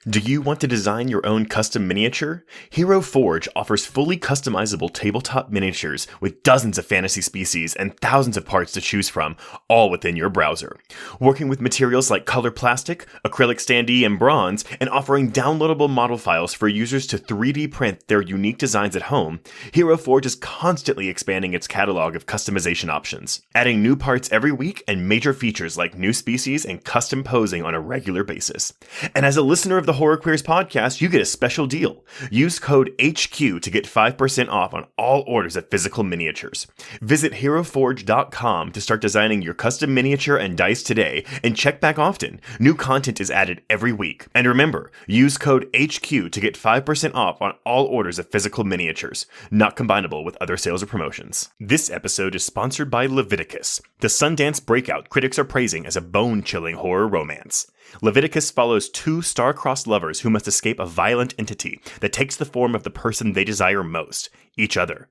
Do you want to design your own custom miniature? Hero Forge offers fully customizable tabletop miniatures with dozens of fantasy species and thousands of parts to choose from, all within your browser. Working with materials like color plastic, acrylic standee, and bronze, and offering downloadable model files for users to 3D print their unique designs at home, Hero Forge is constantly expanding its catalog of customization options, adding new parts every week and major features like new species and custom posing on a regular basis. And as a listener of the Horror Queers podcast, you get a special deal. Use code HQ to get 5% off on all orders of physical miniatures. Visit heroforge.com to start designing your custom miniature and dice today, and check back often. New content is added every week. And remember, use code HQ to get 5% off on all orders of physical miniatures, not combinable with other sales or promotions. This episode is sponsored by Leviticus, the Sundance breakout critics are praising as a bone-chilling horror romance. Leviticus follows two star-crossed lovers who must escape a violent entity that takes the form of the person they desire most, each other.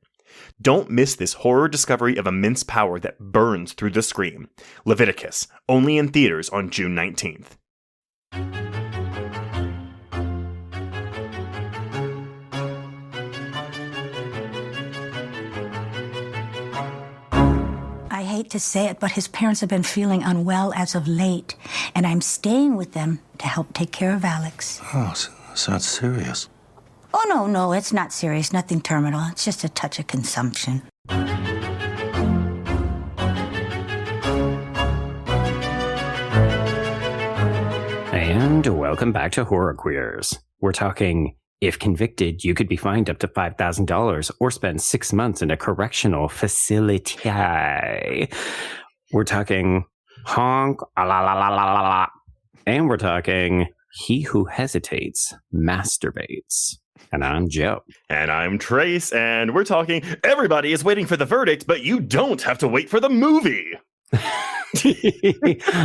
Don't miss this horror discovery of immense power that burns through the screen. Leviticus, only in theaters on June 19th. I hate to say it, but his parents have been feeling unwell as of late, and I'm staying with them to help take care of Alex. Oh, so that's serious. Oh, no, it's not serious. Nothing terminal. It's just a touch of consumption. And welcome back to Horror Queers. We're talking, if convicted, you could be fined up to $5,000 or spend 6 months in a correctional facility. We're talking honk, la la la la la la. And we're talking he who hesitates masturbates. And I'm Joe. And I'm Trace, and we're talking everybody is waiting for the verdict, but you don't have to wait for the movie.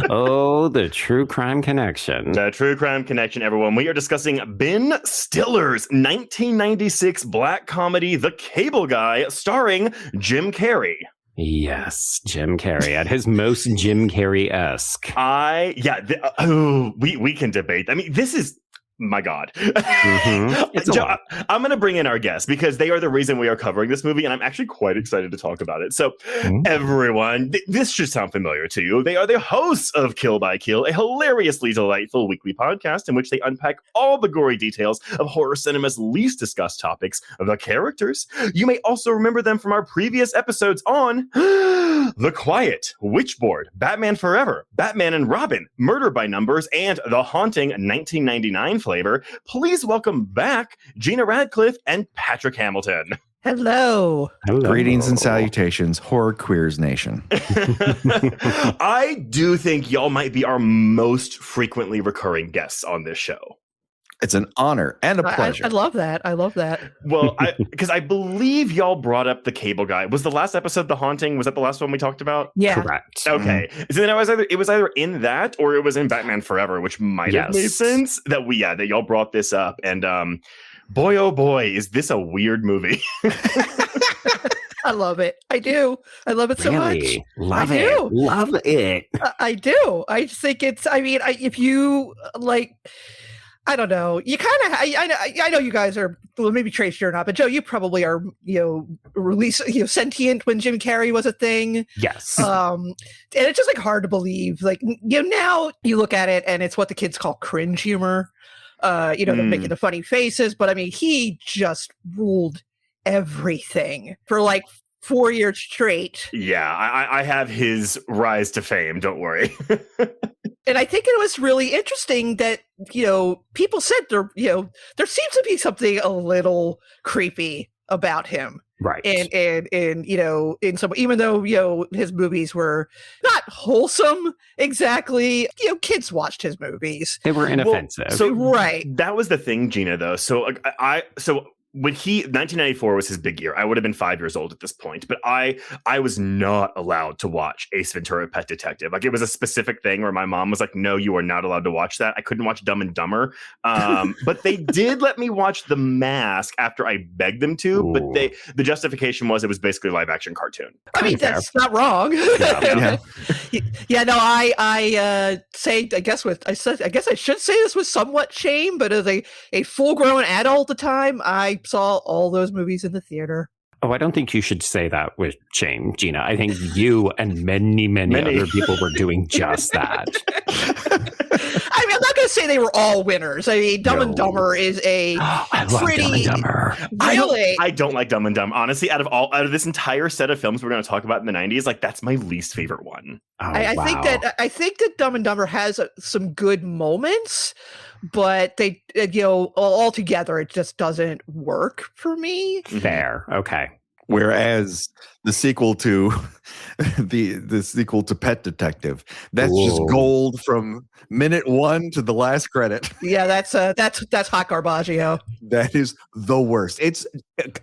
Oh, the true crime connection. The true crime connection, everyone. We are discussing Ben Stiller's 1996 black comedy, The Cable Guy, starring Jim Carrey. Yes, Jim Carrey at his most Jim Carrey-esque. We can debate. I mean, this is... My God. It's Joe, I'm going to bring in our guests because they are the reason we are covering this movie, and I'm actually quite excited to talk about it. So, everyone, this should sound familiar to you. They are the hosts of Kill by Kill, a hilariously delightful weekly podcast in which they unpack all the gory details of horror cinema's least discussed topics, the characters. You may also remember them from our previous episodes on The Quiet, Witchboard, Batman Forever, Batman and Robin, Murder by Numbers, and The Haunting 1999 flavor. Please welcome back Gena, Radcliffe, and Patrick Hamilton. Hello. Greetings and salutations, Horror Queers Nation. I do think y'all might be our most frequently recurring guests on this show. It's an honor and a pleasure. I love that. I love that. Well, because I believe y'all brought up The Cable Guy. Was the last episode The Haunting? Was that the last one we talked about? Yeah. Correct. Okay. So then it was either in that or it was in Batman Forever, which might have made sense that y'all brought this up. And boy, oh boy, is this a weird movie. I love it. I do. I love it so much. Love it. Love it. I do. I just think it's, if you like, I don't know. You kind of, I know you guys are, well, maybe Trace, you're not, but Joe, you probably are, sentient when Jim Carrey was a thing. Yes. And it's just like hard to believe. Like, now you look at it and it's what the kids call cringe humor. They're making the funny faces, but I mean, he just ruled everything for like 4 years straight. Yeah, I have his rise to fame. Don't worry. And I think it was really interesting that, people said there seems to be something a little creepy about him. Right. And in some, even though, his movies were not wholesome exactly, kids watched his movies. They were inoffensive. Well, right. That was the thing, Gena, though. So when 1994 was his big year. I would have been 5 years old at this point, but I was not allowed to watch Ace Ventura: Pet Detective. Like, it was a specific thing where my mom was like, no, you are not allowed to watch that. I couldn't watch Dumb and Dumber. But they did let me watch The Mask after I begged them to. Ooh. But the justification was it was basically a live action cartoon. I mean, that's not wrong. Yeah. No, I say, I guess I should say this with somewhat shame, but as a full-grown adult at the time, I saw all those movies in the theater. Oh, I don't think you should say that with shame, Gena. I think you and many other people were doing just that. I mean, I'm not going to say they were all winners. I mean, Dumb and Dumber is a I love Dumb and Dumber. Really? I don't like Dumb and Dumb. Honestly, out of this entire set of films we're going to talk about in the 90s, like, that's my least favorite one. I think that Dumb and Dumber has some good moments, but they, all together, it just doesn't work for me. Fair. Okay. Whereas the sequel to the sequel to Pet Detective, that's just gold from minute 1 to the last credit. Yeah, that's hot garbaggio. That is the worst. It's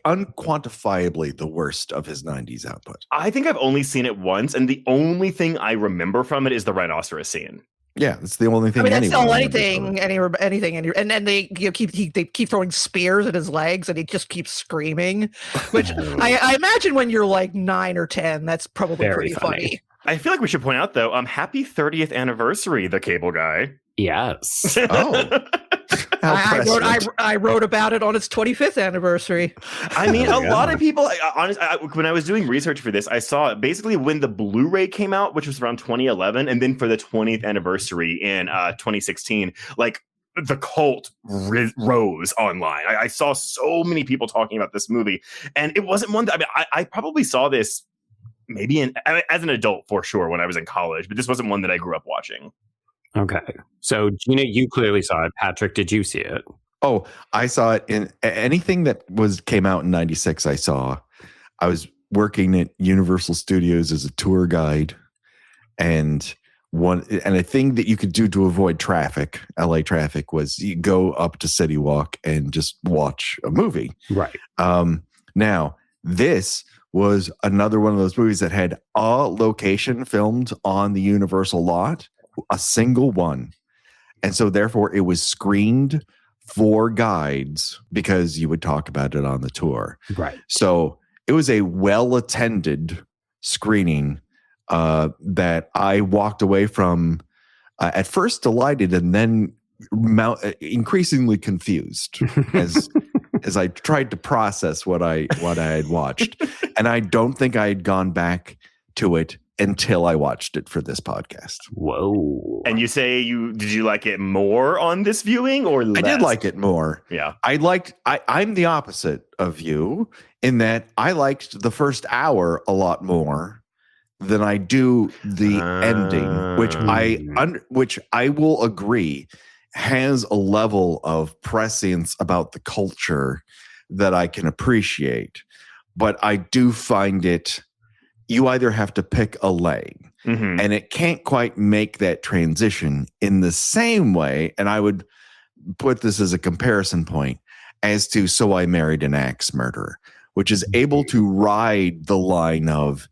unquantifiably the worst of his 90s output. I think I've only seen it once, and the only thing I remember from it is the rhinoceros scene. Yeah, it's the only thing. I mean, that's all anything, and then they keep throwing spears at his legs, and he just keeps screaming. Which I imagine when you're like 9 or 10, that's probably very pretty funny. I feel like we should point out though, happy 30th anniversary, the Cable Guy. Yes. Oh. I wrote about it on its 25th anniversary. I mean, a lot of people, honestly, when I was doing research for this, I saw basically when the Blu-ray came out, which was around 2011, and then for the 20th anniversary in 2016, like, the cult rose online. I saw so many people talking about this movie, and it wasn't one that, I mean, I probably saw this maybe as an adult for sure when I was in college, but this wasn't one that I grew up watching. Okay. So, Gena, you clearly saw it. Patrick, did you see it? Oh, I saw it in anything that came out in 96. I saw. I was working at Universal Studios as a tour guide, and a thing that you could do to avoid traffic, LA traffic, was you go up to City Walk and just watch a movie. Right. Now, this was another one of those movies that had a location filmed on the Universal lot. A single one. And so therefore it was screened for guides because you would talk about it on the tour. Right. So it was a well-attended screening that I walked away from at first delighted and then increasingly confused as I tried to process what I had watched. And I don't think I had gone back to it until I watched it for this podcast. Whoa. And you say did you like it more on this viewing or less? I did like it more. Yeah. I'm the opposite of you in that I liked the first hour a lot more than I do the ending, which I will agree has a level of prescience about the culture that I can appreciate. But I do find it, you either have to pick a lane, and it can't quite make that transition in the same way. And I would put this as a comparison point as to So I Married an Axe Murderer, which is able to ride the line of,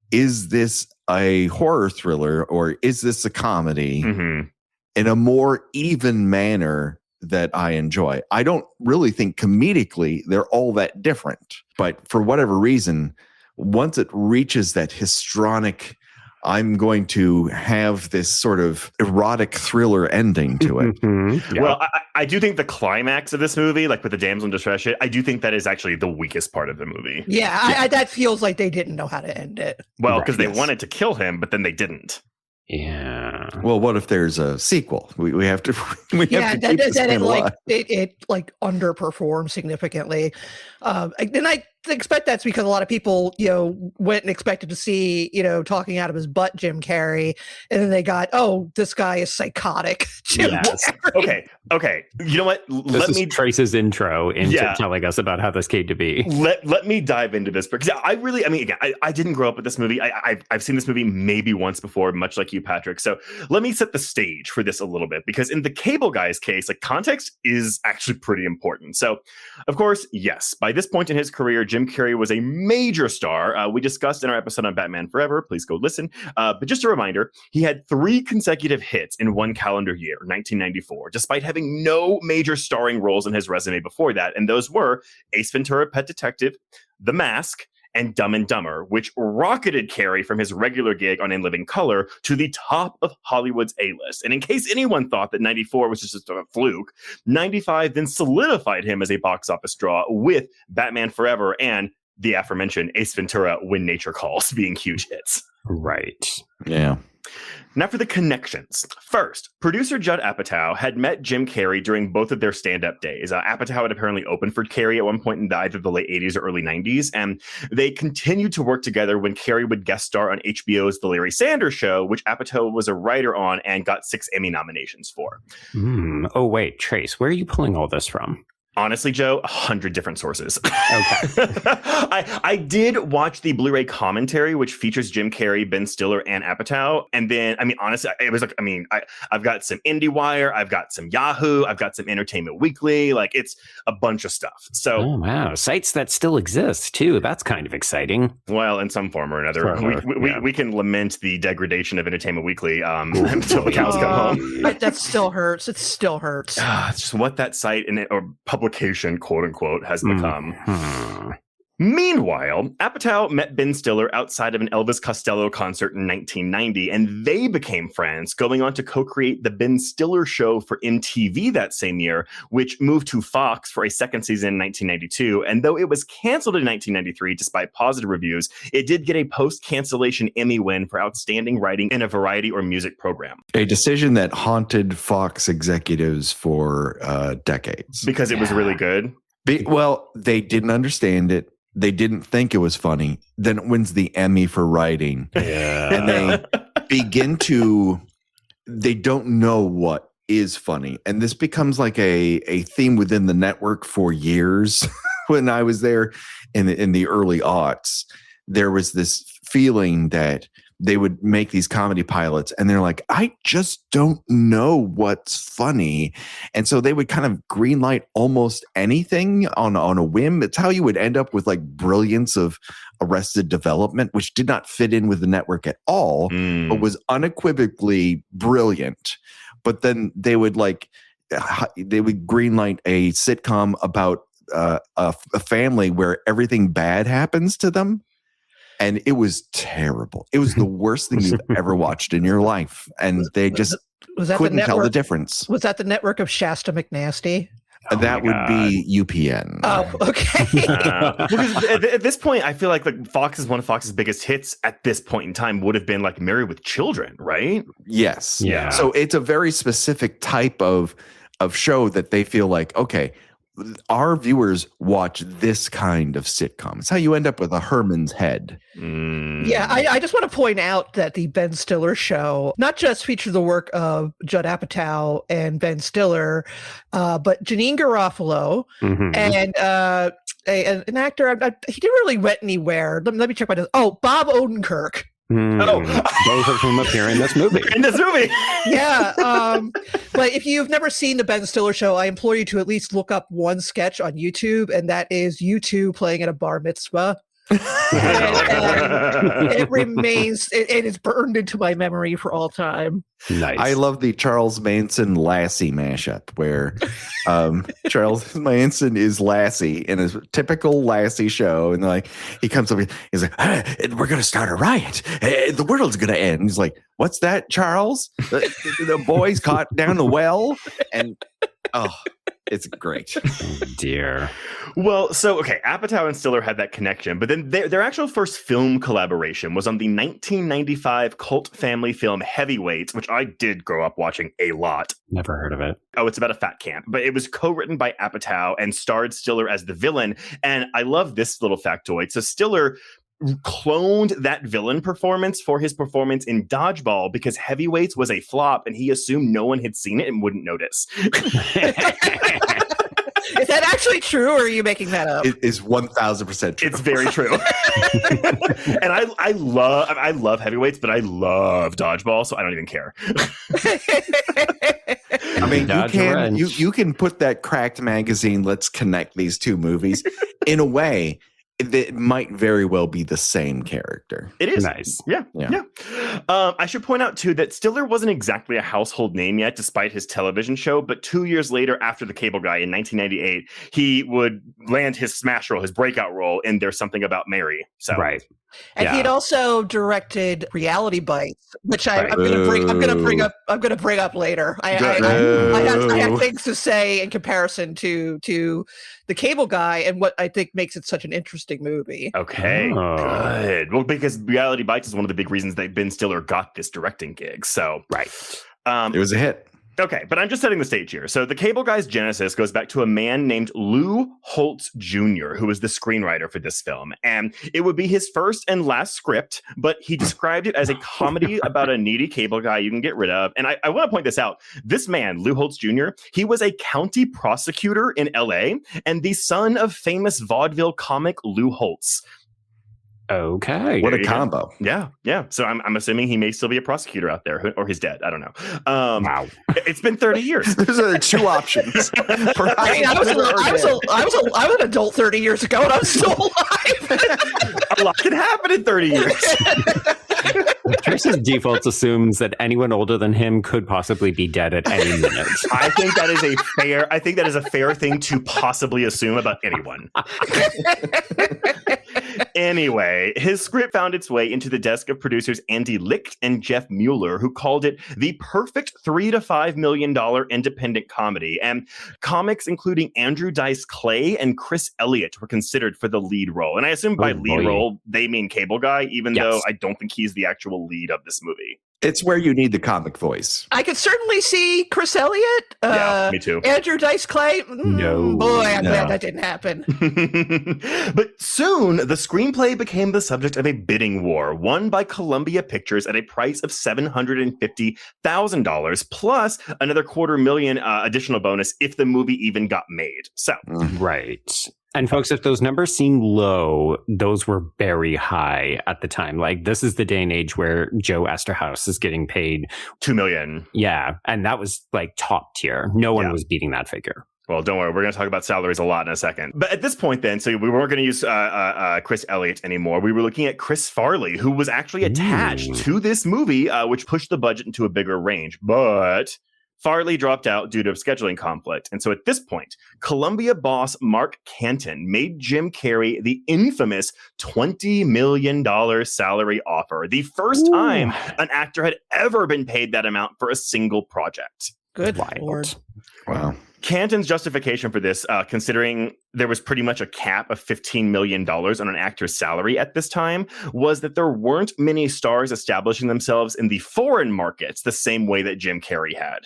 is this a horror thriller or is this a comedy in a more even manner that I enjoy. I don't really think comedically they're all that different, but for whatever reason, once it reaches that histrionic, I'm going to have this sort of erotic thriller ending to it. Yeah. Well, I do think the climax of this movie, like with the damsel in distress shit, I do think that is actually the weakest part of the movie. Yeah. That feels like they didn't know how to end it. Well, because they wanted to kill him, but then they didn't. Yeah. Well, what if there's a sequel? We have to. We have to keep this it alive. underperformed significantly. And expect that's because a lot of people, went and expected to see, talking out of his butt Jim Carrey, and then they got, oh, this guy is psychotic. Jim Carrey. Okay. You know what? Let me trace his intro into telling us about how this came to be. Let me dive into this because I didn't grow up with this movie. I've seen this movie maybe once before, much like you, Patrick. So let me set the stage for this a little bit, because in the Cable Guy's case, like, context is actually pretty important. So, of course, yes, by this point in his career, Jim Carrey was a major star. We discussed in our episode on Batman Forever. Please go listen. But just a reminder, he had 3 consecutive hits in one calendar year, 1994, despite having no major starring roles in his resume before that. And those were Ace Ventura: Pet Detective, The Mask, and Dumb and Dumber, which rocketed Carrey from his regular gig on In Living Color to the top of Hollywood's A-list. And in case anyone thought that 94 was just a fluke, 95 then solidified him as a box office draw, with Batman Forever and the aforementioned Ace Ventura: When Nature Calls being huge hits. Right. Yeah. Now for the connections. First, producer Judd Apatow had met Jim Carrey during both of their stand-up days. Apatow had apparently opened for Carrey at one point in either the late 80s or early 90s, and they continued to work together when Carrey would guest star on HBO's The Larry Sanders Show, which Apatow was a writer on and got 6 Emmy nominations for. Oh, wait, Trace, where are you pulling all this from? Honestly, Joe, 100 different sources. Okay. I did watch the Blu-ray commentary, which features Jim Carrey, Ben Stiller, and Apatow. And then, honestly, it was like, I've got some IndieWire, I've got some Yahoo, I've got some Entertainment Weekly. Like, it's a bunch of stuff. So, oh, wow. Sites that still exist, too. That's kind of exciting. Well, in some form or another. We can lament the degradation of Entertainment Weekly until the cows come home. That still hurts. It still hurts. It's just what that site or publication, quote unquote, has become. Meanwhile, Apatow met Ben Stiller outside of an Elvis Costello concert in 1990, and they became friends, going on to co-create the Ben Stiller Show for MTV that same year, which moved to Fox for a second season in 1992. And though it was canceled in 1993, despite positive reviews, it did get a post-cancellation Emmy win for outstanding writing in a variety or music program. A decision that haunted Fox executives for decades. Because it was really good? Well, they didn't understand it. They didn't think it was funny. Then it wins the Emmy for writing. Yeah. And they don't know what is funny. And this becomes like a theme within the network for years. When I was there in the early aughts, there was this feeling that they would make these comedy pilots and they're like, I just don't know what's funny. And so they would kind of greenlight almost anything on a whim. It's how you would end up with like Brilliance of Arrested Development, which did not fit in with the network at all, but was unequivocally brilliant. But then they would greenlight a sitcom about a family where everything bad happens to them. And it was terrible. It was the worst thing you've ever watched in your life. And they just couldn't tell the difference. Was that the network of Shasta McNasty? That would be UPN. Oh, okay. Because at this point, I feel like Fox is one of Fox's biggest hits at this point in time would have been like Married with Children, right? Yes. Yeah. So it's a very specific type of show that they feel like, okay, our viewers watch this kind of sitcom. It's how you end up with a Herman's Head. Yeah, I just want to point out that the Ben Stiller Show not just featured the work of Judd Apatow and Ben Stiller, but Janine Garofalo and an actor. He didn't really went anywhere. Let me check my notes. Oh, Bob Odenkirk. Both of whom appear in this movie. Yeah. But if you've never seen the Ben Stiller Show, I implore you to at least look up one sketch on YouTube, and that is you two playing at a bar mitzvah. and it remains, it is burned into my memory for all time. Nice. I love the Charles Manson Lassie mashup where Charles Manson is Lassie in a typical Lassie show. And like, he comes up, he's like, we're going to start a riot. The world's going to end. He's like, what's that, Charles? The boy's caught down the well. And It's great. Oh, dear. Well, so, okay, Apatow and Stiller had that connection, but then their actual first film collaboration was on the 1995 cult family film Heavyweights, which I did grow up watching a lot. Never heard of it. Oh, it's about a fat camp, but it was co-written by Apatow and starred Stiller as the villain. And I love this little factoid. So Stiller cloned that villain performance for his performance in Dodgeball because Heavyweights was a flop and he assumed no one had seen it and wouldn't notice. Is that actually true, or are you making that up? It is 1,000% true. It's very true. And I love Heavyweights, but I love Dodgeball, so I don't even care. I mean, Dodge you can put that Cracked magazine, let's connect these two movies, in a way that might very well be the same character. It is. Nice. Yeah. I should point out, too, that Stiller wasn't exactly a household name yet, despite his television show. But 2 years later, after The Cable Guy in 1998, he would land his smash role, his breakout role in There's Something About Mary. So. Right. And he had also directed Reality Bites, which I'm gonna bring up later. I have things to say in comparison to The Cable Guy and what I think makes it such an interesting movie. Okay, good. Well, because Reality Bites is one of the big reasons that Ben Stiller got this directing gig. So, Right. It was a hit. Okay, but I'm just setting the stage here. So the Cable Guy's genesis goes back to a man named Lou Holtz Jr., who was the screenwriter for this film. And it would be his first and last script, but he described it as a comedy about a needy cable guy you can get rid of. And I want to point this out. This man, Lou Holtz Jr., he was a county prosecutor in LA and the son of famous vaudeville comic Lou Holtz. Okay. What a combo. Yeah. So I'm assuming he may still be a prosecutor out there, or he's dead. I don't know. Wow. It's been 30 years. There's two options. I was an adult 30 years ago, and I'm still alive. A lot can happen in 30 years. Trace's default assumes that anyone older than him could possibly be dead at any minute. I think that is a fair thing to possibly assume about anyone. Anyway, his script found its way into the desk of producers Andy Licht and Jeff Mueller, who called it the perfect $3 to $5 million independent comedy. And comics including Andrew Dice Clay and Chris Elliott were considered for the lead role. And I assume by lead role, they mean Cable Guy, even though I don't think he's the actual lead of this movie. It's where you need the comic voice. I could certainly see Chris Elliott. Yeah, me too. Andrew Dice Clay. No. Boy, I'm glad that didn't happen. But soon, the screenplay became the subject of a bidding war, won by Columbia Pictures at a price of $750,000, plus another $250,000 additional bonus if the movie even got made. So, Right. And folks, if those numbers seem low, those were very high at the time. Like, this is the day and age where Joe Esterhaus is getting paid $2 million. Yeah. And that was like top tier. No one was beating that figure. Well, don't worry. We're going to talk about salaries a lot in a second. But at this point then, so we weren't going to use Chris Elliott anymore. We were looking at Chris Farley, who was actually attached to this movie, which pushed the budget into a bigger range. But Farley dropped out due to a scheduling conflict. And so at this point, Columbia boss Mark Canton made Jim Carrey the infamous $20 million salary offer. The first time an actor had ever been paid that amount for a single project. Good Lord. Wow. Canton's justification for this, considering there was pretty much a cap of $15 million on an actor's salary at this time, was that there weren't many stars establishing themselves in the foreign markets the same way that Jim Carrey had.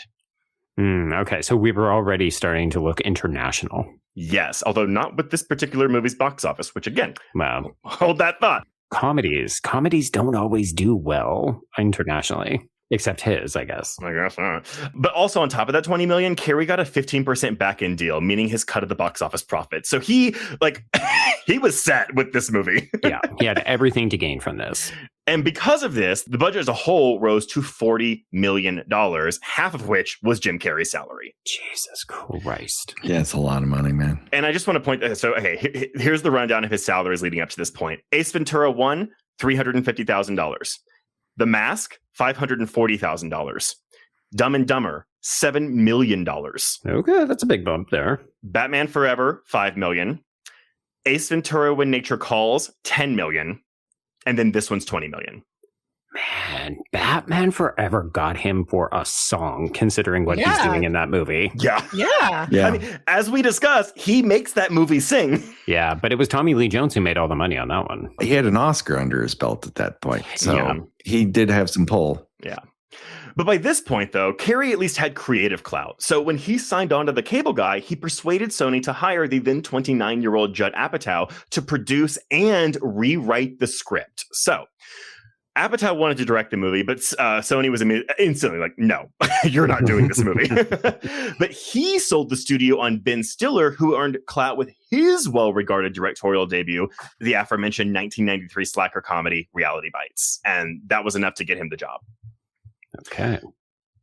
Okay, so we were already starting to look international. Yes, although not with this particular movie's box office, which again, Well, hold that thought. Comedies don't always do well internationally. Except his, I guess. I guess. But also on top of that $20 million, Carrey got a 15% back-end deal, meaning his cut of the box office profit. So he, he was set with this movie. Yeah, he had everything to gain from this. And because of this, the budget as a whole rose to $40 million, half of which was Jim Carrey's salary. Jesus Christ. Yeah, it's a lot of money, man. And I just want to point, here's the rundown of his salaries leading up to this point. Ace Ventura 1, $350,000. The Mask, $540,000. Dumb and Dumber, $7 million. Okay, that's a big bump there. Batman Forever, $5 million. Ace Ventura When Nature Calls, $10 million. And then this one's $20 million. Man, Batman Forever got him for a song, considering what he's doing in that movie. Yeah. Yeah. I mean, as we discussed, he makes that movie sing. Yeah, but it was Tommy Lee Jones who made all the money on that one. He had an Oscar under his belt at that point. So Yeah. he did have some pull. Yeah. But by this point, though, Carrey at least had creative clout. So when he signed on to The Cable Guy, he persuaded Sony to hire the then 29-year-old Judd Apatow to produce and rewrite the script. So Apatow wanted to direct the movie, but Sony was instantly like, no, you're not doing this movie. But he sold the studio on Ben Stiller, who earned clout with his well-regarded directorial debut, the aforementioned 1993 slacker comedy Reality Bites. And that was enough to get him the job. Okay.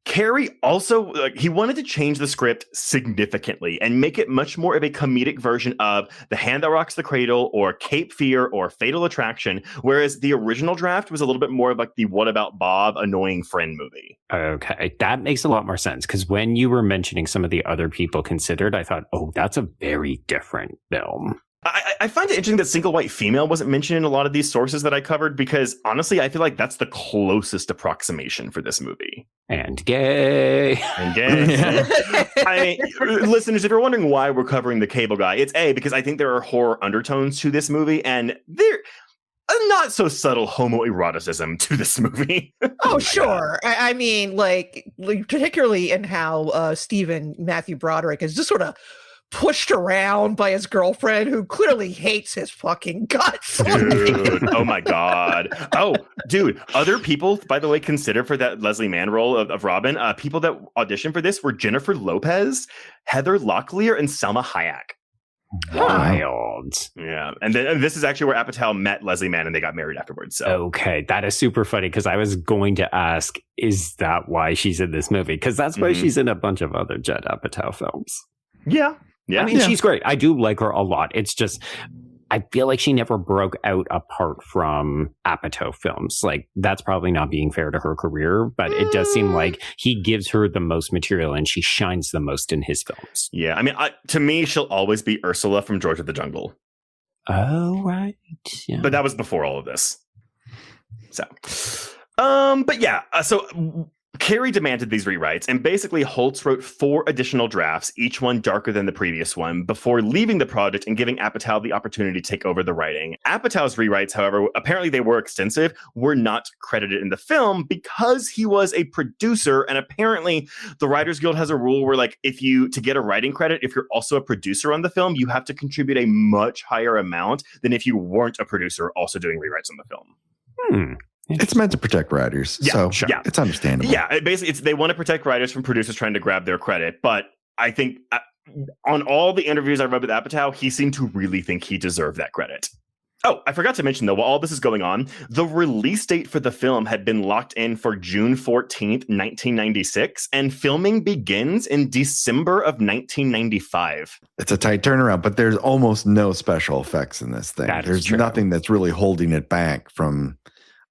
Carrey also, he wanted to change the script significantly and make it much more of a comedic version of The Hand That Rocks the Cradle or Cape Fear or Fatal Attraction, whereas the original draft was a little bit more of like the What About Bob annoying friend movie. Okay, that makes a lot more sense, because when you were mentioning some of the other people considered, I thought, oh, that's a very different film. I find it interesting that single white female wasn't mentioned in a lot of these sources that I covered, because honestly, I feel like that's the closest approximation for this movie. And gay. And gay. I mean, listeners, if you're wondering why we're covering The Cable Guy, it's because I think there are horror undertones to this movie, and there a not so subtle homoeroticism to this movie. Oh, sure. I mean, like particularly in how Stephen Matthew Broderick is just sort of pushed around by his girlfriend, who clearly hates his fucking guts. Dude, oh my God. Oh, dude, other people, by the way, considered for that Leslie Mann role of Robin, people that auditioned for this were Jennifer Lopez, Heather Locklear, and Selma Hayek. Wild. Yeah. And this is actually where Apatow met Leslie Mann and they got married afterwards. So okay, that is super funny, because I was going to ask, is that why she's in this movie? Because that's why she's in a bunch of other Judd Apatow films. Yeah. Yeah. I mean, she's great. I do like her a lot. It's just, I feel like she never broke out apart from Apatow films. Like, that's probably not being fair to her career, but it does seem like he gives her the most material and she shines the most in his films. Yeah. I mean, to me, she'll always be Ursula from George of the Jungle. Oh, right. Yeah. But that was before all of this. So, but yeah, so Carrey demanded these rewrites, and basically Holtz wrote 4 additional drafts, each one darker than the previous one, before leaving the project and giving Apatow the opportunity to take over the writing. Apatow's rewrites, however, apparently they were extensive, were not credited in the film because he was a producer, and apparently the Writers Guild has a rule where, like, to get a writing credit, if you're also a producer on the film, you have to contribute a much higher amount than if you weren't a producer also doing rewrites on the film. It's meant to protect writers, so it's understandable. Yeah, basically, they want to protect writers from producers trying to grab their credit. But I think on all the interviews I read with Apatow, he seemed to really think he deserved that credit. Oh, I forgot to mention, though, while all this is going on, the release date for the film had been locked in for June 14th, 1996, and filming begins in December of 1995. It's a tight turnaround, but there's almost no special effects in this thing. There's nothing that's really holding it back from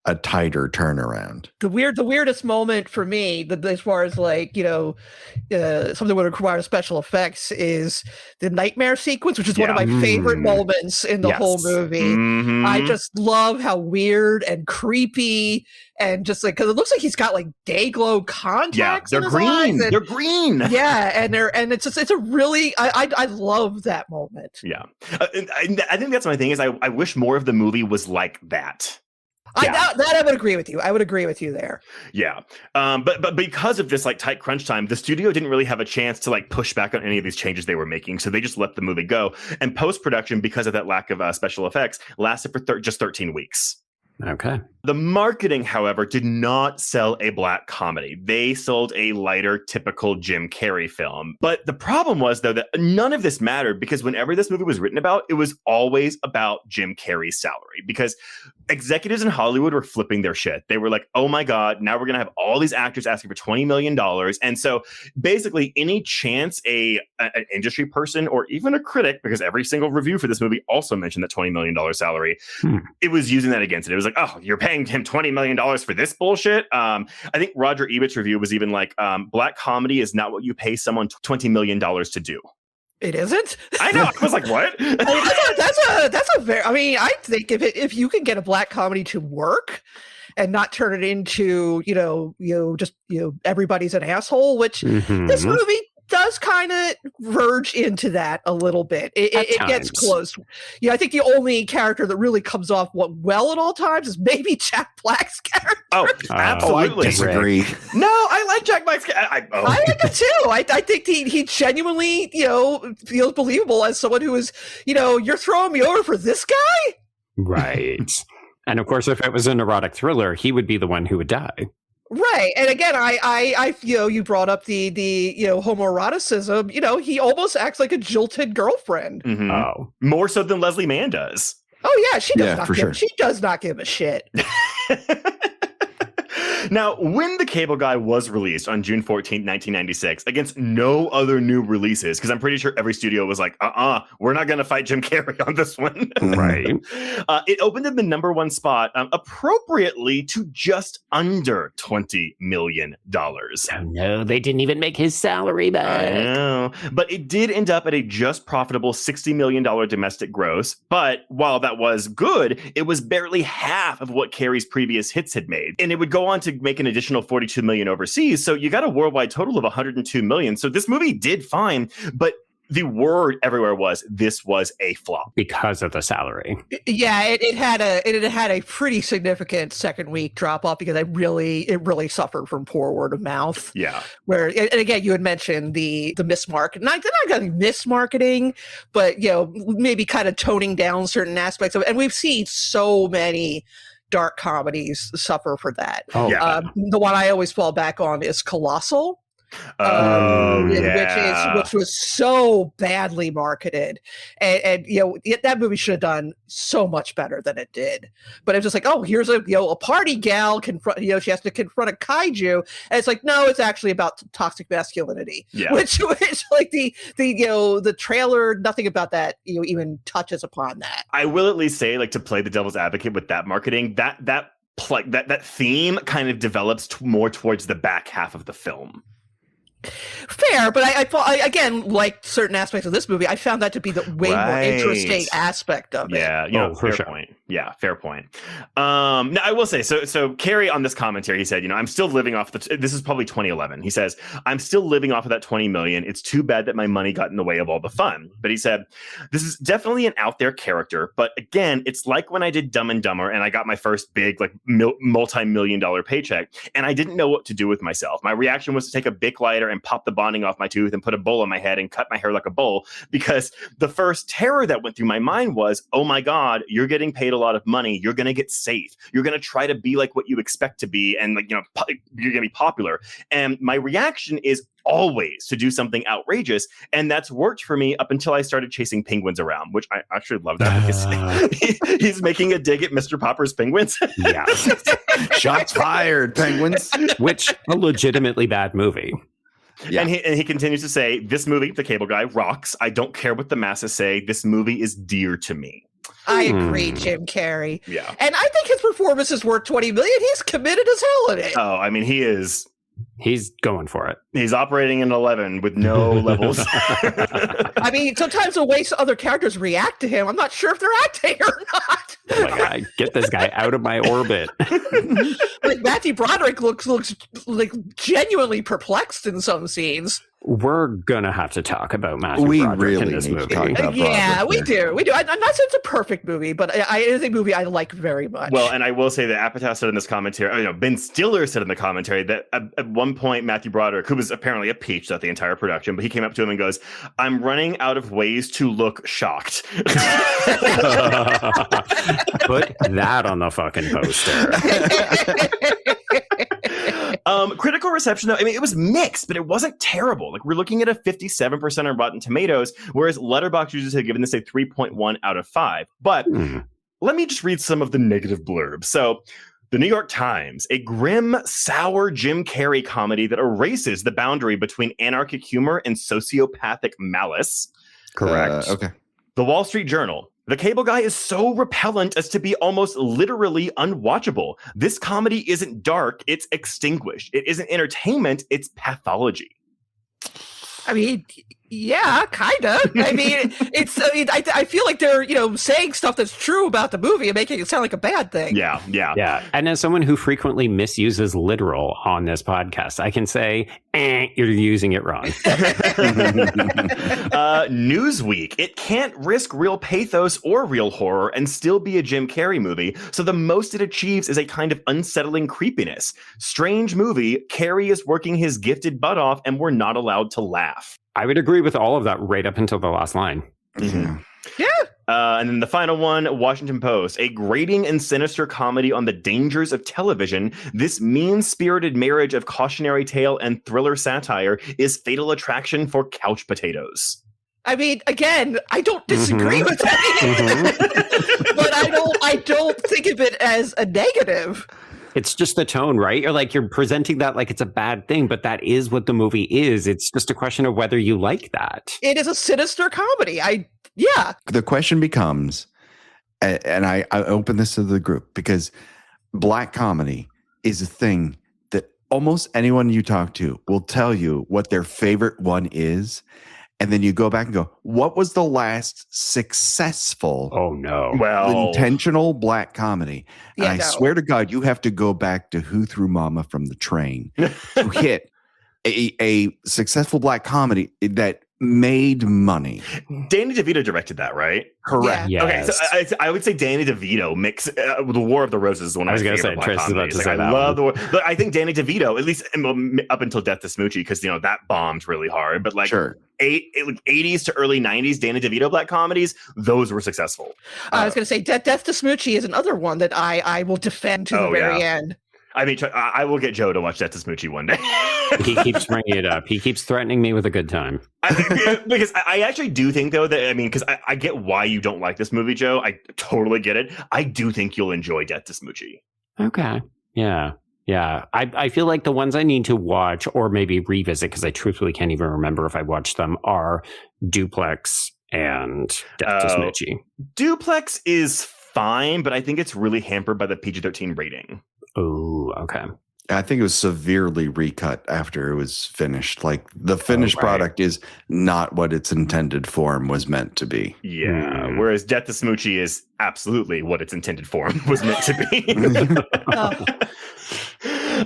a tighter turnaround. The weirdest moment for me, as far as like, something would require special effects, is the nightmare sequence, which is one of my favorite moments in the whole movie. Mm-hmm. I just love how weird and creepy, and just like, because it looks like he's got like day glow contacts. Yeah, they're green. They're green. Yeah, and it's a really I love that moment. Yeah, I think that's my thing. Is I wish more of the movie was like that. That I would agree with you. I would agree with you there. Yeah. But because of this like tight crunch time, the studio didn't really have a chance to like push back on any of these changes they were making. So they just let the movie go. And post-production, because of that lack of special effects, lasted for just 13 weeks. Okay. The marketing, however, did not sell a black comedy. They sold a lighter, typical Jim Carrey film. But the problem was, though, that none of this mattered, because whenever this movie was written about, it was always about Jim Carrey's salary. Because executives in Hollywood were flipping their shit. They were like, oh my God, now we're going to have all these actors asking for $20 million. And so basically any chance an industry person or even a critic, because every single review for this movie also mentioned that $20 million salary, it was using that against it. It was like, oh, you're paying him $20 million for this bullshit? I think Roger Ebert's review was even like, black comedy is not what you pay someone $20 million to do. It isn't. I know. I was like, what? That's a very. I mean, I think if you can get a black comedy to work, and not turn it into just everybody's an asshole, which this movie does kind of verge into that a little bit. It gets close. I think the only character that really comes off well at all times is maybe Jack Black's character. Oh, absolutely. I disagree. No, I like Jack Black's character. I like it too. I think he genuinely, feels believable as someone who is, you're throwing me over for this guy? Right. And of course, if it was an erotic thriller, he would be the one who would die. Right. And again, I you brought up the homoeroticism. He almost acts like a jilted girlfriend. Mm-hmm. Oh, more so than Leslie Mann does. Oh yeah, she does not for sure. She does not give a shit. Now, when The Cable Guy was released on June 14th, 1996, against no other new releases, because I'm pretty sure every studio was like, we're not going to fight Jim Carrey on this one. right. It opened in the #1 spot, appropriately to just under $20 million. Oh no, they didn't even make his salary back. I know. But it did end up at a just profitable $60 million domestic gross. But while that was good, it was barely half of what Carrey's previous hits had made. And it would go on to make an additional $42 million overseas. So you got a worldwide total of $102 million. So this movie did fine, but the word everywhere was this was a flop because of the salary. Yeah, it had a pretty significant second week drop off because it really suffered from poor word of mouth. Yeah, where and again you had mentioned the mismarket. Not getting mismarketing, but maybe kind of toning down certain aspects of it. And we've seen so many dark comedies suffer for that. Oh, yeah. The one I always fall back on is Colossal. Which was so badly marketed, and that movie should have done so much better than it did. But it's just like, here's a party gal confront, she has to confront a kaiju, and it's like, no, it's actually about toxic masculinity. Yeah. Which like the trailer, nothing about that even touches upon that. I will at least say, like, to play the devil's advocate with that marketing, that theme kind of develops more towards the back half of the film. Fair, but I again, like certain aspects of this movie, I found that to be the way more interesting aspect of it. Yeah, fair point. Yeah, fair point. Now I will say, so Carrey on this commentary, he said, I'm still living off this is probably 2011. He says, I'm still living off of that 20 million. It's too bad that my money got in the way of all the fun. But he said, this is definitely an out there character. But again, it's like when I did Dumb and Dumber and I got my first big, like, multi-million-dollar paycheck and I didn't know what to do with myself. My reaction was to take a Bic lighter and pop the bonding off my tooth and put a bowl on my head and cut my hair like a bowl, because the first terror that went through my mind was, oh my God, you're getting paid a lot of money. You're going to get safe. You're going to try to be like what you expect to be. And you're going to be popular. And my reaction is always to do something outrageous. And that's worked for me up until I started chasing penguins around, which I actually love that because he's making a dig at Mr. Popper's penguins. Yeah. Shots fired, penguins. Which a legitimately bad movie. Yeah. And he continues to say, this movie, The Cable Guy, rocks. I don't care what the masses say. This movie is dear to me. I agree, Jim Carrey. Yeah. And I think his performance is worth $20 million. He's committed as hell in it. Oh, I mean, he is. He's going for it. He's operating in 11 with no levels. I mean, sometimes the way other characters react to him, I'm not sure if they're acting or not. Oh my God, get this guy out of my orbit. Like Matthew Broderick looks like genuinely perplexed in some scenes. We're gonna have to talk about Matthew Broderick really in this need to movie. talk about Yeah, Broderick we do. I'm not saying it's a perfect movie, but it is a movie I like very much. Well, and I will say that Apatow said in this commentary, Ben Stiller said in the commentary that at one point Matthew Broderick, who was apparently a peach throughout the entire production, but he came up to him and goes, "I'm running out of ways to look shocked." Put that on the fucking poster. Critical reception, though, I mean, it was mixed, but it wasn't terrible. Like, we're looking at a 57% on Rotten Tomatoes, whereas Letterboxd users have given this a 3.1 out of 5. But let me just read some of the negative blurbs. So, the New York Times, a grim, sour Jim Carrey comedy that erases the boundary between anarchic humor and sociopathic malice. Correct. Okay. The Wall Street Journal, The Cable Guy is so repellent as to be almost literally unwatchable. This comedy isn't dark, it's extinguished. It isn't entertainment, it's pathology. I mean, Yeah, kind of. I mean, I feel like they're, saying stuff that's true about the movie and making it sound like a bad thing. Yeah. And as someone who frequently misuses literal on this podcast, I can say, you're using it wrong. Newsweek. It can't risk real pathos or real horror and still be a Jim Carrey movie, so the most it achieves is a kind of unsettling creepiness. Strange movie, Carrey is working his gifted butt off and we're not allowed to laugh. I would agree with all of that right up until the last line. Mm-hmm. Yeah. And then the final one, Washington Post, a grating and sinister comedy on the dangers of television. This mean-spirited marriage of cautionary tale and thriller satire is fatal attraction for couch potatoes. I mean, again, I don't disagree with that, but I don't think of it as a negative. It's just the tone, right? You're presenting that like it's a bad thing, but that is what the movie is. It's just a question of whether you like that. It is a sinister comedy. The question becomes, and I open this to the group because black comedy is a thing that almost anyone you talk to will tell you what their favorite one is. And then you go back and go, what was the last successful intentional black comedy? And I swear to God, you have to go back to Who Threw Mama from the Train to hit a successful black comedy that made money. Danny DeVito directed that, right? Correct. Yeah. Yes. Okay, so I would say Danny DeVito mix The War of the Roses is one of my favorite black comedies. I love the War. But I think Danny DeVito, at least up until Death to Smoochie, because that bombed really hard. But 80s to early 90s Danny DeVito black comedies, those were successful. I was going to say Death to Smoochie is another one that I will defend to the very end. I mean, I will get Joe to watch Death to Smoochie one day. He keeps bringing it up. He keeps threatening me with a good time. Because I actually do think, though, that, because I get why you don't like this movie, Joe. I totally get it. I do think you'll enjoy Death to Smoochie. Okay. Yeah. I feel like the ones I need to watch or maybe revisit, because I truthfully can't even remember if I watched them, are Duplex and Death to Smoochie. Duplex is fine, but I think it's really hampered by the PG-13 rating. Oh, okay. I think it was severely recut after it was finished. Like the finished product is not what its intended form was meant to be. Yeah. Whereas Death to Smoochie is absolutely what its intended form was meant to be.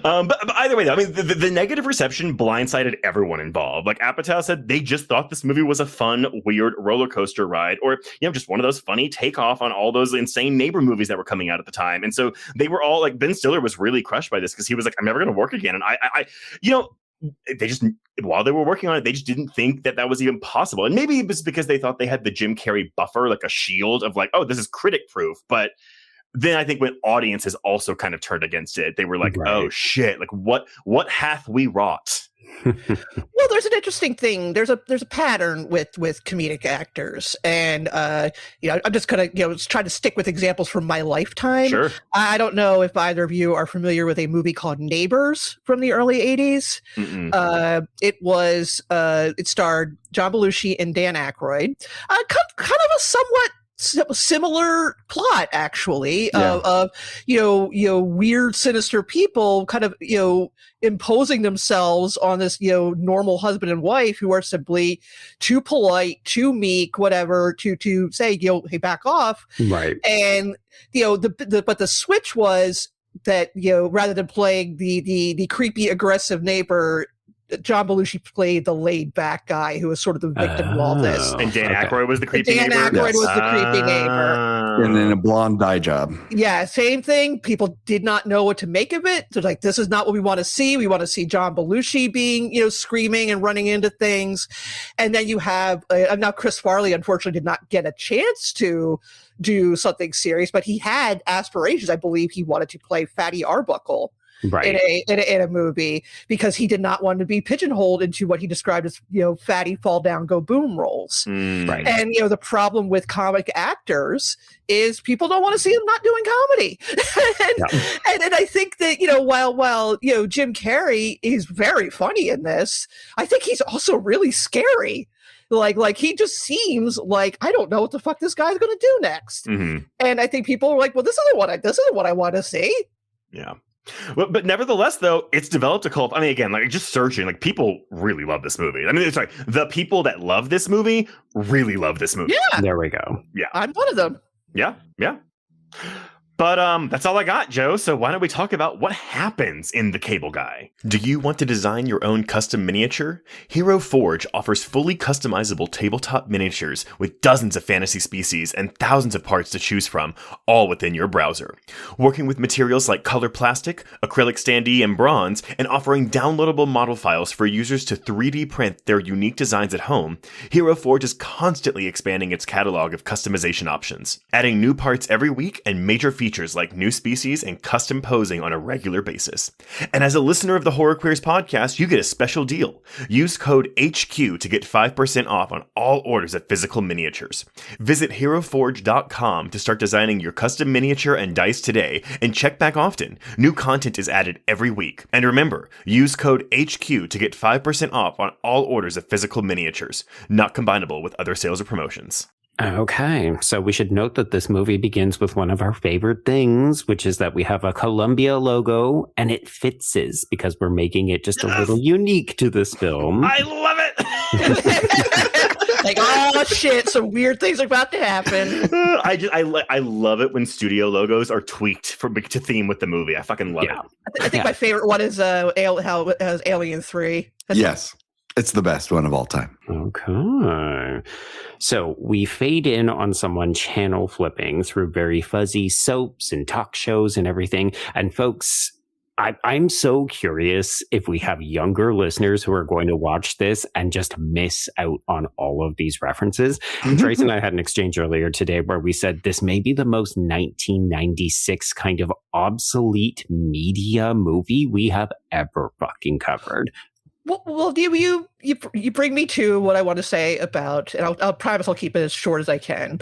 But either way, though, I mean, the negative reception blindsided everyone involved. Like Apatow said, they just thought this movie was a fun, weird roller coaster ride, or just one of those funny takeoff on all those insane neighbor movies that were coming out at the time. And so they were all like, Ben Stiller was really crushed by this because he was like, I'm never going to work again. And I they just, while they were working on it, they just didn't think that was even possible. And maybe it was because they thought they had the Jim Carrey buffer, like a shield of like, oh, this is critic proof. But then I think when audiences also kind of turned against it, they were like, oh shit, like what hath we wrought? Well, there's an interesting thing. There's a pattern with comedic actors, and I'm just gonna try to stick with examples from my lifetime. Sure. I don't know if either of you are familiar with a movie called Neighbors from the early '80s. It starred John Belushi and Dan Aykroyd. Kind of a somewhat similar plot, actually, of weird, sinister people kind of imposing themselves on this normal husband and wife who are simply too polite, too meek, whatever, to say hey, back off, right? And but the switch was that rather than playing the creepy, aggressive neighbor, John Belushi played the laid-back guy who was sort of the victim of all this. And Dan Aykroyd was the creepy neighbor? Dan Aykroyd was the creepy neighbor. And then a blonde dye job. Yeah, same thing. People did not know what to make of it. They're like, this is not what we want to see. We want to see John Belushi being, screaming and running into things. And then you have, now Chris Farley, unfortunately, did not get a chance to do something serious, but he had aspirations. I believe he wanted to play Fatty Arbuckle. Right. In a movie, because he did not want to be pigeonholed into what he described as fatty fall down go boom roles. Right. And the problem with comic actors is people don't want to see them not doing comedy. and I think that while Jim Carrey is very funny in this, I think he's also really scary. Like he just seems like, I don't know what the fuck this guy's going to do next. And I think people are like, well, this isn't what I want to see. Yeah. But nevertheless, though, it's developed a cult. I mean, again, like just searching, like people really love this movie. I mean, sorry, the people that love this movie really love this movie. Yeah, There we go. Yeah, I'm one of them. yeah. But that's all I got, Joe. So why don't we talk about what happens in The Cable Guy? Do you want to design your own custom miniature? Hero Forge offers fully customizable tabletop miniatures with dozens of fantasy species and thousands of parts to choose from, all within your browser. Working with materials like color plastic, acrylic standee, and bronze, and offering downloadable model files for users to 3D print their unique designs at home, Hero Forge is constantly expanding its catalog of customization options, adding new parts every week and major features like new species and custom posing on a regular basis. And as a listener of the Horror Queers podcast, you get a special deal. Use code HQ to get 5% off on all orders of physical miniatures. Visit heroforge.com to start designing your custom miniature and dice today, and check back often. New content is added every week. And remember, use code HQ to get 5% off on all orders of physical miniatures, not combinable with other sales or promotions. Okay, so we should note that this movie begins with one of our favorite things, which is that we have a Columbia logo, and it fitses because we're making it just a little unique to this film. I love it! Like, oh shit, some weird things are about to happen. I love it when studio logos are tweaked to theme with the movie. I fucking love it. I think my favorite one is Alien 3. Yes. It's the best one of all time. Okay. So we fade in on someone channel flipping through very fuzzy soaps and talk shows and everything. And folks, I'm so curious if we have younger listeners who are going to watch this and just miss out on all of these references. Trace and I had an exchange earlier today where we said this may be the most 1996 kind of obsolete media movie we have ever fucking covered. Well, you bring me to what I want to say about, and I'll promise I'll keep it as short as I can.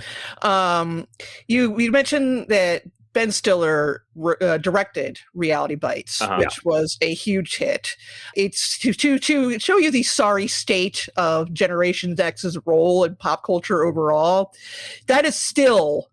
You mentioned that Ben Stiller directed Reality Bites, which was a huge hit. It's to show you the sorry state of Generation X's role in pop culture overall. That is still,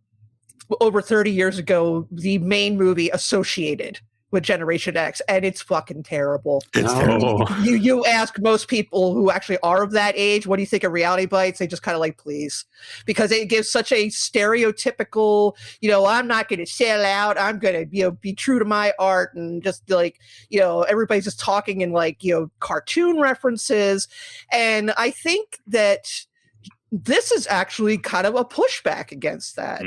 over 30 years ago, the main movie associated with Generation X, and it's fucking terrible. It's terrible. You ask most people who actually are of that age, what do you think of Reality Bites? They just kind of like, please. Because it gives such a stereotypical, I'm not going to sell out. I'm going to, be true to my art, and just like, everybody's just talking in like, cartoon references. And I think that this is actually kind of a pushback against that,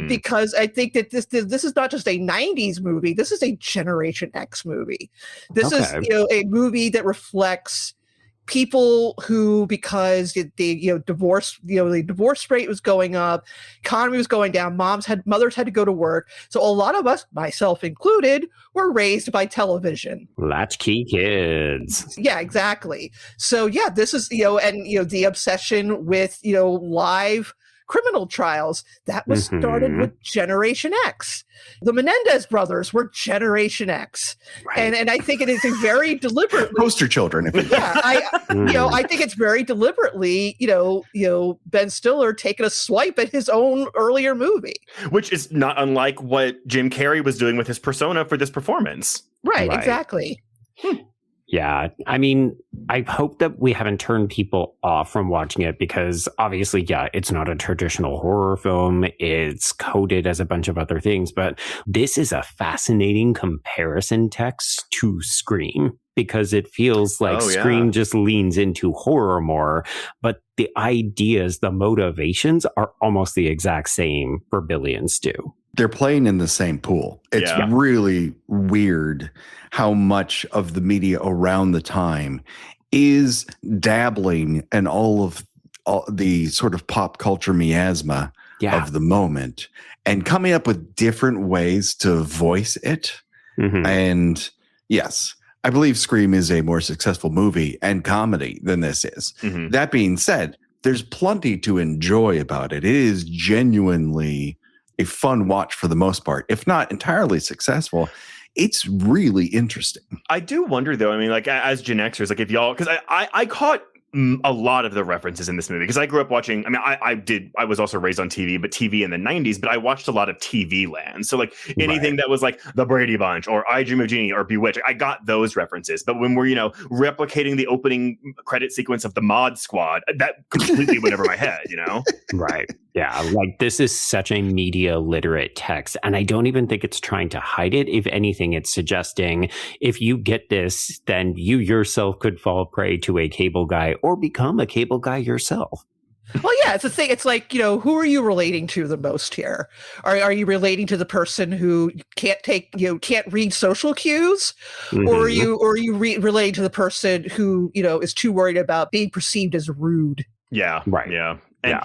because I think that this is not just a 90s movie. This is a Generation X movie. This is a movie that reflects people who, because the divorce rate was going up, economy was going down, mothers had to go to work. So a lot of us, myself included, were raised by television. Latchkey kids. Yeah, exactly. So yeah, this is, the obsession with, live criminal trials that was started with Generation X. The Menendez brothers were Generation X, right. and I think it is a very deliberate poster children. I think it's very deliberately, Ben Stiller taking a swipe at his own earlier movie, which is not unlike what Jim Carrey was doing with his persona for this performance. Right. Exactly. Yeah, I mean, I hope that we haven't turned people off from watching it because obviously, it's not a traditional horror film. It's coded as a bunch of other things, but this is a fascinating comparison text to Scream because it feels like Scream just leans into horror more, but the ideas, the motivations are almost the exact same for Billy and Stu. They're playing in the same pool. It's really weird how much of the media around the time is dabbling in all the sort of pop culture miasma of the moment and coming up with different ways to voice it. And yes, I believe Scream is a more successful movie and comedy than this is. That being said, there's plenty to enjoy about it. It is genuinely a fun watch for the most part, if not entirely successful. It's really interesting. I do wonder though, I mean, like as Gen Xers, like if y'all, because I caught a lot of the references in this movie, because I grew up watching, I mean, I was also raised on TV, but TV in the 90s, but I watched a lot of TV land. So like anything that was like The Brady Bunch or I Dream of Jeannie or Bewitched, I got those references. But when we're, replicating the opening credit sequence of the Mod Squad, that completely went over my head, Right. Yeah. Like this is such a media literate text. And I don't even think it's trying to hide it. If anything, it's suggesting if you get this, then you yourself could fall prey to a cable guy or become a cable guy yourself. Well, yeah, it's a thing. It's like, who are you relating to the most here? Are you relating to the person who can't read social cues, or are you relating to the person who is too worried about being perceived as rude? Yeah, right. Yeah, and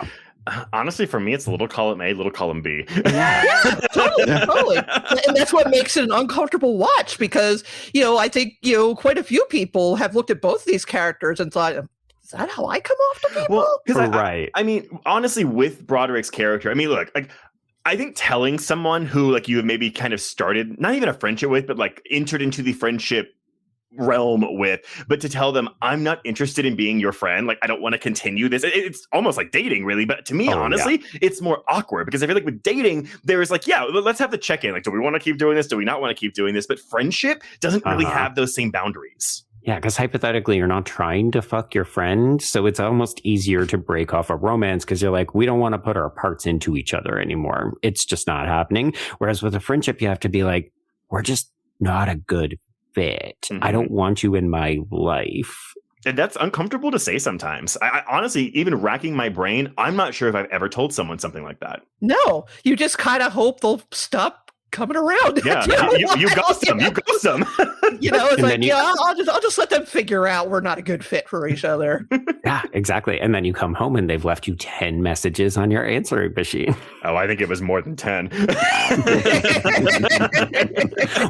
honestly, for me, it's little column A, little column B. Yeah, totally. And that's what makes it an uncomfortable watch, because I think quite a few people have looked at both these characters and thought, is that how I come off to people? Well, because right. I mean, honestly, with Broderick's character, I mean, look, like, I think telling someone who like you have maybe kind of started, not even a friendship with, but like entered into the friendship realm with, but to tell them, I'm not interested in being your friend, like I don't want to continue this, it's almost like dating, really. But to me, honestly, it's more awkward, because I feel like with dating, there's like, let's have the check-in, like, do we want to keep doing this, do we not want to keep doing this? But friendship doesn't really have those same boundaries. Yeah, because hypothetically, you're not trying to fuck your friend, so it's almost easier to break off a romance, because you're like, we don't want to put our parts into each other anymore. It's just not happening. Whereas with a friendship, you have to be like, we're just not a good fit. Mm-hmm. I don't want you in my life. And that's uncomfortable to say sometimes. I honestly, even racking my brain, I'm not sure if I've ever told someone something like that. No, you just kind of hope they'll stop coming around. Yeah, you ghost them. You ghost them. It's like, I'll just let them figure out we're not a good fit for each other. Yeah, exactly. And then you come home and they've left you 10 messages on your answering machine. Oh, I think it was more than 10.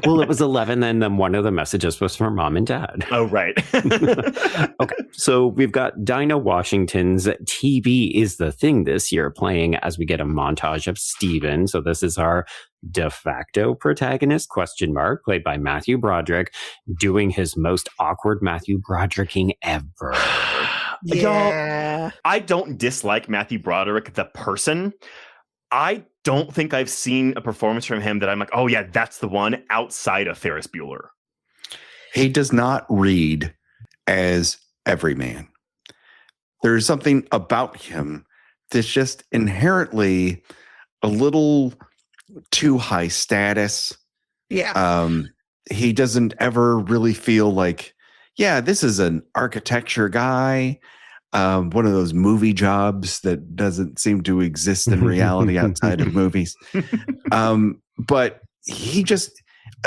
Well, it was 11, and then one of the messages was from mom and dad. Oh, right. Okay, so we've got Dinah Washington's TV is the Thing this year playing as we get a montage of Steven. So this is our de facto protagonist, ? Played by Matthew Broderick, doing his most awkward Matthew Brodericking ever. Yeah. I don't dislike Matthew Broderick, the person. I don't think I've seen a performance from him that I'm like, oh yeah, that's the one, outside of Ferris Bueller. He does not read as every man. There's something about him that's just inherently a little too high status. Yeah. He doesn't ever really feel like, this is an architecture guy. One of those movie jobs that doesn't seem to exist in reality outside of movies. But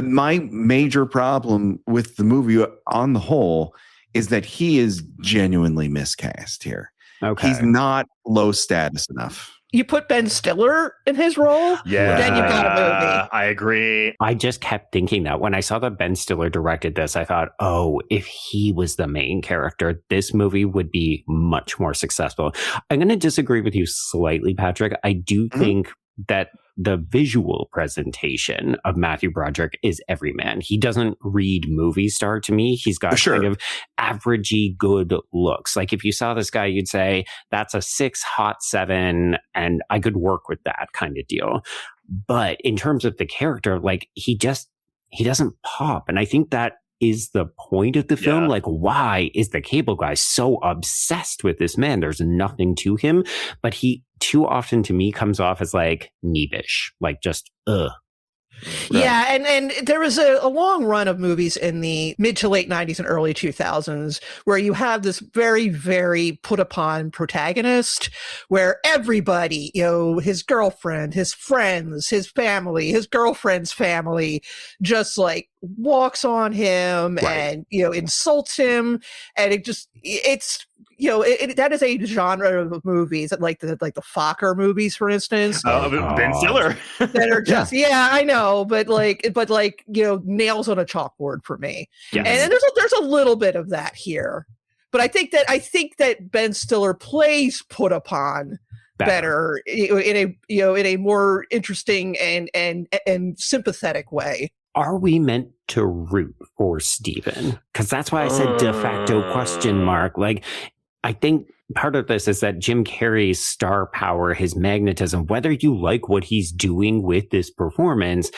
my major problem with the movie on the whole is that he is genuinely miscast here. Okay. He's not low status enough. You put Ben Stiller in his role, then you've got a movie. I agree. I just kept thinking that when I saw that Ben Stiller directed this, I thought, if he was the main character, this movie would be much more successful. I'm going to disagree with you slightly, Patrick. I do think that the visual presentation of Matthew Broderick is everyman. He doesn't read movie star to me. He's got kind of averagey good looks. Like if you saw this guy, you'd say that's a 6 hot 7 and I could work with that kind of deal. But in terms of the character, like he doesn't pop. And I think that is the point of the film. Like, why is the cable guy so obsessed with this man? There's nothing to him, but he too often to me comes off as like neebish, like just Yeah, and there was a long run of movies in the mid to late 90s and early 2000s where you have this very, very put upon protagonist where everybody, his girlfriend, his friends, his family, his girlfriend's family just like walks on him and, insults him. And that is a genre of movies that like the Fokker movies, for instance. Ben Stiller. That are just, I know, but nails on a chalkboard for me. Yes. And there's a little bit of that here, but I think that Ben Stiller plays put upon better in a more interesting and sympathetic way. Are we meant to root for Steven? Because that's why I said de facto ? Like, I think part of this is that Jim Carrey's star power, his magnetism, whether you like what he's doing with this performance,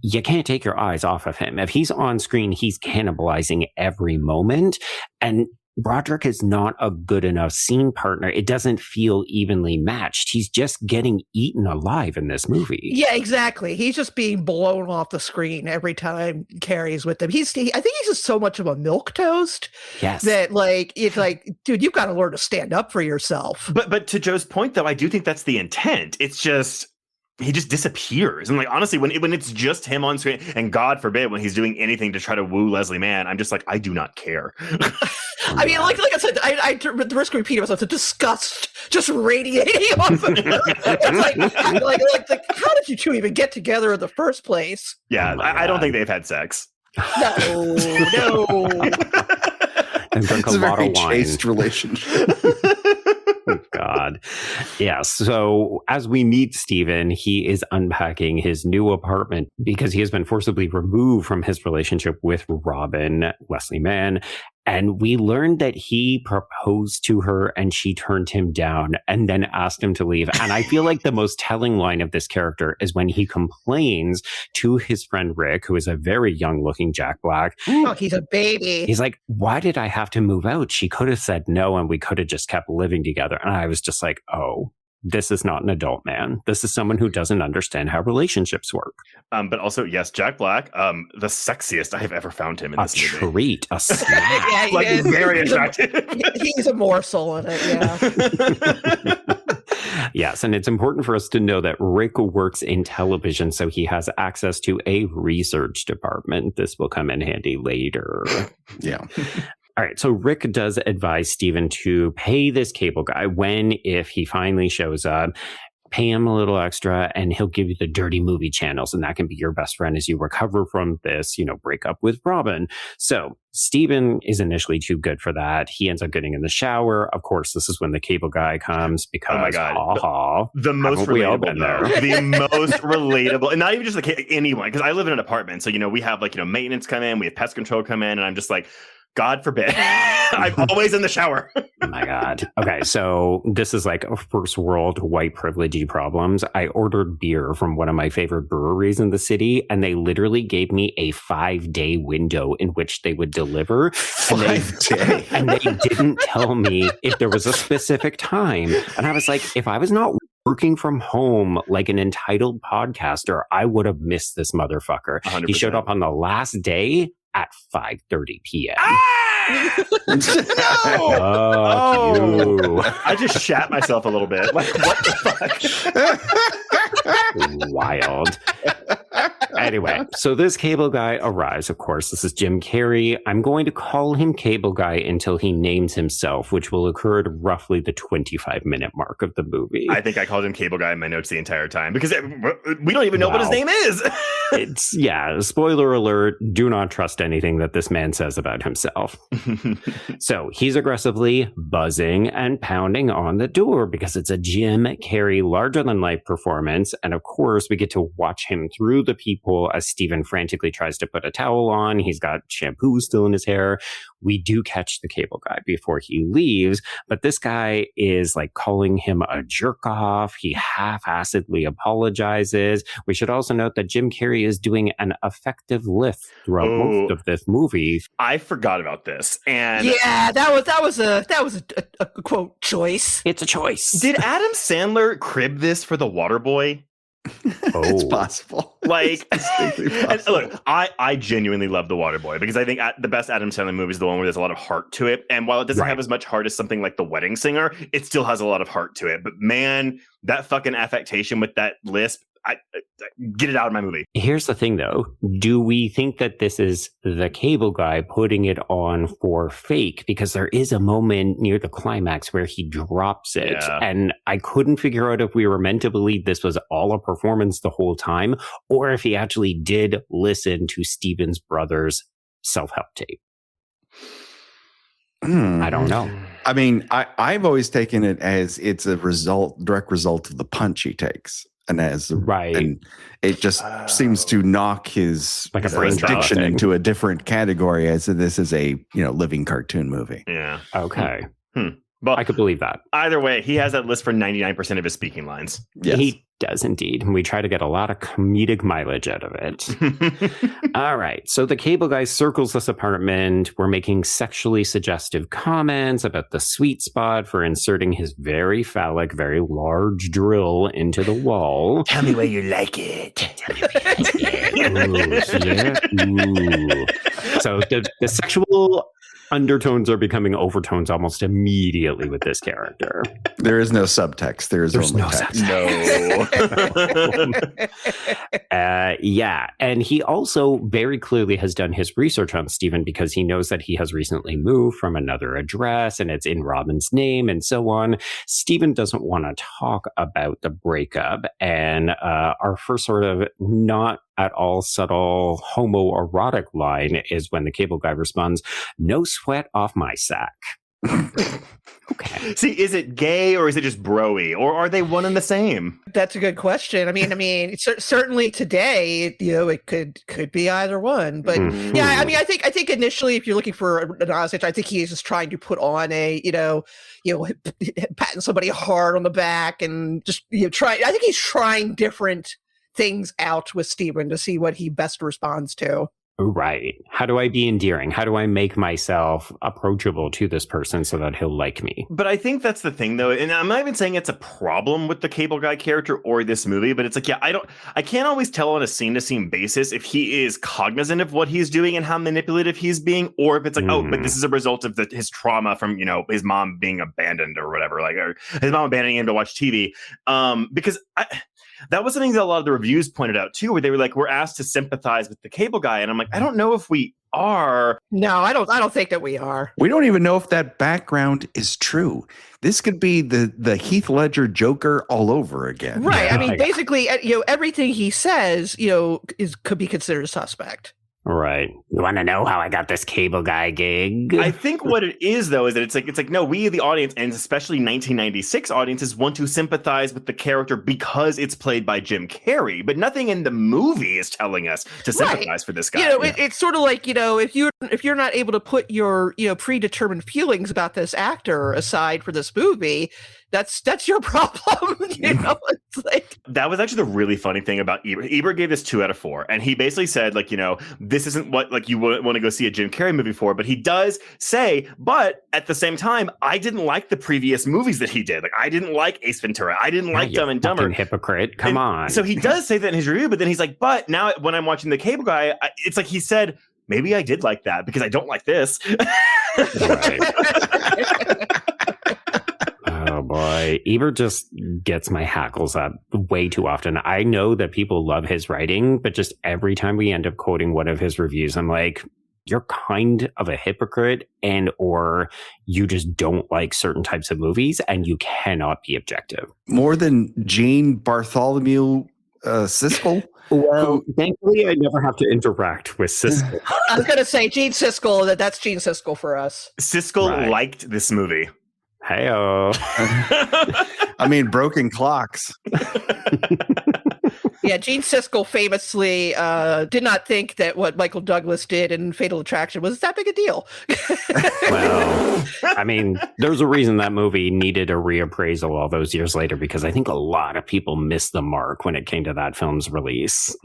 you can't take your eyes off of him. If he's on screen, he's cannibalizing every moment. And Broderick is not a good enough scene partner. It doesn't feel evenly matched. He's just getting eaten alive in this movie. Yeah, exactly. He's just being blown off the screen every time Carrey's with them. I think he's just so much of a milquetoast that it's like, dude, you've got to learn to stand up for yourself. But to Joe's point, though, I do think that's the intent. It's just he just disappears. And like, honestly, when it's just him on screen, and God forbid when he's doing anything to try to woo Leslie Mann, I'm just like, I do not care. I mean, like I said, I at the risk of repeating myself, the disgust just radiating off of him. It's like, how did you two even get together in the first place? Yeah, I don't think they've had sex. No. And drunk It's a a lot very of wine. chaste relationship. Oh, God. Yeah. So as we meet Steven, he is unpacking his new apartment because he has been forcibly removed from his relationship with Robin, Leslie Mann. And we learned that he proposed to her and she turned him down and then asked him to leave. And I feel like the most telling line of this character is when he complains to his friend Rick, who is a very young looking Jack Black. Oh, he's a baby. He's like, why did I have to move out? She could have said no and we could have just kept living together. And I was just like, oh, this is not an adult man. This is someone who doesn't understand how relationships work. But also, yes, Jack Black, the sexiest I have ever found him in this movie. Treat, a snack. Yeah, he Like, is. very attractive. He's a morsel in it, yeah. Yes, and it's important for us to know that Rick works in television, so he has access to a research department. This will come in handy later. Yeah. All right, so Rick does advise Steven to pay this cable guy if he finally shows up, pay him a little extra, and he'll give you the dirty movie channels, and that can be your best friend as you recover from this, breakup with Robin. So Steven is initially too good for that. He ends up getting in the shower. Of course, this is when the cable guy comes because, oh my God, the most relatable, though. The most relatable, and not even just anyone, because I live in an apartment, so we have maintenance come in, we have pest control come in, and I'm just like, God forbid. I'm always in the shower. Oh my God. Okay, so this is like a first world white privilege problems. I ordered beer from one of my favorite breweries in the city, and they literally gave me a 5-day window in which they would deliver. 5 days. And they didn't tell me if there was a specific time. And I was like, if I was not working from home like an entitled podcaster, I would have missed this motherfucker. 100%. He showed up on the last day at 5:30 p.m. No! Oh, I just shat myself a little bit. Like, what the fuck? Wild. Anyway, so this cable guy arrives, of course. This is Jim Carrey. I'm going to call him Cable Guy until he names himself, which will occur at roughly the 25-minute mark of the movie. I think I called him Cable Guy in my notes the entire time because we don't even know what his name is. Spoiler alert, do not trust anything that this man says about himself. So he's aggressively buzzing and pounding on the door because it's a Jim Carrey larger-than-life performance. And of course, we get to watch him through the people as Steven frantically tries to put a towel on. He's got shampoo still in his hair. We do catch the cable guy before he leaves, but this guy is like calling him a jerk off. He half-assedly apologizes. We should also note that Jim Carrey is doing an effective lift throughout most of this movie. I forgot about this, and yeah, that was a quote choice. It's a choice. Did Adam Sandler crib this for The Waterboy? It's possible. Like, It's distinctly and possible. look, I genuinely love The Waterboy because I think the best Adam Sandler movie is the one where there's a lot of heart to it. And while it doesn't have as much heart as something like The Wedding Singer, it still has a lot of heart to it. But man, that fucking affectation with that lisp, I get it out of my movie. Here's the thing, though. Do we think that this is the cable guy putting it on for fake? Because there is a moment near the climax where he drops it. Yeah. And I couldn't figure out if we were meant to believe this was all a performance the whole time, or if he actually did listen to Steven's brother's self-help tape. I don't know. I mean, I've always taken it as it's a direct result of the punch he takes. And and it just seems to knock his Like a brain addiction thing. into a different category as this is a living cartoon movie. Yeah. Okay. Well, I could believe that. Either way, he has that list for 99% of his speaking lines. Yes. He does indeed. We try to get a lot of comedic mileage out of it. All right. So the cable guy circles this apartment. We're making sexually suggestive comments about the sweet spot for inserting his very phallic, very large drill into the wall. Tell me where you like it. Tell me where you like it. Ooh. So the sexual undertones are becoming overtones almost immediately with this character. There is no subtext. There's only no text. No. Yeah. And he also very clearly has done his research on Stephen because he knows that he has recently moved from another address and it's in Robin's name and so on. Stephen doesn't want to talk about the breakup. And our first sort of not at all subtle homoerotic line is when the cable guy responds, "No sweat off my sack." Okay. See, is it gay or is it just broy, or are they one and the same? That's a good question. I mean, certainly today, it could be either one. But yeah, I mean, I think initially, if you're looking for an honest answer, I think he is just trying to put on a, patting somebody hard on the back and just try. I think he's trying different things out with Stephen to see what he best responds to. Right. How do I be endearing? How do I make myself approachable to this person so that he'll like me? But I think that's the thing, though, and I'm not even saying it's a problem with the cable guy character or this movie, but it's like, I can't always tell on a scene-to-scene basis if he is cognizant of what he's doing and how manipulative he's being, or if it's like, oh, but this is a result of his trauma from, his mom being abandoned or whatever, like, or his mom abandoning him to watch TV. Because that was something that a lot of the reviews pointed out too, where they were like, we're asked to sympathize with the cable guy. And I'm like, I don't know if we are. No, I don't think that we are. We don't even know if that background is true. This could be the Heath Ledger Joker all over again. Right. I mean, basically, everything he says, could be considered suspect. Right. You want to know how I got this cable guy gig? I think what it is, though, is that it's like no, we the audience, and especially 1996 audiences, want to sympathize with the character because it's played by Jim Carrey, but nothing in the movie is telling us to sympathize for this guy. It's sort of like, if you're not able to put your predetermined feelings about this actor aside for this movie, that's your problem. It's like, that was actually the really funny thing about Ebert. Ebert gave this 2 out of 4, and he basically said, like, this isn't what like you want to go see a Jim Carrey movie for, but he does say, but at the same time, I didn't like the previous movies that he did. Like, I didn't like Ace Ventura. I didn't like Dumb and Dumber. Hypocrite. Come on. So he does say that in his review, but then he's like, but now when I'm watching the cable guy, it's like he said, maybe I did like that because I don't like this. Right. Oh boy, Ebert just gets my hackles up way too often. I know that people love his writing, but just every time we end up quoting one of his reviews, I'm like, you're kind of a hypocrite, and or you just don't like certain types of movies and you cannot be objective. More than Gene Bartholomew Siskel? Well, thankfully, I never have to interact with Siskel. I was going to say Gene Siskel, that's Gene Siskel for us. Siskel liked this movie. Hey-o. I mean, broken clocks. Yeah, Gene Siskel famously did not think that what Michael Douglas did in Fatal Attraction was that big a deal. Well, I mean, there's a reason that movie needed a reappraisal all those years later, because I think a lot of people missed the mark when it came to that film's release.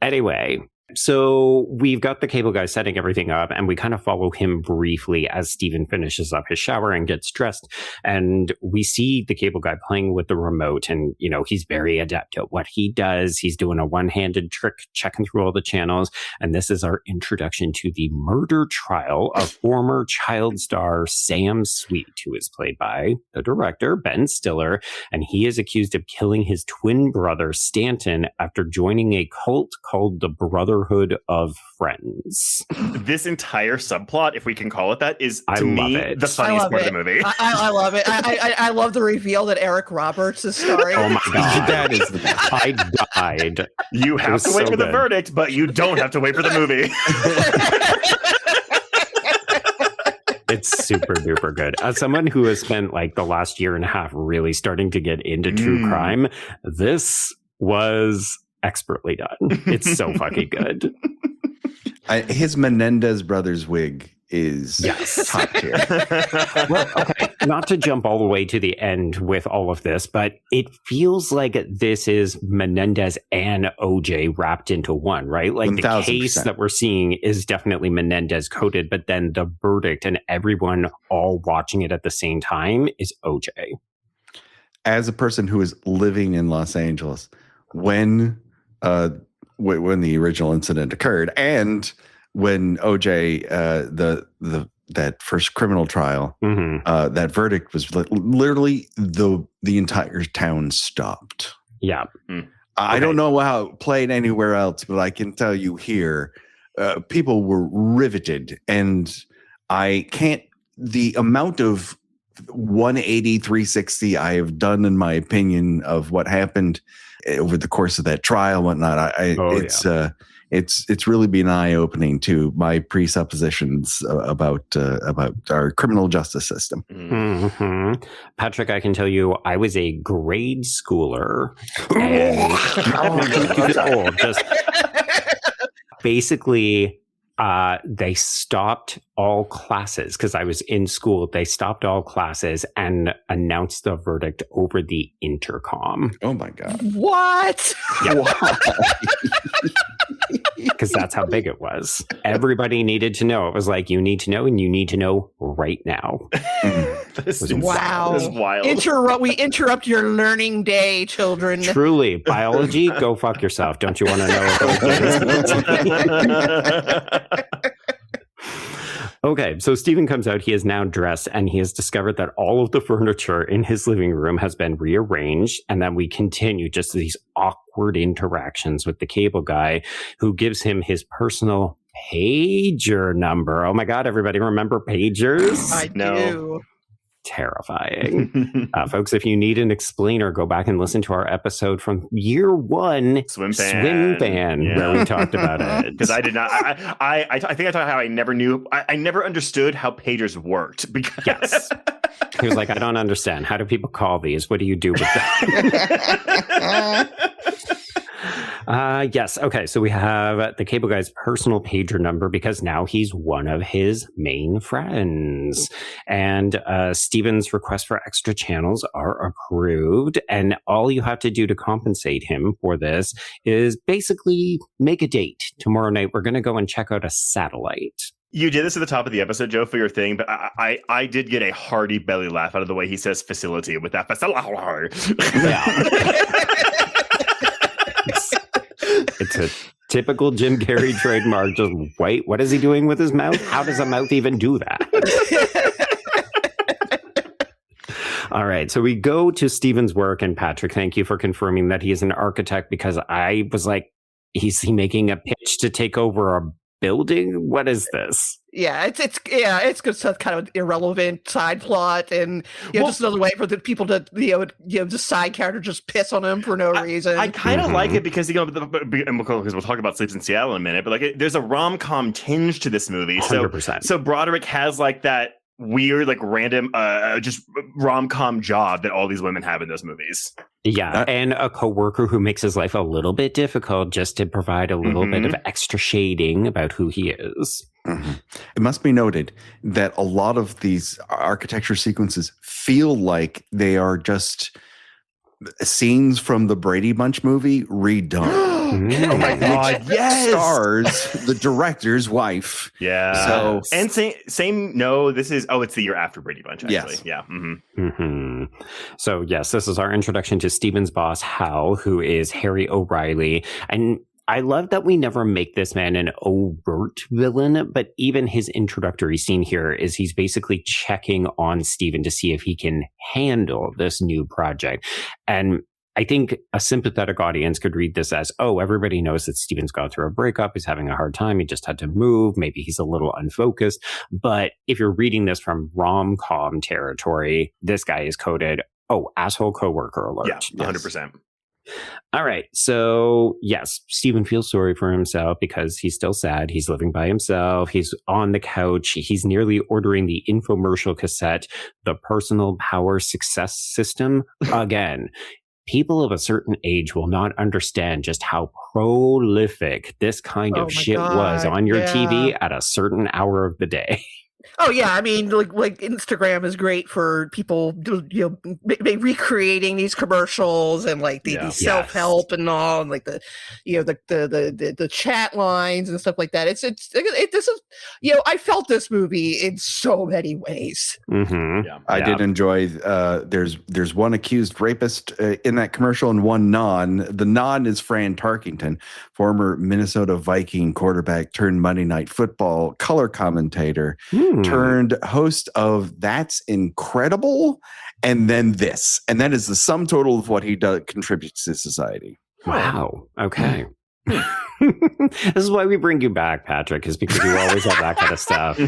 Anyway, so we've got the cable guy setting everything up, and we kind of follow him briefly as Stephen finishes up his shower and gets dressed. And we see the cable guy playing with the remote, and, he's very adept at what he does. He's doing a one-handed trick, checking through all the channels. And this is our introduction to the murder trial of former child star Sam Sweet, who is played by the director, Ben Stiller. And he is accused of killing his twin brother, Stanton, after joining a cult called the Brotherhood of Friends. This entire subplot, if we can call it that, is to me the funniest part of the movie. I love it. I love the reveal that Eric Roberts is starring. Oh my god, that is the best. I died. You have to wait for the verdict, but you don't have to wait for the movie. It's super duper good. As someone who has spent like the last year and a half really starting to get into true crime, this was expertly done. It's so fucking good. His Menendez brothers wig is Yes. top tier. Well, okay, not to jump all the way to the end with all of this, but it feels like this is Menendez and OJ wrapped into one, right? Like 1000%. the case that we're seeing is definitely Menendez coded, but then the verdict and everyone all watching it at the same time is OJ. As a person who is living in Los Angeles, when the original incident occurred, and when OJ that first criminal trial, that verdict was literally the entire town stopped. Yeah. I don't know how it played anywhere else, but I can tell you here, people were riveted, and the amount of 180, 360 I have done, in my opinion, of what happened over the course of that trial, whatnot. It's really been eye-opening to my presuppositions about our criminal justice system. Patrick, I can tell you, I was a grade schooler, and just basically. They stopped all classes because I was in school. They stopped all classes and announced the verdict over the intercom. Oh my God. What? Because that's how big it was. Everybody needed to know. It was like, you need to know, and you need to know right now. Wow. This is wild. We interrupt your learning day, children. Truly, biology, go fuck yourself. Don't you want to know? Okay, so Stephen comes out. He is now dressed, and he has discovered that all of the furniture in his living room has been rearranged. And then we continue just these awkward interactions with the cable guy, who gives him his personal pager number. Oh my God, everybody remember pagers? I do. Terrifying. Folks, if you need an explainer, go back and listen to our episode from year one, Swim Fan, where we talked about it. Because I did not, I think I talked how I never knew, I never understood how pagers worked. Because yes. He was like, I don't understand. How do people call these? What do you do with that? Yes. Okay. So we have the cable guy's personal pager number because now he's one of his main friends. And Steven's request for extra channels are approved. And all you have to do to compensate him for this is basically make a date. Tomorrow night, we're going to go and check out a satellite. You did this at the top of the episode, Joe, for your thing, but I did get a hearty belly laugh out of the way he says facility with that facility. Yeah. It's a typical Jim Carrey trademark. Just wait, what is he doing with his mouth? How does a mouth even do that? All right, so we go to Stephen's work, and Patrick, thank you for confirming that he is an architect, because I was like, is he making a pitch to take over a building? What is this? Yeah, it's just kind of irrelevant side plot, and just another way for the people to the side character just piss on him for no reason. I kind of like it because because we'll talk about Sleeps in Seattle in a minute, but there's a rom-com tinge to this movie. 100%. So Broderick has like that weird, like random, just rom-com job that all these women have in those movies. Yeah, and a coworker who makes his life a little bit difficult just to provide a little bit of extra shading about who he is. It must be noted that a lot of these architecture sequences feel like they are just scenes from the Brady Bunch movie redone. Oh my God! Yes, stars the director's wife. Yeah. So and same. No, this is. Oh, it's the year after Brady Bunch. Actually, yes. Yeah. So yes, this is our introduction to Stephen's boss, Hal, who is Harry O'Reilly, and I love that we never make this man an overt villain, but even his introductory scene here is he's basically checking on Stephen to see if he can handle this new project. And I think a sympathetic audience could read this as, oh, everybody knows that Stephen's gone through a breakup. He's having a hard time. He just had to move. Maybe he's a little unfocused. But if you're reading this from rom-com territory, this guy is coded, oh, asshole coworker alert. Yeah, 100%. All right. So, yes, Stephen feels sorry for himself because he's still sad. He's living by himself. He's on the couch. He's nearly ordering the infomercial cassette, The Personal Power Success System, again. people of a certain age will not understand just how prolific this kind of shit was on your TV at a certain hour of the day. Oh yeah, I mean, like Instagram is great for people, recreating these commercials and like the self-help and all, and like the chat lines and stuff like that. This is I felt this movie in so many ways. Mm-hmm. Yeah. I did enjoy. There's one accused rapist in that commercial and one non. The non is Fran Tarkington, former Minnesota Viking quarterback turned Monday Night Football color commentator. Turned host of That's Incredible, and then this, and that is the sum total of what he contributes to society. Wow. Okay. This is why we bring you back, Patrick, is because you always have that kind of stuff.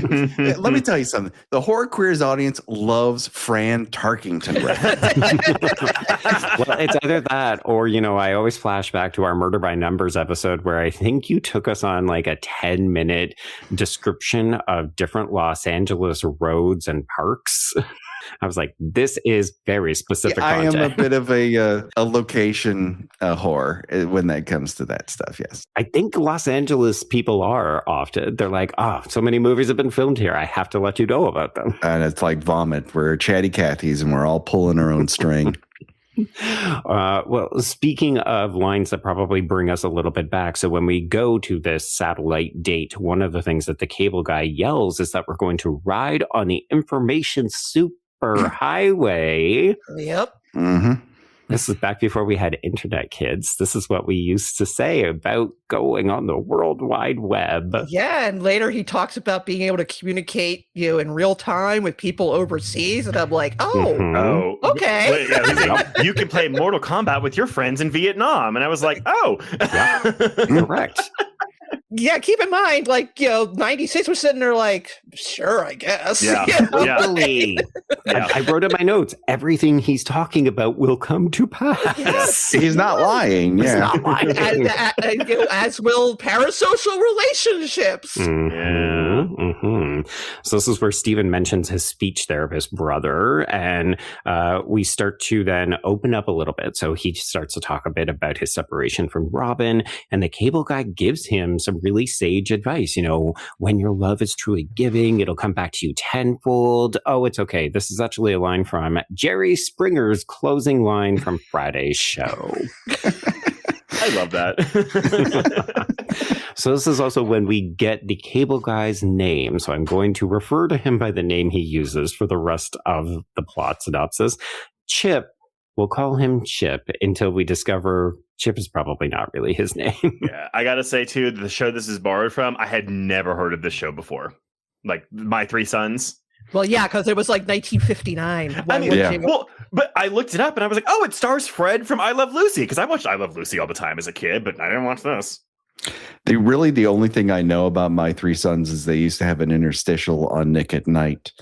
Let me tell you something. The Horror Queers audience loves Fran Tarkington. Well, it's either that or, I always flash back to our Murder by Numbers episode where I think you took us on like a 10-minute description of different Los Angeles roads and parks. I was like, this is very specific content. I am a bit of a location whore when that comes to that stuff, yes. I think Los Angeles people are often. They're like, so many movies have been filmed here. I have to let you know about them. And it's like vomit. We're chatty Cathy's and we're all pulling our own string. Well, speaking of lines that probably bring us a little bit back. So when we go to this satellite date, one of the things that the cable guy yells is that we're going to ride on the information super highway. Yep. Mm-hmm. This is back before we had internet, kids. This is what we used to say about going on the World Wide Web. Yeah, and later he talks about being able to communicate, in real time with people overseas, and I'm like, okay. Wait, he's like, you can play Mortal Kombat with your friends in Vietnam, and I was like, correct. Yeah, keep in mind, 96 was sitting there like, sure, I guess. Yeah. Totally. I wrote in my notes, everything he's talking about will come to pass. Yes. He's not lying. He's not lying. As will parasocial relationships. Mm-hmm. Mm-hmm. So this is where Stephen mentions his speech therapist brother, and we start to then open up a little bit. So he starts to talk a bit about his separation from Robin, and the cable guy gives him some really sage advice. When your love is truly giving, it'll come back to you tenfold. Oh, it's okay. This is actually a line from Jerry Springer's closing line from Friday's show. I love that. So this is also when we get the cable guy's name. So I'm going to refer to him by the name he uses for the rest of the plot synopsis. Chip. We'll call him Chip until we discover Chip is probably not really his name. Yeah, I gotta say too, the show this is borrowed from, I had never heard of this show before. Like My Three Sons. Well, yeah, because it was like 1959. But I looked it up and I was like, it stars Fred from I Love Lucy, because I watched I Love Lucy all the time as a kid, but I didn't watch this. The only thing I know about My Three Sons is they used to have an interstitial on Nick at Night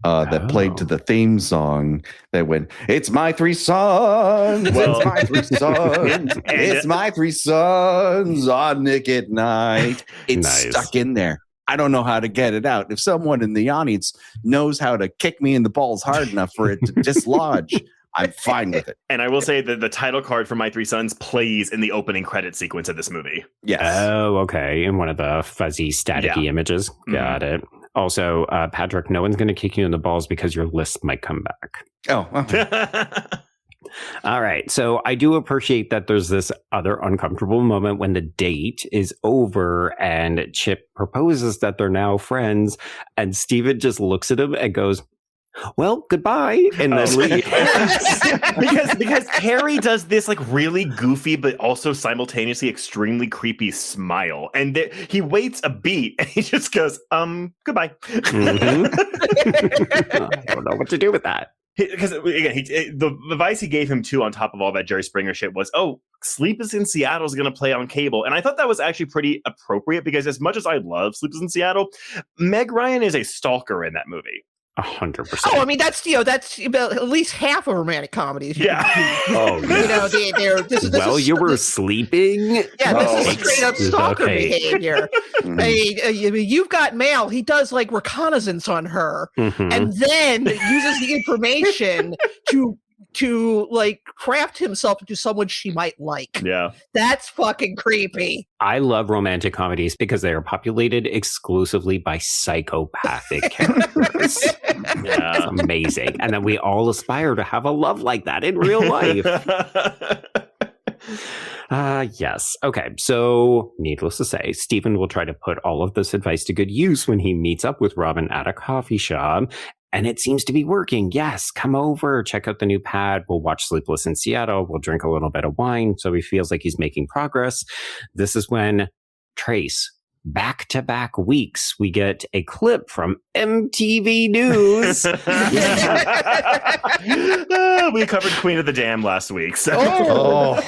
that played to the theme song that went, "It's my three sons, it's my three sons, it's my three sons on Nick at Night." It's stuck in there. I don't know how to get it out. If someone in the audience knows how to kick me in the balls hard enough for it to dislodge, I'm fine with it. And I will say that the title card for My Three Sons plays in the opening credit sequence of this movie. Yes. Oh, okay. In one of the fuzzy, staticky images. Got it. Also, Patrick, no one's going to kick you in the balls because your list might come back. Oh, okay. All right. So I do appreciate that there's this other uncomfortable moment when the date is over and Chip proposes that they're now friends. And Steven just looks at him and goes, "Well, goodbye," and then leaves. because Carrey does this like really goofy but also simultaneously extremely creepy smile, and he waits a beat and he just goes, "Goodbye." Mm-hmm. I don't know what to do with that. Because again, the advice he gave him too, on top of all that Jerry Springer shit, was, Sleepless in Seattle is going to play on cable. And I thought that was actually pretty appropriate, because as much as I love Sleepless in Seattle, Meg Ryan is a stalker in that movie. 100%. Oh, I mean, that's about at least half of romantic comedies. Yeah. You were sleeping? Yeah, this is straight up stalker behavior. I mean, You've Got Mail, he does like reconnaissance on her, and then uses the information to to like craft himself into someone she might like. Yeah. That's fucking creepy. I love romantic comedies because they are populated exclusively by psychopathic characters. Yeah. It's amazing. And then we all aspire to have a love like that in real life. Yes. Okay. So, needless to say, Stephen will try to put all of this advice to good use when he meets up with Robin at a coffee shop. And it seems to be working. Yes, come over, check out the new pad. We'll watch Sleepless in Seattle. We'll drink a little bit of wine. So he feels like he's making progress. This is when Trace, back-to-back weeks, we get a clip from MTV News. We covered Queen of the Dam last week. So.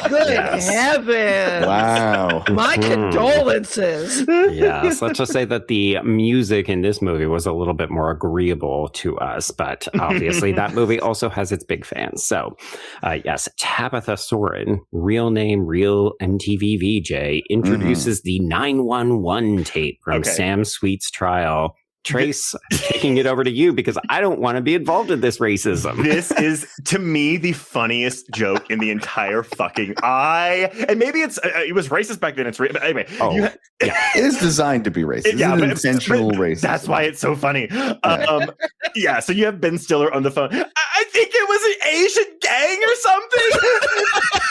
Good yes. heavens. Wow. My condolences. Yes, let's just say that the music in this movie was a little bit more agreeable to us, but obviously that movie also has its big fans. So, yes, Tabitha Soren, real name, real MTV VJ, introduces the 911 tape from Sam Sweet's trial. Trace, taking it over to you because I don't want to be involved in this racism. This is, to me, the funniest joke in the entire fucking and maybe it was racist back then. It's but anyway. It is designed to be racist. It's an intentional racism. That's why it's so funny. So you have Ben Stiller on the phone. I think it was an Asian gang or something.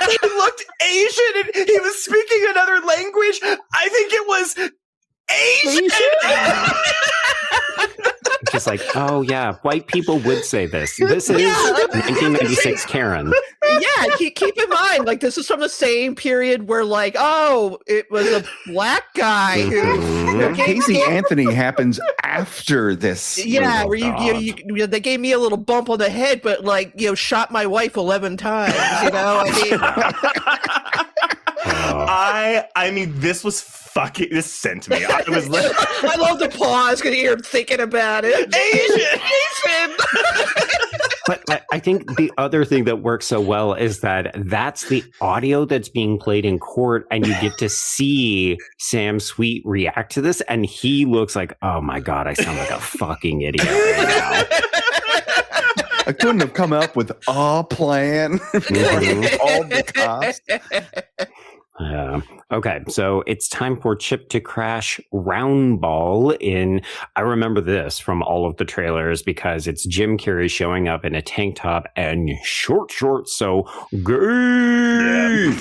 He looked Asian and he was speaking another language. I think it was Asian. Just like, oh yeah, white people would say this. This is 1996 Karen. Yeah, keep in mind, like this is from the same period where, like, oh, it was a black guy who Casey Anthony happens after this. Yeah, where you they gave me a little bump on the head, but like shot my wife 11 times. I mean, this was fucking. This sent me. I was like, I love the pause because you're thinking about it. Asian. But I think the other thing that works so well is that that's the audio that's being played in court, and you get to see Sam Sweet react to this, and he looks like, oh my God, I sound like a fucking idiot right now. I couldn't have come up with a plan for all the cops. Okay, so it's time for Chip to crash Roundball in, I remember this from all of the trailers because it's Jim Carrey showing up in a tank top and shorts, so gay!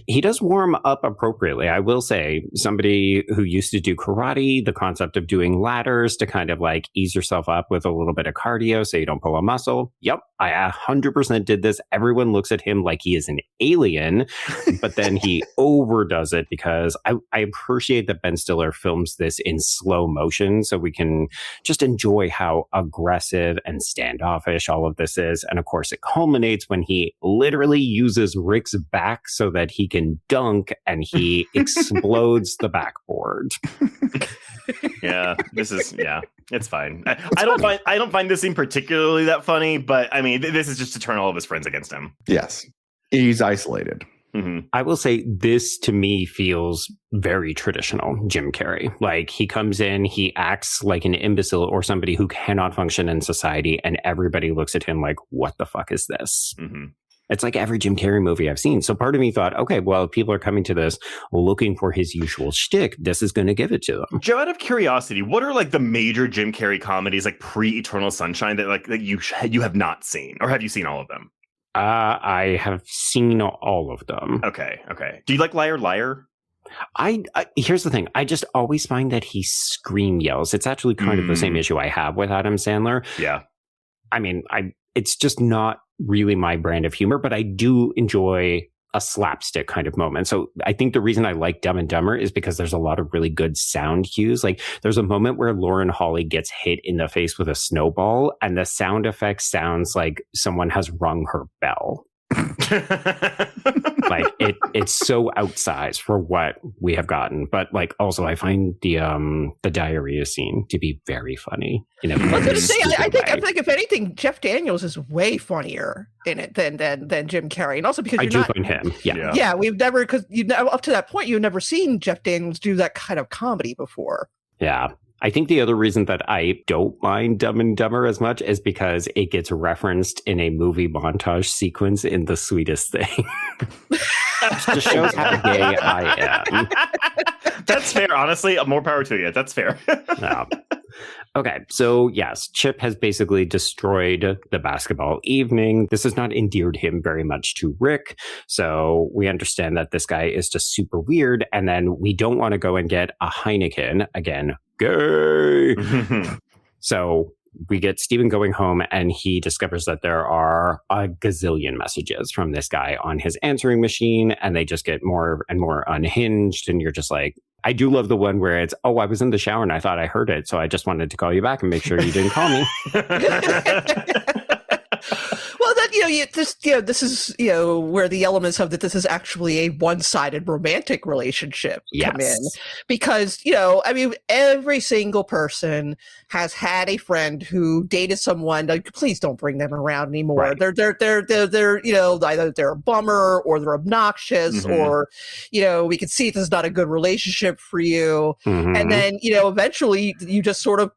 He does warm up appropriately. I will say, somebody who used to do karate, the concept of doing ladders to kind of like ease yourself up with a little bit of cardio so you don't pull a muscle. Yep, I 100% did this. Everyone looks at him like he is an alien, but then he overdoes it because I appreciate that Ben Stiller films this in slow motion so we can just enjoy how aggressive and standoffish all of this is. And of course, it culminates when he literally uses Rick's back so that he can dunk and he explodes the backboard. It's fine. I don't find this scene particularly that funny, but I mean, this is just to turn all of his friends against him. Yes, he's isolated. Mm-hmm. I will say this to me feels very traditional Jim Carrey. Like he comes in, he acts like an imbecile or somebody who cannot function in society, and everybody looks at him like, what the fuck is this? Mm-hmm. It's like every Jim Carrey movie I've seen. So part of me thought, okay, well, people are coming to this looking for his usual shtick. This is going to give it to them. Joe, out of curiosity, what are like the major Jim Carrey comedies, like pre-Eternal Sunshine, that you have not seen, or have you seen all of them? I have seen all of them. Okay. Do you like Liar Liar? I here's the thing. I just always find that he scream yells. It's actually kind of the same issue I have with Adam Sandler. Yeah. I mean, it's just not really my brand of humor, but I do enjoy a slapstick kind of moment. So I think the reason I like Dumb and Dumber is because there's a lot of really good sound cues. Like there's a moment where Lauren Holly gets hit in the face with a snowball and the sound effect sounds like someone has rung her bell. Like it's so outsized for what we have gotten, but like also I find the diarrhea scene to be very funny. I was gonna say, I think if anything, Jeff Daniels is way funnier in it than Jim Carrey, and also because I do find him. Yeah, we've never up to that point you've never seen Jeff Daniels do that kind of comedy before. Yeah. I think the other reason that I don't mind Dumb and Dumber as much is because it gets referenced in a movie montage sequence in The Sweetest Thing. Just shows how gay I am. That's fair. Honestly, more power to you. That's fair. No. Okay, so yes, Chip has basically destroyed the basketball evening. This has not endeared him very much to Rick, so we understand that this guy is just super weird, and then we don't want to go and get a Heineken. Again, gay! So we get Steven going home, and he discovers that there are a gazillion messages from this guy on his answering machine, and they just get more and more unhinged, and you're just like, I do love the one where it's, oh, I was in the shower and I thought I heard it, so I just wanted to call you back and make sure you didn't call me. Well, then, this is, where the elements of that this is actually a one-sided romantic relationship come in. Because, every single person has had a friend who dated someone. Like, please don't bring them around anymore. Right. They're either they're a bummer or they're obnoxious, or, we can see this is not a good relationship for you. Mm-hmm. And then, eventually you just sort of,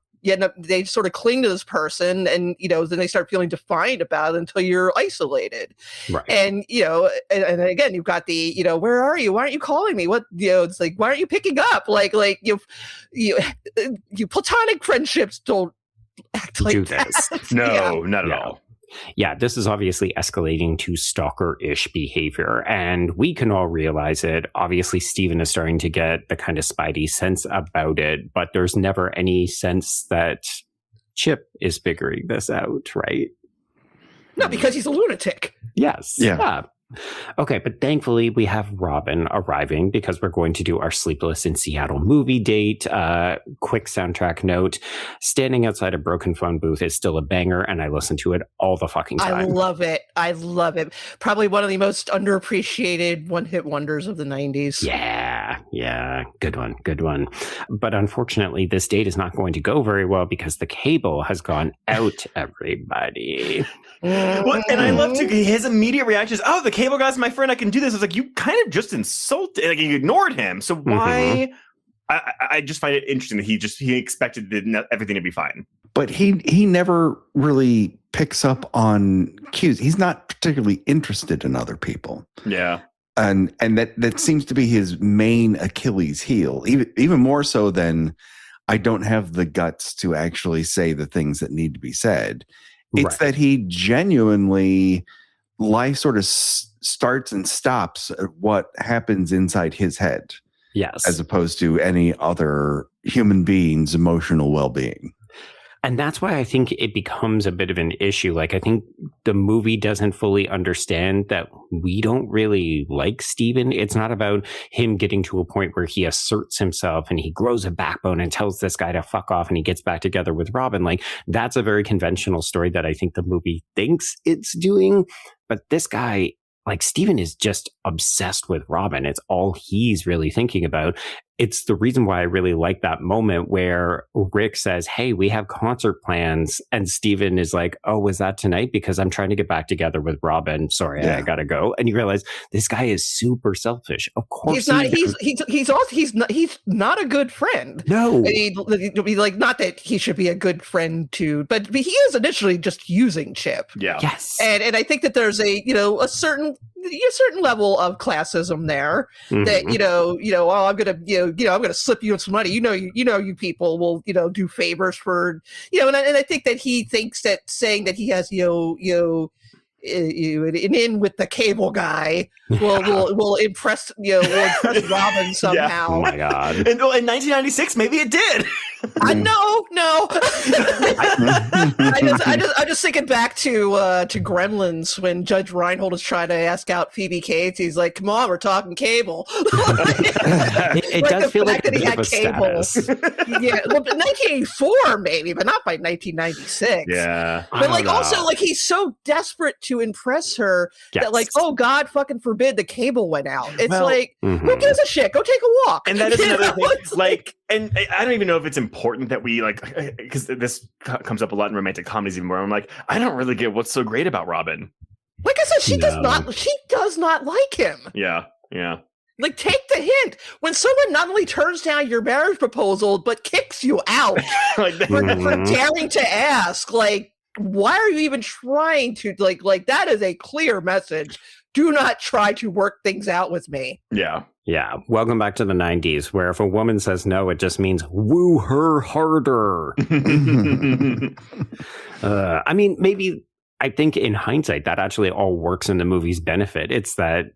they sort of cling to this person, and then they start feeling defined about it until you're isolated. Right. And and again, you've got the where are you? Why aren't you calling me? What it's like, why aren't you picking up? Like you platonic friendships don't act like do that. this. No, not at all. Yeah, this is obviously escalating to stalker-ish behavior, and we can all realize it. Obviously, Steven is starting to get the kind of spidey sense about it, but there's never any sense that Chip is figuring this out, right? No, because he's a lunatic. Yes. Yeah. Okay, but thankfully we have Robin arriving because we're going to do our Sleepless in Seattle movie date. Quick soundtrack note, standing outside a broken phone booth is still a banger, and I listen to it all the fucking time. I love it. Probably one of the most underappreciated one-hit wonders of the 90s. Yeah. Good one. But unfortunately, this date is not going to go very well because the cable has gone out, everybody. Well, and I love to his immediate reaction is, oh, the cable guy's my friend, I can do this. It's like, you kind of just insulted, like, you ignored him. So why? I just find it interesting that he expected everything to be fine. But he never really picks up on cues. He's not particularly interested in other people. Yeah. And that seems to be his main Achilles heel, even more so than I don't have the guts to actually say the things that need to be said. It's that he genuinely, life sort of starts and stops at what happens inside his head. Yes. As opposed to any other human being's emotional well-being. And that's why I think it becomes a bit of an issue. Like, I think the movie doesn't fully understand that we don't really like Steven. It's not about him getting to a point where he asserts himself and he grows a backbone and tells this guy to fuck off and he gets back together with Robin. Like, that's a very conventional story that I think the movie thinks it's doing. But this guy, like, Steven is just obsessed with Robin. It's all he's really thinking about. It's the reason why I really like that moment where Rick says, hey, we have concert plans. And Steven is like, oh, was that tonight? Because I'm trying to get back together with Robin. Sorry, I gotta go. And you realize this guy is super selfish. Of course he's not a good friend. No. He'd be like, not that he should be a good friend to, but he is initially just using Chip. Yeah. Yes. And I think that there's a certain level of classism there that, I'm gonna slip you some money. You people will, do favors for, and I think that he thinks that saying that he has, an in with the cable guy will impress Robin somehow. Yeah. Oh my God. And in 1996, maybe it did. No. I'm just thinking back to Gremlins when Judge Reinhold is trying to ask out Phoebe Cates. He's like, "Come on, we're talking cable." It like does feel like a that he bit had of a cable. status. Yeah, well, but 1984 maybe, but not by 1996. Yeah, but like also like he's so desperate to impress her that like, oh God, fucking forbid the cable went out. It's who gives a shit? Go take a walk. And that is another thing. Like, and I don't even know if it's important that we like, because this comes up a lot in romantic comedies even more. I'm like, I don't really get what's so great about Robin. Like I said, she does not like him. Yeah. Like, take the hint. When someone not only turns down your marriage proposal, but kicks you out Like for daring to ask, like, why are you even trying to, like that is a clear message. Do not try to work things out with me. Yeah. Yeah. Welcome back to the 90s, where if a woman says no, it just means woo her harder. I mean, maybe I think in hindsight, that actually all works in the movie's benefit. It's that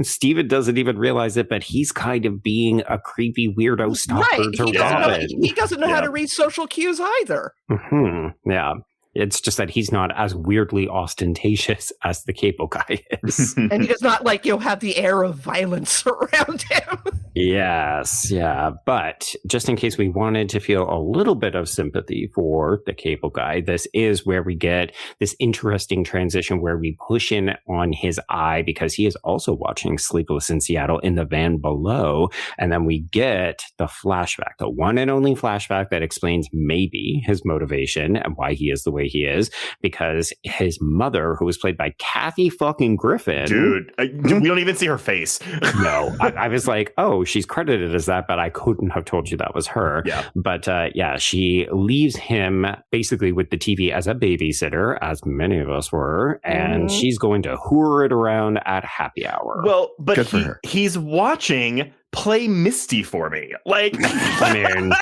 Steven doesn't even realize it, but he's kind of being a creepy weirdo stalker to Robin. He doesn't know how to read social cues either. Mm-hmm. Yeah. It's just that he's not as weirdly ostentatious as the cable guy is. And he does not, like, have the air of violence around him. Yes, yeah. But just in case we wanted to feel a little bit of sympathy for the cable guy, this is where we get this interesting transition where we push in on his eye because he is also watching Sleepless in Seattle in the van below. And then we get the flashback, the one and only flashback that explains maybe his motivation and why he is the way he is, because his mother, who was played by Kathy fucking Griffin. Dude, we don't even see her face. No, I was like, oh, she's credited as that, but I couldn't have told you that was her. Yeah. But yeah, she leaves him basically with the TV as a babysitter, as many of us were, and she's going to hoor it around at happy hour. Well, but Good for her. he's watching Play Misty for me. Like, I mean...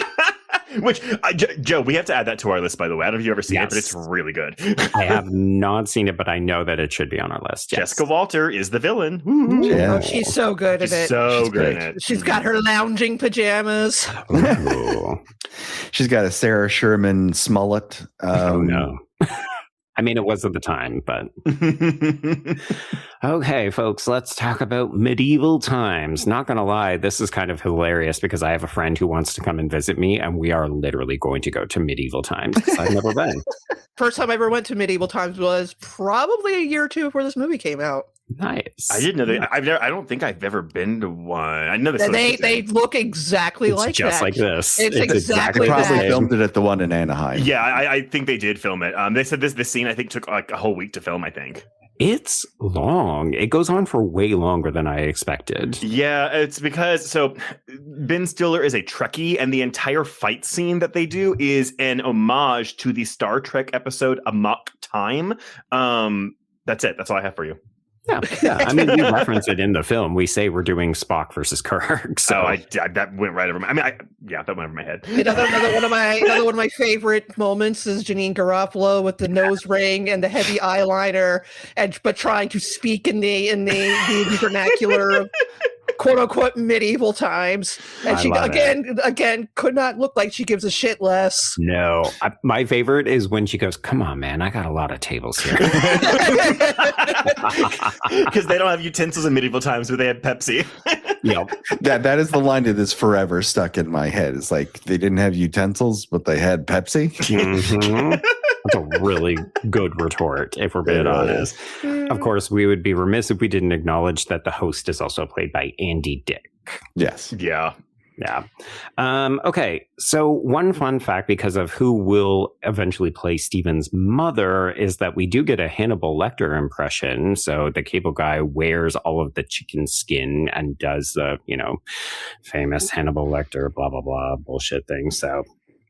Which, Joe, we have to add that to our list, by the way. I don't know if you've ever seen it, but Yes. it's really good. I have not seen it, but I know that it should be on our list. Yes. Jessica Walter is the villain. Woo-hoo. Yeah. Oh, she's so good She's at it. so She's good great. at it. She's got her lounging pajamas. Ooh. She's got a Sarah Sherman Smollett. Oh, no. I mean, it was at the time, but... Okay, folks, let's talk about medieval times. Not gonna lie, this is kind of hilarious because I have a friend who wants to come and visit me, and we are literally going to go to medieval times because I've never been. First time I ever went to medieval times was probably a year or two before this movie came out. Nice. I didn't know that. I don't think I've ever been to one. I know this. And they look exactly It's like just that. like this. It's exactly They that. probably filmed it at the one in Anaheim. Yeah, I think they did film it. They said this scene I think took like a whole week to film. I think. It's long. It goes on for way longer than I expected. Yeah, it's because Ben Stiller is a Trekkie, and the entire fight scene that they do is an homage to the Star Trek episode Amok Time. That's it. That's all I have for you. Yeah. I mean, we reference it in the film. We say we're doing Spock versus Kirk. So That went right over my. That went over my head. Another one of my favorite moments is Janine Garofalo with the nose ring and the heavy eyeliner, but trying to speak in the vernacular of quote unquote medieval times, and she again could not look like she gives a shit less. No, my favorite is when she goes, "Come on, man, I got a lot of tables here." Because they don't have utensils in medieval times, but they had Pepsi. Yep. That is the line that is forever stuck in my head. It's like they didn't have utensils, but they had Pepsi. Mhm. That's a really good retort, if we're being honest. Of course, we would be remiss if we didn't acknowledge that the host is also played by Andy Dick. Yes. Yeah. Yeah. Okay. So one fun fact, because of who will eventually play Steven's mother, is that we do get a Hannibal Lecter impression. So the cable guy wears all of the chicken skin and does the, famous Hannibal Lecter, blah, blah, blah, bullshit thing. So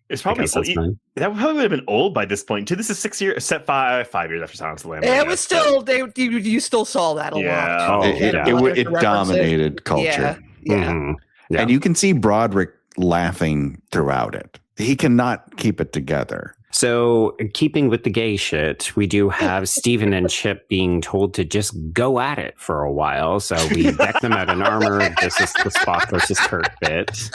It's probably that probably would have been old by this point too. This is 6 years, set 5 years after Silence of the Lambs. It was still you still saw that a lot. Oh, It dominated culture. Yeah. Mhm. Yeah. And you can see Broderick laughing throughout it. He cannot keep it together. So, keeping with the gay shit, we do have Steven and Chip being told to just go at it for a while. So we deck them out in armor. This is the Spock versus Kirk bit.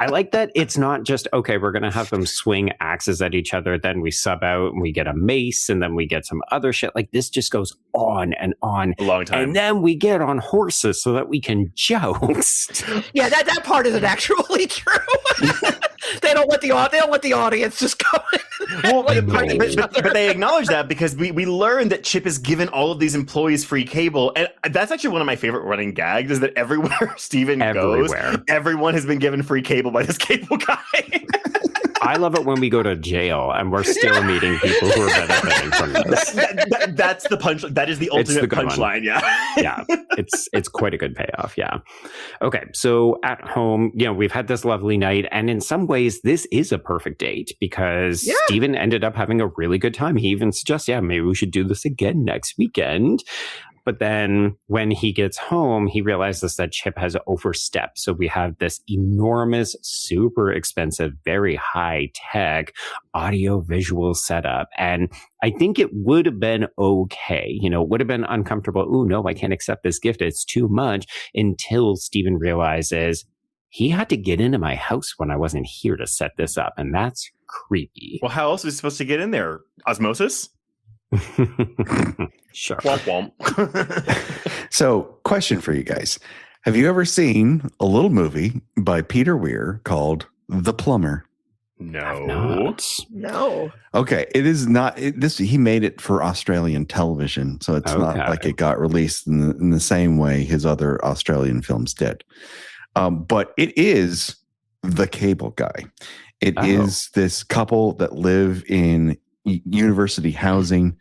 I like that it's not just, okay, we're going to have them swing axes at each other. Then we sub out and we get a mace and then we get some other shit. Like this just goes on and on. A long time. And then we get on horses so that we can joust. Yeah, that part isn't actually true. They don't let the audience just go. Well, but they acknowledge that because we learned that Chip has given all of these employees free cable, and that's actually one of my favorite running gags. Is that everywhere Steven goes, everyone has been given free cable by this cable guy. I love it when we go to jail and we're still meeting people who are benefiting from this. That's the punch. That is the ultimate punchline. Yeah. Yeah. It's quite a good payoff. Yeah. Okay. So at home, we've had this lovely night. And in some ways, this is a perfect date because Steven ended up having a really good time. He even suggests, maybe we should do this again next weekend. But then when he gets home, he realizes that Chip has overstepped. So we have this enormous, super expensive, very high tech audio visual setup. And I think it would have been okay. Would have been uncomfortable. Oh, no, I can't accept this gift. It's too much, until Steven realizes he had to get into my house when I wasn't here to set this up. And that's creepy. Well, how else is he supposed to get in there? Osmosis? Sure. Womp womp. So, question for you guys. Have you ever seen a little movie by Peter Weir called The Plumber? No. No. Okay, it is not. He made it for Australian television, so it's not like it got released in the same way his other Australian films did. But it is The Cable Guy. It is this couple that live in university housing,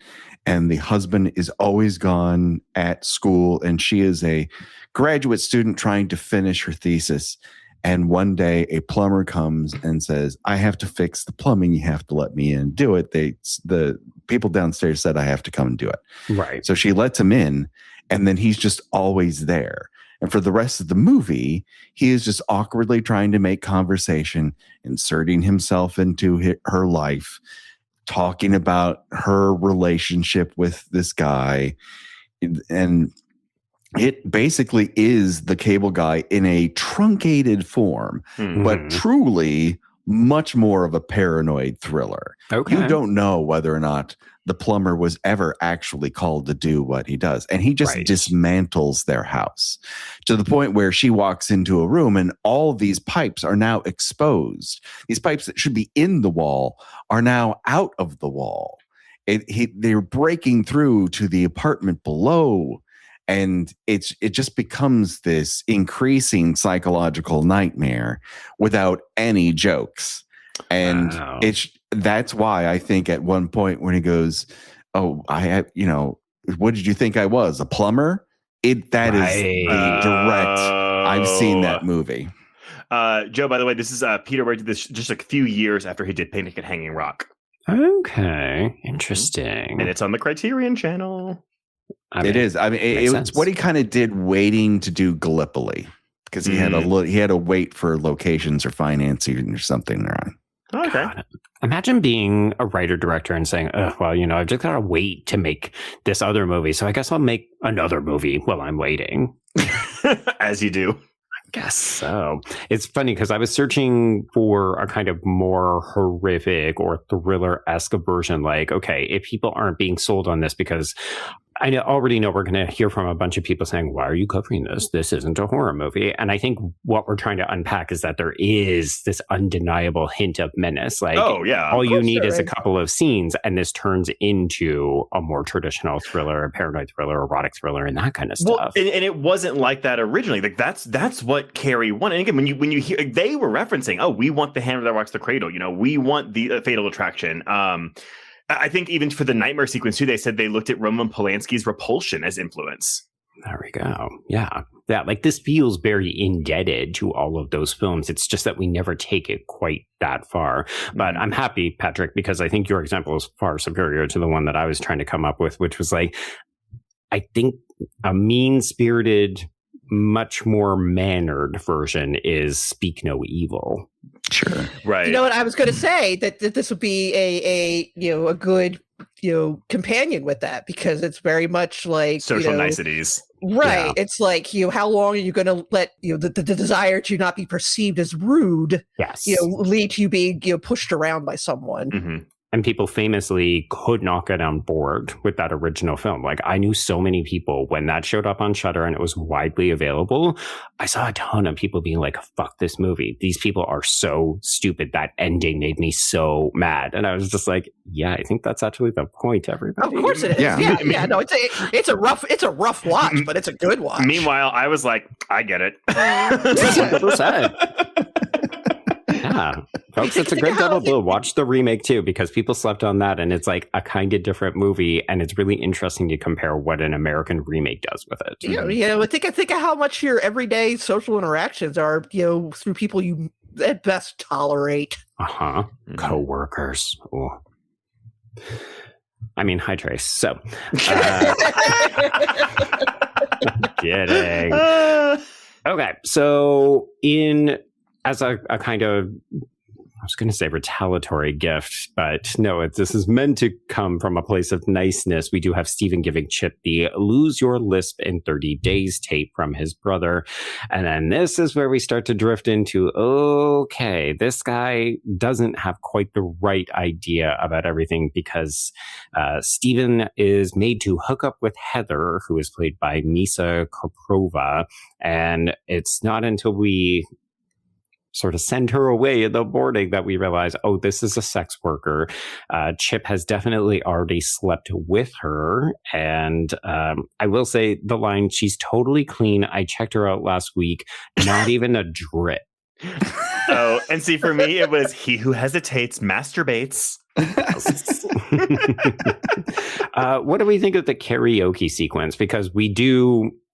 and the husband is always gone at school, and she is a graduate student trying to finish her thesis. And one day a plumber comes and says, I have to fix the plumbing. You have to let me in, do it. The people downstairs said I have to come and do it. Right. So she lets him in, and then he's just always there. And for the rest of the movie, he is just awkwardly trying to make conversation, inserting himself into her life, talking about her relationship with this guy. And it basically is The Cable Guy in a truncated form, but truly much more of a paranoid thriller. Okay. You don't know whether or not the plumber was ever actually called to do what he does. And he just dismantles their house to the point where she walks into a room and all these pipes are now exposed. These pipes that should be in the wall are now out of the wall. They're breaking through to the apartment below. And it just becomes this increasing psychological nightmare without any jokes. And that's why I think at one point when he goes, oh, what did you think I was? A plumber? That is direct. I've seen that movie. Joe, by the way, this is Peter Weir did this just a few years after he did Picnic at Hanging Rock. Okay. Interesting. And it's on the Criterion Channel. It is. I mean, it's what he kind of did waiting to do Gallipoli, because he had to wait for locations or financing or something. Okay. God. Imagine being a writer-director and saying, I've just got to wait to make this other movie, so I guess I'll make another movie while I'm waiting. As you do. I guess so. It's funny because I was searching for a kind of more horrific or thriller-esque version. Like, okay, if people aren't being sold on this, because I already know we're going to hear from a bunch of people saying, why are you covering this? This isn't a horror movie. And I think what we're trying to unpack is that there is this undeniable hint of menace. Like, all you need is a couple of scenes, and this turns into a more traditional thriller, a paranoid thriller, erotic thriller, and that kind of stuff. Well, and it wasn't like that originally. Like that's what Carrey wanted. And again, when you hear, they were referencing, we want the hammer that rocks the cradle. We want the Fatal Attraction. I think even for the nightmare sequence too, they said they looked at Roman Polanski's Repulsion as influence. There we go. Yeah. Like this feels very indebted to all of those films. It's just that we never take it quite that far. But I'm happy, Patrick, because I think your example is far superior to the one that I was trying to come up with, which was like, I think a mean-spirited, much more mannered version is Speak No Evil. Sure. Right. You know what I was going to say, that this would be a good companion with that, because it's very much like social niceties. Right. Yeah. It's like, how long are you going to let the desire to not be perceived as rude lead to you being pushed around by someone. Mm-hmm. And people famously could not get on board with that original film. Like, I knew so many people when that showed up on Shudder and it was widely available. I saw a ton of people being like, fuck this movie. These people are so stupid. That ending made me so mad. And I was just like, yeah, I think that's actually the point, everybody. Of course it is. Yeah. No, it's a rough watch, but it's a good watch. Meanwhile, I was like, I get it. 100%. Yeah, folks, it's a good double bill. Watch the remake too, because people slept on that, and it's like a kind of different movie, and it's really interesting to compare what an American remake does with it. Think of how much your everyday social interactions are, through people you at best tolerate. Co-workers. Ooh. I mean, hi Trace. So, kidding. Okay, so as a kind of, I was going to say retaliatory gift, but no, this is meant to come from a place of niceness. We do have Steven giving Chip the Lose Your Lisp in 30 Days tape from his brother. And then this is where we start to drift into, okay, this guy doesn't have quite the right idea about everything, because Steven is made to hook up with Heather, who is played by Misa Koprova. And it's not until we sort of send her away in the morning that we realize, this is a sex worker. Chip has definitely already slept with her. And I will say the line, she's totally clean. I checked her out last week. Not even a drip. Oh, and see, for me, it was he who hesitates masturbates. What do we think of the karaoke sequence? Because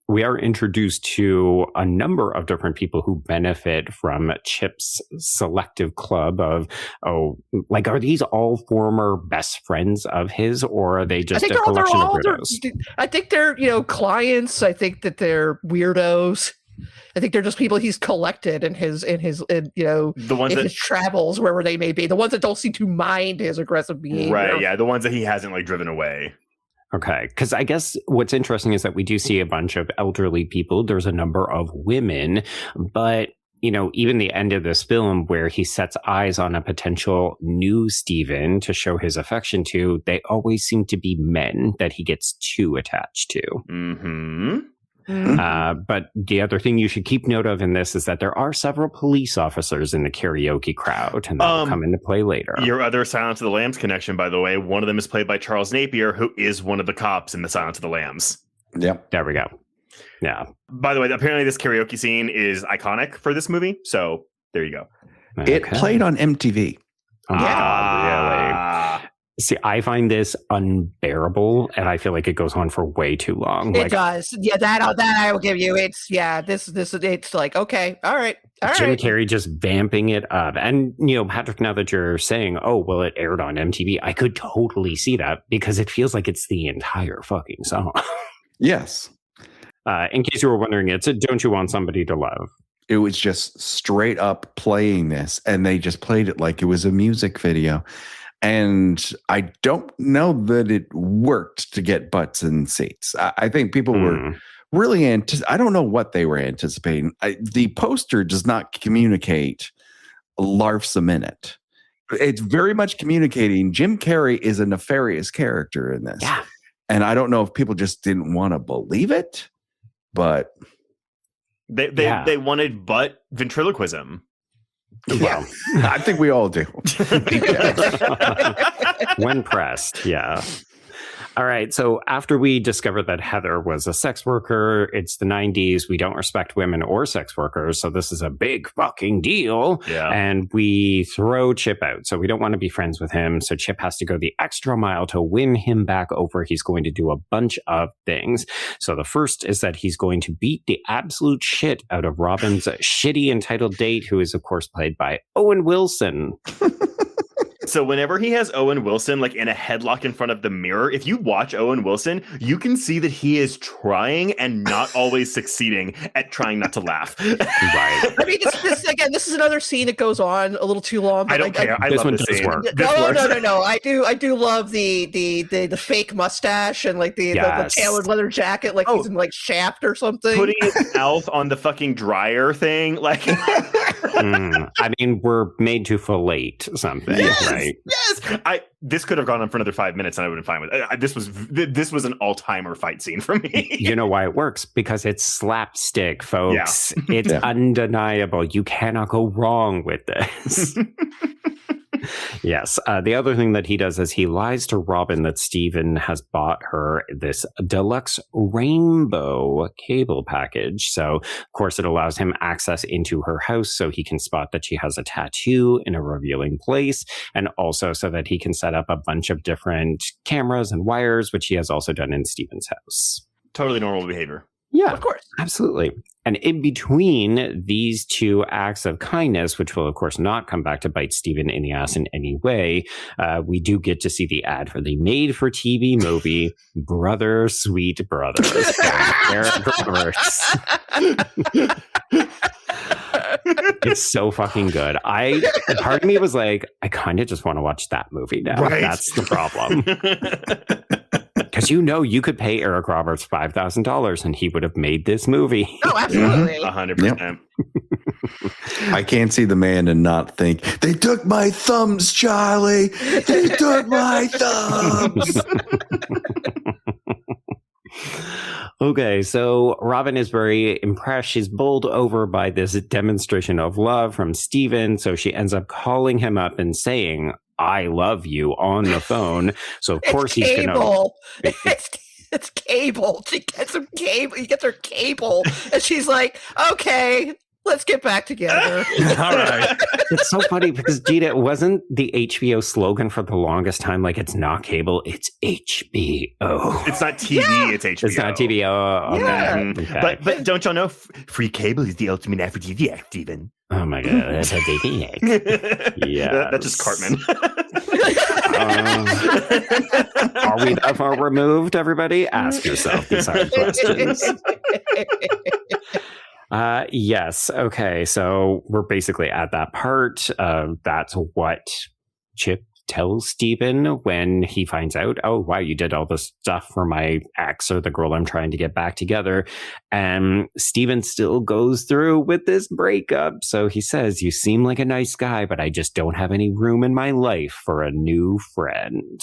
we are introduced to a number of different people who benefit from Chip's selective club of, are these all former best friends of his, or are they just a collection of weirdos? I think they're, clients. I think that they're weirdos. I think they're just people he's collected in his his travels, wherever they may be. The ones that don't seem to mind his aggressive behavior. Right, yeah, the ones that he hasn't driven away. Okay, because I guess what's interesting is that we do see a bunch of elderly people. There's a number of women, but, even the end of this film where he sets eyes on a potential new Steven to show his affection to, they always seem to be men that he gets too attached to. Mm-hmm. But the other thing you should keep note of in this is that there are several police officers in the karaoke crowd, and that will come into play later. Your other Silence of the Lambs connection, by the way, one of them is played by Charles Napier, who is one of the cops in the Silence of the Lambs. Yep. There we go. Yeah. By the way, apparently this karaoke scene is iconic for this movie, so there you go. Okay. It played on MTV. Really? See, I find this unbearable, and I feel like it goes on for way too long. It does. Yeah, that I will give you. It's it's like, okay, all right. Jim Carrey just vamping it up. And, Patrick, now that you're saying, it aired on MTV, I could totally see that, because it feels like it's the entire fucking song. Yes. In case you were wondering, it's a Don't You Want Somebody to Love. It was just straight up playing this, and they just played it like it was a music video. And I don't know that it worked to get butts in seats. I think people were really I don't know what they were anticipating. The poster does not communicate larfs a minute. It's very much communicating Jim Carrey is a nefarious character in this. Yeah. And I don't know if people just didn't want to believe it, but they wanted butt ventriloquism. Well, I think we all do. When pressed, yeah. All right, so after we discover that Heather was a sex worker, it's the 90s. We don't respect women or sex workers, so this is a big fucking deal. Yeah. And we throw Chip out, so we don't want to be friends with him. So Chip has to go the extra mile to win him back over. He's going to do a bunch of things. So the first is that he's going to beat the absolute shit out of Robin's shitty entitled date, who is, of course, played by Owen Wilson. So whenever he has Owen Wilson like in a headlock in front of the mirror, if you watch Owen Wilson, you can see that he is trying and not always succeeding at trying not to laugh. Right. I mean, this is another scene that goes on a little too long. I don't care. I this love one this does scene. work. No. I do love the fake mustache and like the tailored leather jacket, like he's in like Shaft or something. Putting his mouth on the fucking dryer thing, like. I mean, we're made to fillet something, right? Yes. This could have gone on for another 5 minutes, and I would have been fine with it. This was an all-timer fight scene for me. You know why it works? Because it's slapstick, folks. Yeah. It's undeniable. You cannot go wrong with this. Yes. The other thing that he does is he lies to Robin that Steven has bought her this deluxe rainbow cable package. So, of course, it allows him access into her house so he can spot that she has a tattoo in a revealing place, and also so that he can set up a bunch of different cameras and wires, which he has also done in Steven's house. Totally normal behavior. Yeah, Of course. absolutely. And in between these two acts of kindness, which will, of course, not come back to bite Steven in the ass in any way, we do get to see the ad for the made-for-TV movie, Brother Sweet Brothers. It's so fucking good. Part of me was like, I kind of just want to watch that movie now. Right. That's the problem. Because you could pay Eric Roberts $5,000 and he would have made this movie. Oh, absolutely. 100%. I can't see the man and not think, they took my thumbs, Charlie. They took my thumbs. Okay, so Robin is very impressed. She's bowled over by this demonstration of love from Steven. So she ends up calling him up and saying, I love you on the phone. So of course he's going to... It's cable. She gets him cable. He gets her cable. And she's like, okay, let's get back together. All right. It's so funny because, Gena, it wasn't the HBO slogan for the longest time, like, it's not cable, it's HBO. It's not TV, it's HBO. It's not TV. Oh, Yeah. man. Okay. But don't y'all know free cable is the ultimate aphrodisiac, Steven? Oh, my God. That's a DD. Yeah. That's just Cartman. Are we that far removed, everybody? Ask yourself these hard questions. Yes. Okay. So we're basically at that part. That's what Chip tells Steven when he finds out, oh, wow, you did all this stuff for my ex or the girl I'm trying to get back together. And Steven still goes through with this breakup. So he says, you seem like a nice guy, but I just don't have any room in my life for a new friend.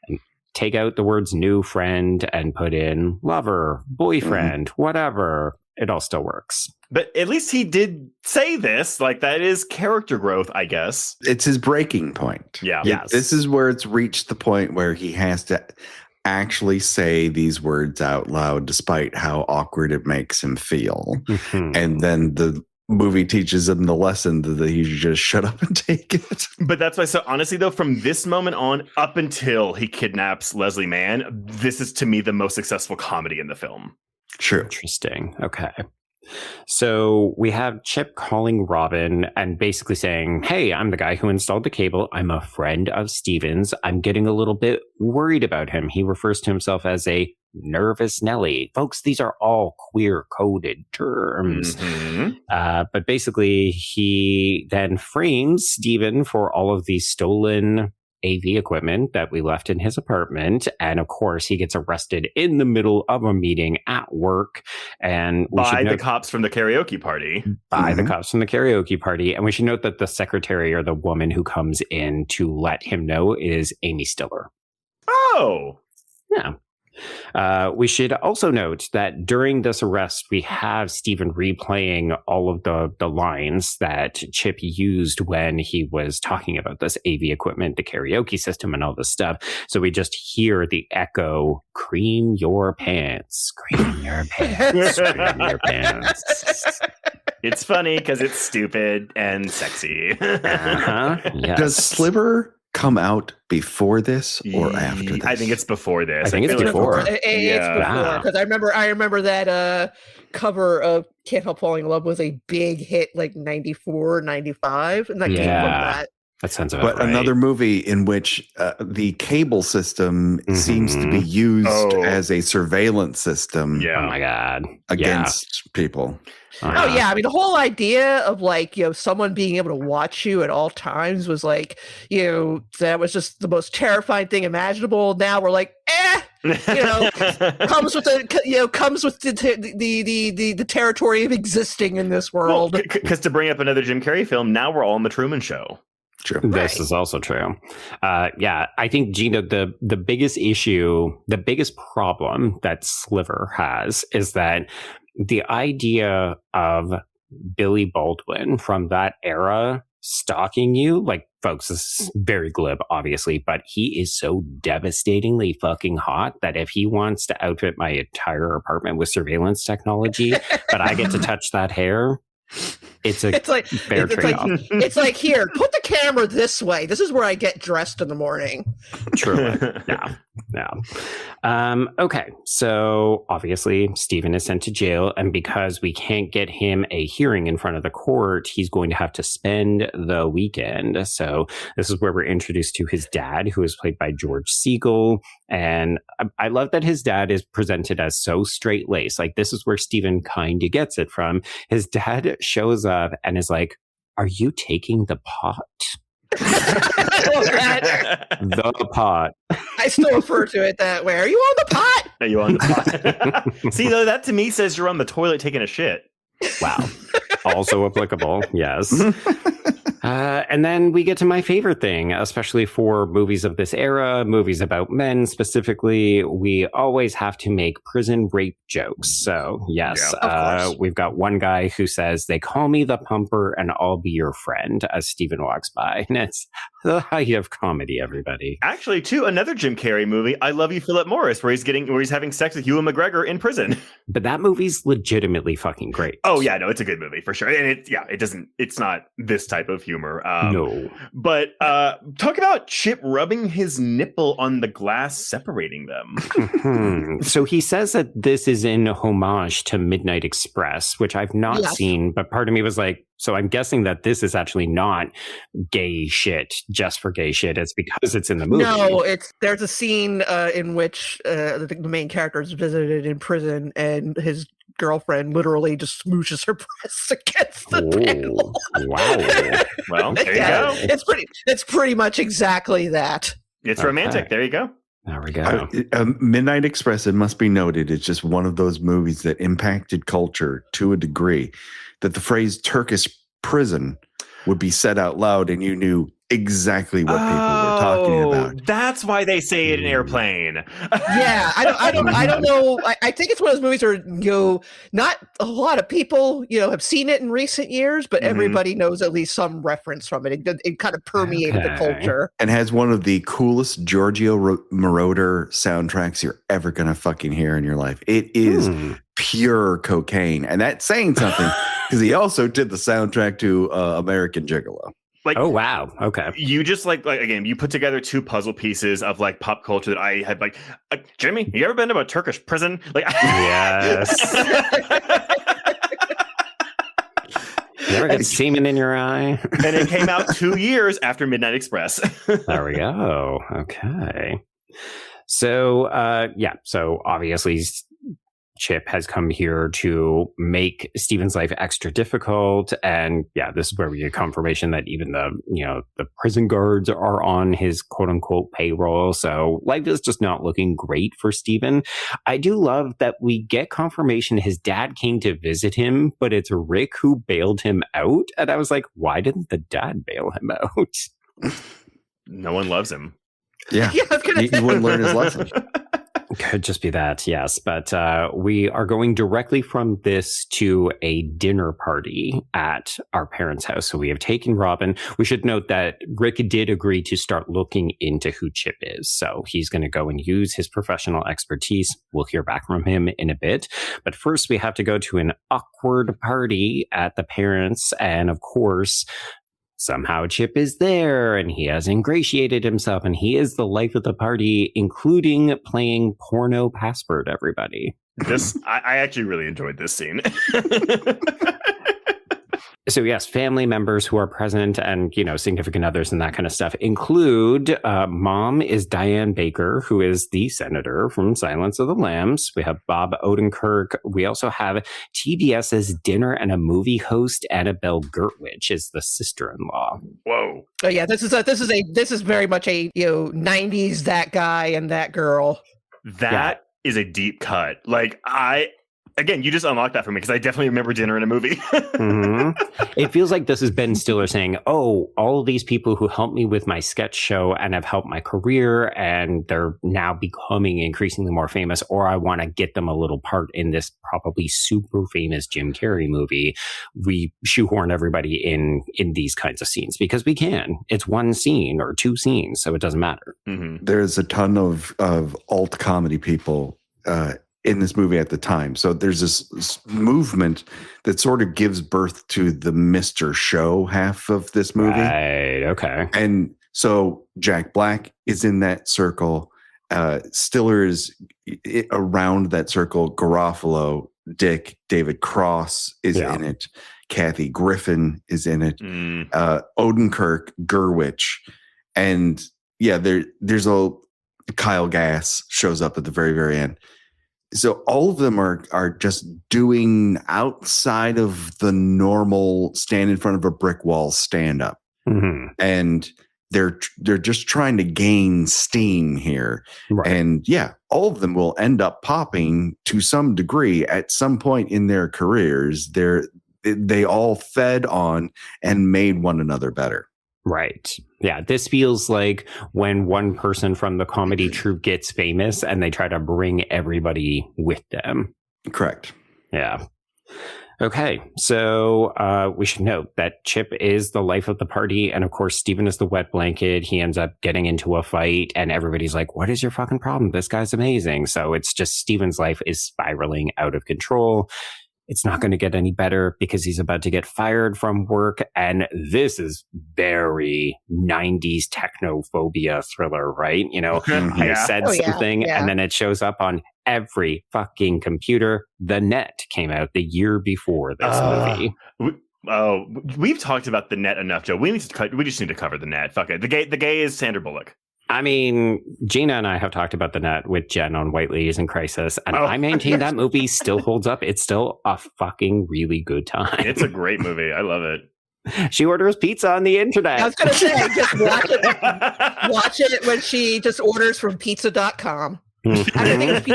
And take out the words new friend and put in lover, boyfriend, whatever. It all still works. But at least he did say this. Like, that is character growth, I guess. It's his breaking point. Yeah. Yes. This is where it's reached the point where he has to actually say these words out loud, despite how awkward it makes him feel. Mhm. And then the movie teaches him the lesson that he should just shut up and take it. But that's why, so honestly, though, from this moment on, up until he kidnaps Leslie Mann, this is, to me, the most successful comedy in the film. True. Interesting. Okay. So we have Chip calling Robin and basically saying, hey, I'm the guy who installed the cable. I'm a friend of Steven's. I'm getting a little bit worried about him. He refers to himself as a nervous Nelly. Folks, these are all queer coded terms. Mm-hmm. But basically, he then frames Steven for all of the stolen AV equipment that we left in his apartment. And of course, he gets arrested in the middle of a meeting at work. And By the cops from the karaoke party. By the cops from the karaoke party. And we should note that the secretary or the woman who comes in to let him know is Amy Stiller. Oh. Yeah. We should also note that during this arrest, we have Steven replaying all of the lines that Chip used when he was talking about this AV equipment, the karaoke system, and all this stuff. So we just hear the echo, cream your pants, cream your pants, cream your pants. It's funny because it's stupid and sexy. Uh-huh. Yes. Does Sliver come out before this or after this? I think it's before this. I think it's feel like- before. It's before, because I remember that cover of Can't Help Falling in Love was a big hit, like 94, 95, and that came from that. That sounds about But right. another movie in which the cable system seems to be used as a surveillance system Yeah. Oh my God. against people. Oh yeah, I mean the whole idea of like, someone being able to watch you at all times was like, that was just the most terrifying thing imaginable. Now we're like, comes with the territory of existing in this world. Because to bring up another Jim Carrey film, now we're all in the Truman Show. True. This is also true. I think, Gena, the biggest issue, the biggest problem that Sliver has is that the idea of Billy Baldwin from that era stalking you. Like, folks, this is very glib, obviously, but he is so devastatingly fucking hot that if he wants to outfit my entire apartment with surveillance technology, but I get to touch that hair, it's like fair trade-off. It's like, here, put the camera this way. This is where I get dressed in the morning. Truly. Yeah. Okay. So obviously Stephen is sent to jail, and because we can't get him a hearing in front of the court, he's going to have to spend the weekend. So this is where we're introduced to his dad, who is played by George Siegel. And I love that his dad is presented as so straight-laced. Like, this is where Stephen kind of gets it from. His dad shows up and is like, "Are you taking the pot?" The pot. I still refer to it that way. Are you on the pot? Are you on the pot? See, though, that to me says you're on the toilet taking a shit. Wow. Also applicable. Yes. And then we get to my favorite thing, especially for movies of this era, movies about men specifically. We always have to make prison rape jokes. So, yes, we've got one guy who says, "They call me the pumper and I'll be your friend," as Stephen walks by. And it's the height of comedy, everybody. Actually, too, another Jim Carrey movie, I Love You, Philip Morris, where he's having sex with Ewan McGregor in prison. But that movie's legitimately fucking great. Oh, yeah, no, it's a good movie for sure. And it's not this type of humor. No. But talk about Chip rubbing his nipple on the glass, separating them. So he says that this is in homage to Midnight Express, which I've not seen, but part of me was like, so I'm guessing that this is actually not gay shit just for gay shit. It's because it's in the movie. No, there's a scene in which the main character is visited in prison, and his girlfriend literally just smooshes her breasts against the panel. Wow. Well, there you go. It's pretty much exactly that. It's romantic. There you go. There we go. Midnight Express, it must be noted, it's just one of those movies that impacted culture to a degree that the phrase Turkish prison would be said out loud and you knew exactly what people were talking about. That's why they say it in Airplane. Yeah, I don't know. I think it's one of those movies where not a lot of people have seen it in recent years, but everybody knows at least some reference from it. It kind of permeated the culture, and has one of the coolest Giorgio Moroder soundtracks you're ever gonna fucking hear in your life. It is pure cocaine, and that's saying something because he also did the soundtrack to American Gigolo. Like, oh wow, okay. You just like again, you put together two puzzle pieces of like pop culture that I had like, Jimmy, you ever been to a Turkish prison? Like, yes. You ever get semen in your eye? And it came out 2 years after Midnight Express. There we go. Okay. So so obviously Chip has come here to make Stephen's life extra difficult. And this is where we get confirmation that even the prison guards are on his quote unquote payroll. So life is just not looking great for Stephen. I do love that we get confirmation his dad came to visit him, but it's Rick who bailed him out. And I was like, why didn't the dad bail him out? No one loves him. Yeah. He wouldn't learn his lesson. Could just be that, yes. But we are going directly from this to a dinner party at our parents' house. So we have taken Robin. We should note that Rick did agree to start looking into who Chip is. So he's going to go and use his professional expertise. We'll hear back from him in a bit. But first, we have to go to an awkward party at the parents'. And of course, somehow Chip is there and he has ingratiated himself and he is the life of the party, including playing porno password, everybody. I actually really enjoyed this scene. So yes, family members who are present and, significant others and that kind of stuff include mom is Diane Baker, who is the senator from Silence of the Lambs. We have Bob Odenkirk. We also have TBS's Dinner and a Movie host, Annabelle Gertwich, is the sister-in-law. Whoa. Oh yeah, this is very much a 90s that guy and that girl. That is a deep cut. Like Again, you just unlocked that for me because I definitely remember dinner in a movie. It feels like this is Ben Stiller saying, oh, all of these people who helped me with my sketch show and have helped my career and they're now becoming increasingly more famous, or I want to get them a little part in this probably super famous Jim Carrey movie. We shoehorn everybody in these kinds of scenes because we can. It's one scene or two scenes, so it doesn't matter. There's a ton of alt comedy people in this movie at the time. So there's this movement that sort of gives birth to the Mr. Show half of this movie. Right, okay. And so Jack Black is in that circle. Stiller is around that circle. Garofalo, Dick, David Cross is in it. Kathy Griffin is in it. Odenkirk, Gurwitch. And there's Kyle Gass shows up at the very, very end. So all of them are just doing outside of the normal stand in front of a brick wall stand up. And they're just trying to gain steam here. Right. And all of them will end up popping to some degree at some point in their careers. They all fed on and made one another better. Right. Yeah. This feels like when one person from the comedy troupe gets famous and they try to bring everybody with them. Correct. Yeah. Okay. So we should note that Chip is the life of the party. And of course, Steven is the wet blanket. He ends up getting into a fight and everybody's like, what is your fucking problem? This guy's amazing. So it's just Steven's life is spiraling out of control. It's not going to get any better because he's about to get fired from work. And this is very 90s technophobia thriller, right? You know, I said something and then it shows up on every fucking computer. The Net came out the year before this movie. We've talked about The Net enough, Joe. We just need to cover The Net. Fuck it. The gay is Sandra Bullock. I mean, Gena and I have talked about The Net with Jen on White Ladies in Crisis, and I maintain that movie still holds up. It's still a fucking really good time. It's a great movie. I love it. She orders pizza on the internet. I was going to say, just watch it when she just orders from pizza.com. I think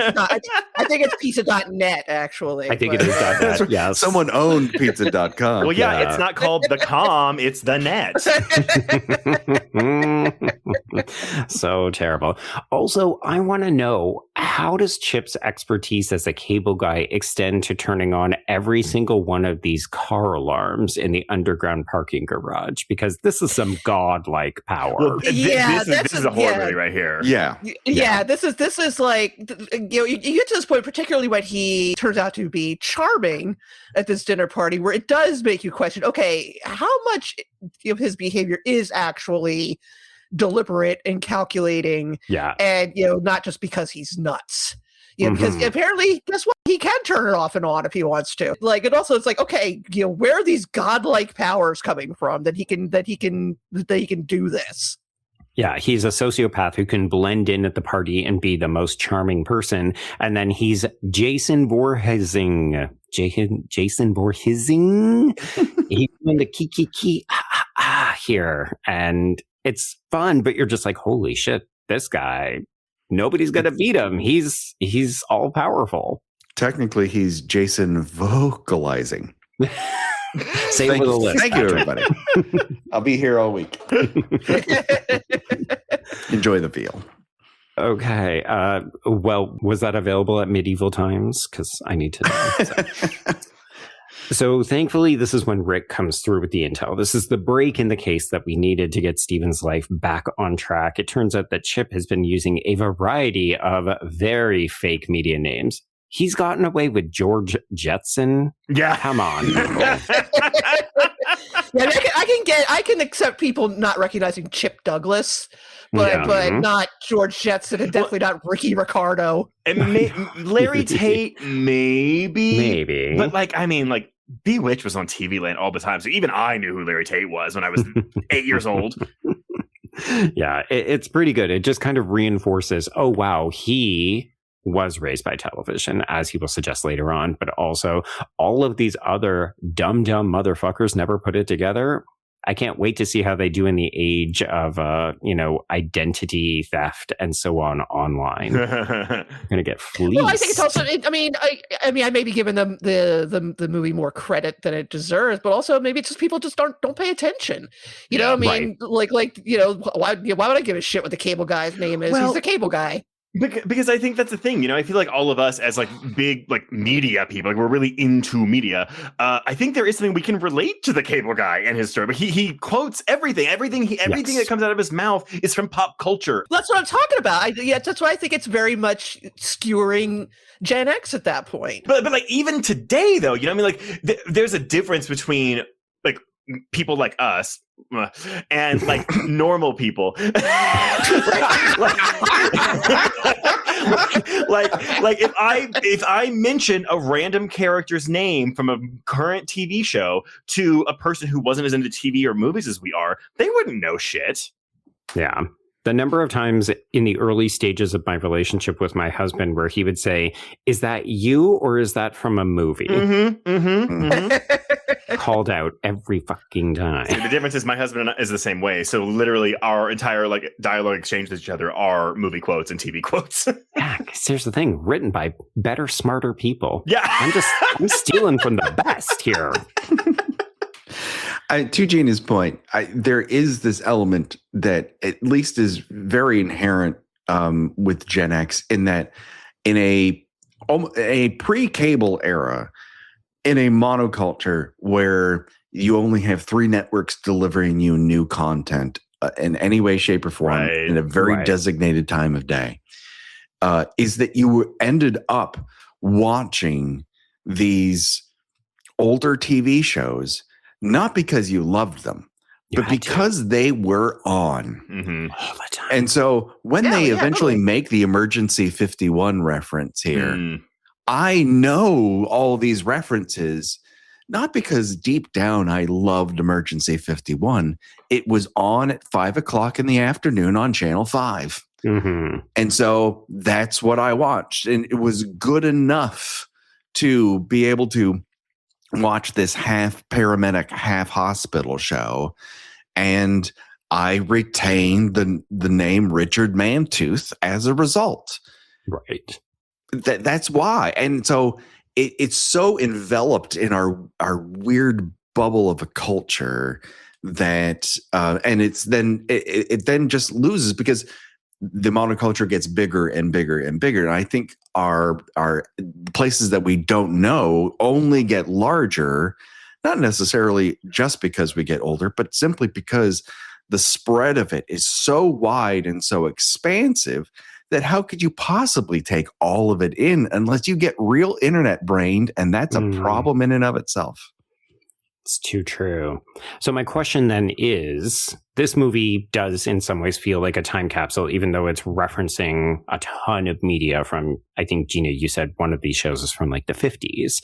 it's pizza.net, actually. I think it is .net, yes. Someone owned pizza.com. Well, it's not called the com, it's the net. So terrible. Also, I want to know, how does Chip's expertise as a cable guy extend to turning on every single one of these car alarms in the underground parking garage? Because this is some godlike power. Well, this is a horror movie right here. Yeah, this is like, you get to this point, particularly when he turns out to be charming at this dinner party, where it does make you question, okay, how much of his behavior is actually deliberate and calculating, and not just because he's nuts. Because apparently, guess what? He can turn it off and on if he wants to. Like, and also it's like, okay, where are these godlike powers coming from that he can do this? Yeah, he's a sociopath who can blend in at the party and be the most charming person. And then he's Jason Voorheesing. Jason Voorheesing? He's doing the key here. And it's fun, but you're just like, holy shit, this guy, nobody's going to beat him. He's all powerful. Technically, he's Jason vocalizing. Say it with a list. Thank you, everybody. I'll be here all week. Enjoy the veal. Okay. Well, was that available at medieval times? Because I need to know. So thankfully, this is when Rick comes through with the intel. This is the break in the case that we needed to get Steven's life back on track. It turns out that Chip has been using a variety of very fake media names. He's gotten away with George Jetson. Yeah. Come on. I can accept people not recognizing Chip Douglas, but not George Jetson, and definitely not Ricky Ricardo. And Larry Tate, maybe. But Bewitched was on TV Land all the time, so even I knew who Larry Tate was when I was 8 years old. Yeah, it's pretty good. It just kind of reinforces, oh, wow, he was raised by television, as he will suggest later on, but also all of these other dumb motherfuckers never put it together. I can't wait to see how they do in the age of, identity theft and so on online. They're going to get fleeced. Well, I think it's also. I may be giving them the movie more credit than it deserves, but also maybe it's just people just don't pay attention. You know, what I mean, right. Why would I give a shit what the cable guy's name is? He's the cable guy. Because I think that's the thing, I feel like all of us as like big like media people, like we're really into media. I think there is something we can relate to the cable guy and his story. But he quotes everything that comes out of his mouth is from pop culture. That's what I'm talking about. That's why I think it's very much skewering Gen X at that point. But like even today though, there's a difference between like people like us and like normal people. like if I mention a random character's name from a current TV show to a person who wasn't as into TV or movies as we are, they wouldn't know shit. Yeah. The number of times in the early stages of my relationship with my husband where he would say, "Is that you or is that from a movie?" Called out every fucking time. See, the difference is my husband is the same way. So literally our entire like dialogue exchange with each other are movie quotes and TV quotes. Yeah, because here's the thing, written by better, smarter people. Yeah. I'm stealing from the best here. To Gena's point, there is this element that at least is very inherent with Gen X in that in a pre-cable era, in a monoculture where you only have 3 networks delivering you new content in any way, shape, or form in a very designated time of day, is that you ended up watching these older TV shows not because you loved them, but because they were on all the time. And so when they eventually make the Emergency 51 reference here, I know all these references, not because deep down I loved Emergency 51. It was on at 5 o'clock in the afternoon on Channel 5. And so that's what I watched. And it was good enough to be able to watch this half paramedic, half hospital show. And I retained the name Richard Mantooth as a result. Right. That's why. And so it's so enveloped in our weird bubble of a culture that and it's then it then just loses because the monoculture gets bigger and bigger and bigger. And I think our places that we don't know only get larger, not necessarily just because we get older, but simply because the spread of it is so wide and so expansive that how could you possibly take all of it in unless you get real internet brained? And that's a problem in and of itself. It's too true. So my question then is, this movie does in some ways feel like a time capsule, even though it's referencing a ton of media from, I think, Gena, you said one of these shows is from like the 50s.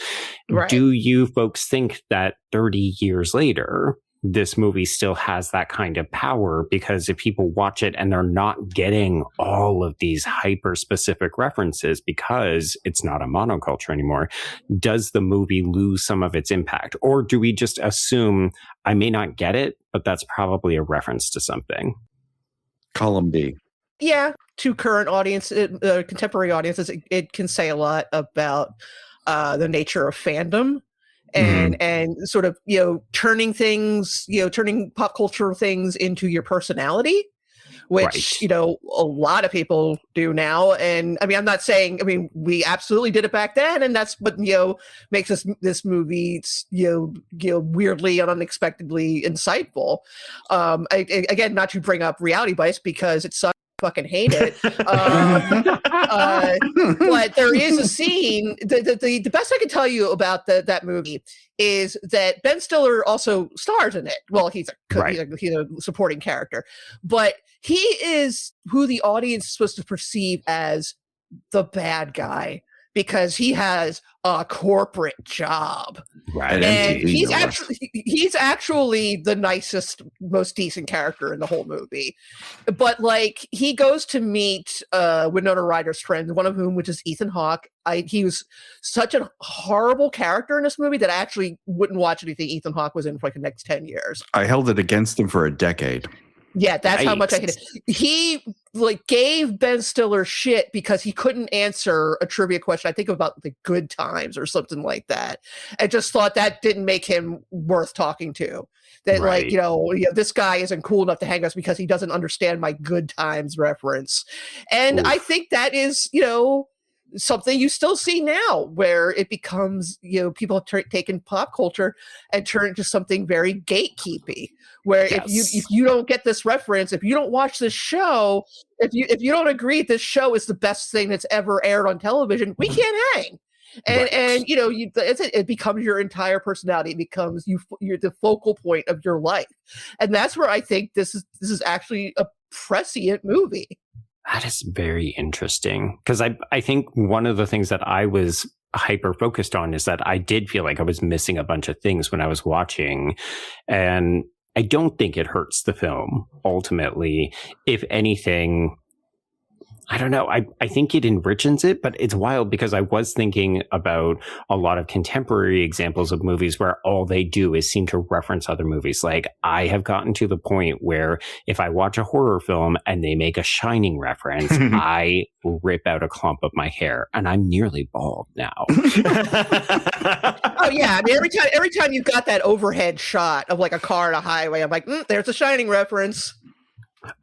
Right. Do you folks think that 30 years later, this movie still has that kind of power? Because if people watch it and they're not getting all of these hyper specific references because it's not a monoculture anymore, does the movie lose some of its impact? Or do we just assume I may not get it, but that's probably a reference to something? Column B. Yeah, to current audience, contemporary audiences, it can say a lot about the nature of fandom. And sort of, turning things, turning pop culture things into your personality, which, a lot of people do now. And I mean, I'm not saying, we absolutely did it back then. And that's what, makes this movie, weirdly and unexpectedly insightful. Again, not to bring up Reality Bites because it sucks. Fucking hate it. But there is a scene. The best I can tell you about that movie is that Ben Stiller also stars in it. Well, he's a supporting character, but he is who the audience is supposed to perceive as the bad guy because he has a corporate job. Right. And MTV he's actually the nicest, most decent character in the whole movie. But like he goes to meet Winona Ryder's friend, one of whom, which is Ethan Hawke. He was such a horrible character in this movie that I actually wouldn't watch anything Ethan Hawke was in for like the next 10 years. I held it against him for a decade. Yeah, that's how much I Yikes. hated it. He like gave Ben Stiller shit because he couldn't answer a trivia question. I think about the Good Times or something like that. I just thought that didn't make him worth talking to. That Right. like, you know, this guy isn't cool enough to hang us because he doesn't understand my Good Times reference. And I think that is, you know, something you still see now where it becomes, you know, people have taken pop culture and turn it into something very gatekeepy, where if you don't get this reference, if you don't watch this show, if you don't agree this show is the best thing that's ever aired on television, we can't hang. And you know, it becomes your entire personality. It becomes you're the focal point of your life. And that's where I think this is actually a prescient movie. That is very interesting, because I think one of the things that I was hyper focused on is that I did feel like I was missing a bunch of things when I was watching, and I don't think it hurts the film ultimately. If anything, I don't know. I think it enriches it, but it's wild because I was thinking about a lot of contemporary examples of movies where all they do is seem to reference other movies. Like I have gotten to the point where if I watch a horror film and they make a Shining reference, I rip out a clump of my hair, and I'm nearly bald now. Oh yeah, I mean every time you've got that overhead shot of like a car on a highway, I'm like, there's a Shining reference.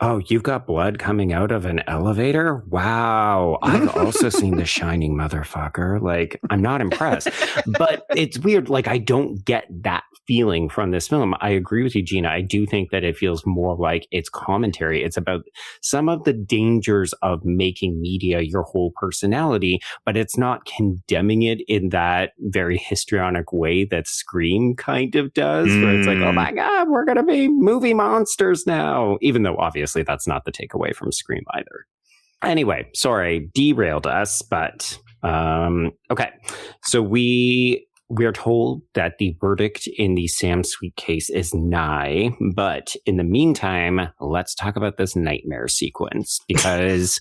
Oh, you've got blood coming out of an elevator? Wow. I've also seen The Shining, motherfucker. Like, I'm not impressed. But it's weird. Like, I don't get that feeling from this film. I agree with you, Gena. I do think that it feels more like it's commentary. It's about some of the dangers of making media your whole personality, but it's not condemning it in that very histrionic way that Scream kind of does, where it's like, oh my God, we're going to be movie monsters now, even though obviously that's not the takeaway from Scream either. Anyway, sorry, derailed us, but okay. So we are told that the verdict in the Sam Sweet case is nigh, but in the meantime, let's talk about this nightmare sequence, because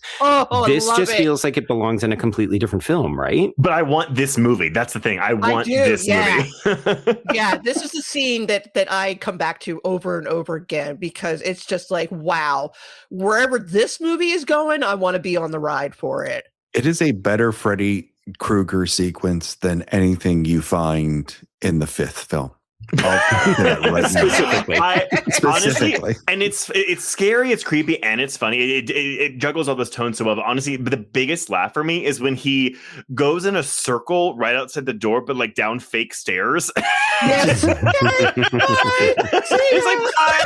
this just feels like it belongs in a completely different film, right? But I want this movie. That's the thing. I want this movie. Yeah, this is the scene that I come back to over and over again, because it's just like, wow, wherever this movie is going, I want to be on the ride for it. It is a better Freddy Krueger sequence than anything you find in the fifth film. Specifically. Specifically. Honestly, and it's scary, it's creepy, and it's funny. It juggles all those tones so well. But honestly, the biggest laugh for me is when he goes in a circle right outside the door, but like down fake stairs. Yes. He's like, bye.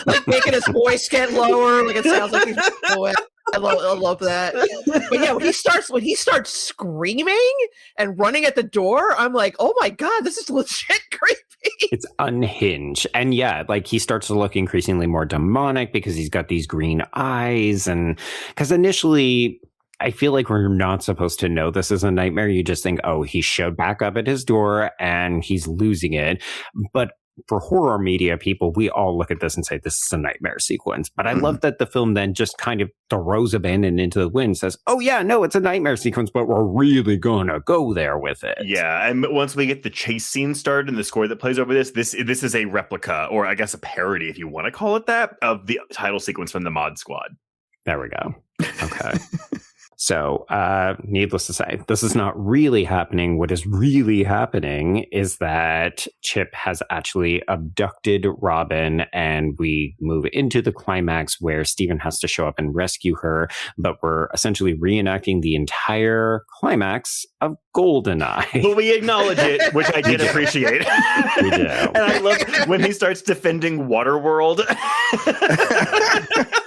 Like making his voice get lower, like it sounds like he's boy. I love that. But yeah, when he starts screaming and running at the door, I'm like, oh my God, this is legit creepy. It's unhinged. And yeah, like he starts to look increasingly more demonic because he's got these green eyes. And because initially, I feel like we're not supposed to know this is a nightmare. You just think, oh, he showed back up at his door and he's losing it. But for horror media people, we all look at this and say, this is a nightmare sequence. But I love that the film then just kind of throws abandon into the wind, says, oh yeah, no, it's a nightmare sequence, but we're really gonna go there with it. Yeah, and once we get the chase scene started and the score that plays over this is a replica, or I guess a parody, if you want to call it that, of the title sequence from the Mod Squad. There we go. Okay. So, needless to say, this is not really happening. What is really happening is that Chip has actually abducted Robin, and we move into the climax where Steven has to show up and rescue her, but we're essentially reenacting the entire climax of GoldenEye. But we acknowledge it, which I did appreciate. We do. And I love when he starts defending Waterworld.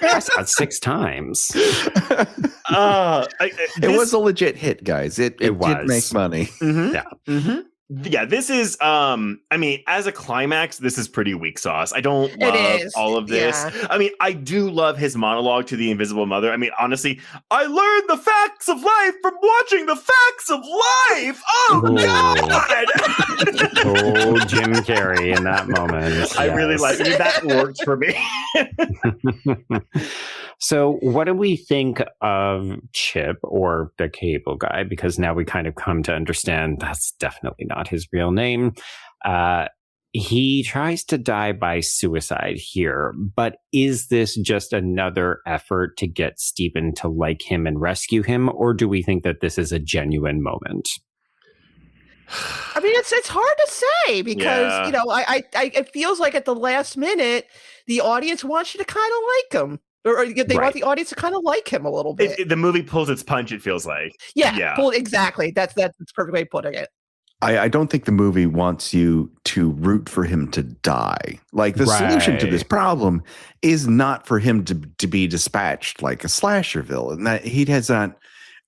Yes, 6 times. It was a legit hit, guys. It did was. make money. Mm-hmm. Yeah. Mm-hmm. Yeah, this is I mean, as a climax, this is pretty weak sauce. I don't love all of this. Yeah. I mean, I do love his monologue to the Invisible Mother. I mean, honestly, I learned the facts of life from watching the facts of life. Oh God! Oh, Jim Carrey in that moment. I really like it. That worked for me. So what do we think of Chip, or the cable guy? Because now we kind of come to understand that's definitely not his real name. He tries to die by suicide here, but is this just another effort to get Steven to like him and rescue him? Or do we think that this is a genuine moment? I mean, it's hard to say because, you know, I it feels like at the last minute, the audience wants you to kind of like him. Or they want the audience to kind of like him a little bit. The movie pulls its punch, it feels like. Yeah. Exactly. That's the perfect way of putting it. I don't think the movie wants you to root for him to die. Like, the solution to this problem is not for him to be dispatched like a slasher villain. That he has not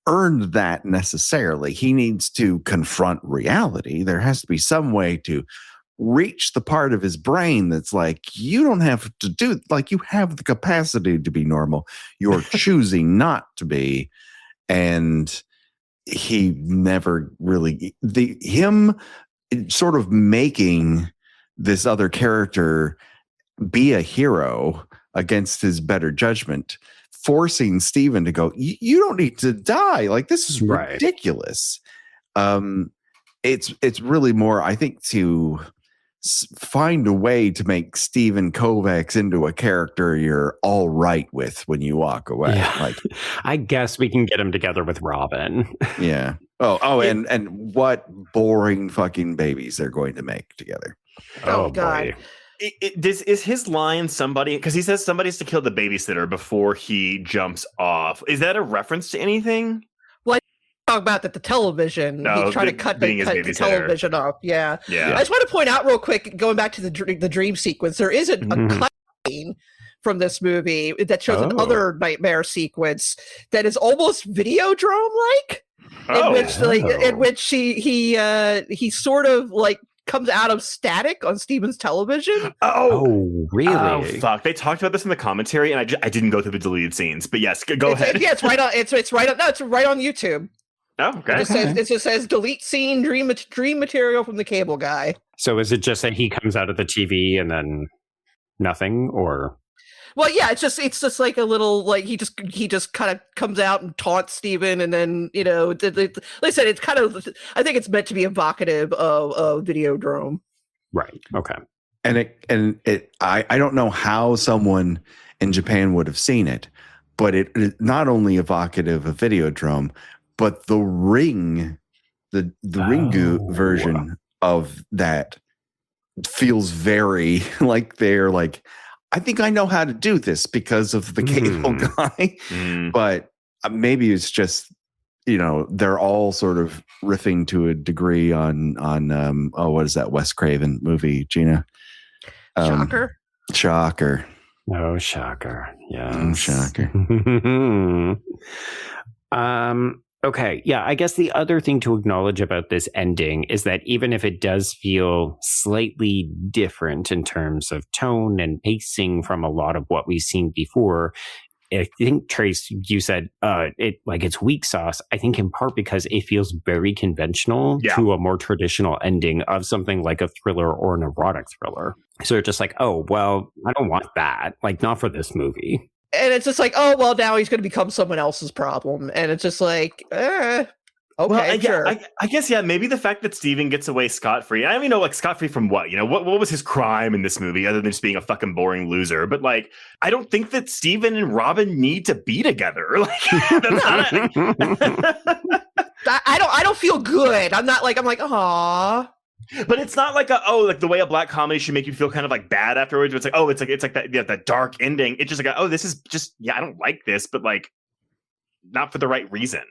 earned that necessarily. He needs to confront reality. There has to be some way to reach the part of his brain that's like, you don't have to do, like, you have the capacity to be normal. You're choosing not to be. And he never really, him sort of making this other character be a hero against his better judgment, forcing Steven to go, you don't need to die. Like, this is ridiculous. It's really more, I think, to find a way to make Steven Kovacs into a character you're all right with when you walk away. Yeah. Like, I guess we can get him together with Robin. Yeah. And what boring fucking babies they're going to make together. Oh God. Is his line somebody, because he says somebody's to kill the babysitter before he jumps off. Is that a reference to anything? Well, I talk about that the television. He's trying to cut the television off. Yeah. I just want to point out real quick, going back to the dream sequence, there is a cut scene from this movie that shows another nightmare sequence that is almost Videodrome-like. In which he sort of like comes out of static on Steven's television. Oh, really? Oh, fuck. They talked about this in the commentary, and I didn't go through the deleted scenes. But yes, go ahead. It's right on. It's right on. No, it's right on YouTube. Oh, okay. It just says delete scene, dream material from the cable guy. So is it just that he comes out of the TV and then nothing, or? Well, yeah, it's just like a little, like he just kind of comes out and taunts Steven, and then, you know, like I said, it's kind of, I think it's meant to be evocative of Videodrome. Right. Okay. And I don't know how someone in Japan would have seen it, but it is not only evocative of Videodrome, but the Ring, the Ringu version of that feels very like they're like, I think I know how to do this because of the cable guy. But maybe it's just, you know, they're all sort of riffing to a degree on what is that Wes Craven movie, Gena? Shocker. Oh, shocker. Yeah. Oh, shocker. Okay. Yeah. I guess the other thing to acknowledge about this ending is that even if it does feel slightly different in terms of tone and pacing from a lot of what we've seen before, I think, Trace, you said it's weak sauce. I think in part because it feels very conventional to a more traditional ending of something like a thriller or an erotic thriller. So it's just like, oh, well, I don't want that. Like, not for this movie. And it's just like, oh, well, now he's going to become someone else's problem. And it's just like, okay, well, sure. I guess, maybe the fact that Steven gets away scot-free. I don't even know, like, scot-free from what? You know, what was his crime in this movie other than just being a fucking boring loser? But, like, I don't think that Steven and Robin need to be together. Like, that's not I don't feel good. I'm like, aw. But it's not like like the way a black comedy should make you feel kind of like bad afterwards. It's like, it's like that dark ending. It's just like, this is just, I don't like this, but like not for the right reason.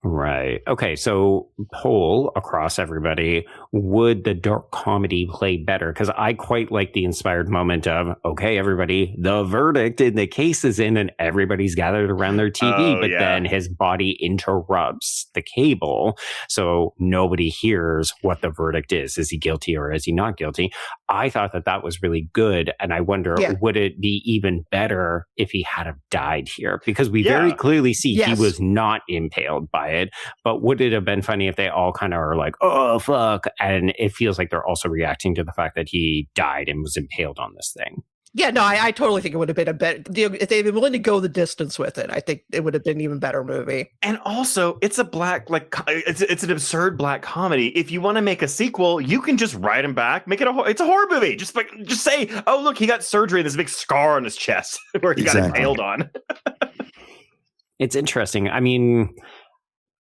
Right. Okay. So, poll across everybody, would the dark comedy play better? Because I quite like the inspired moment of, okay, everybody, the verdict in the case is in, and everybody's gathered around their TV, but then his body interrupts the cable. So nobody hears what the verdict is. Is he guilty or is he not guilty? I thought that was really good. And I wonder, would it be even better if he had have died here? Because we very clearly see he was not impaled by it, but would it have been funny if they all kind of are like, oh fuck, and it feels like they're also reacting to the fact that he died and was impaled on this thing? Yeah, no, I totally think it would have been a better, if they'd been willing to go the distance with it, I think it would have been an even better movie. And also, it's a it's an absurd black comedy. If you want to make a sequel, you can just write him back, make it it's a horror movie. Just say, oh look, he got surgery, there's a big scar on his chest where he got impaled on. It's interesting. I mean,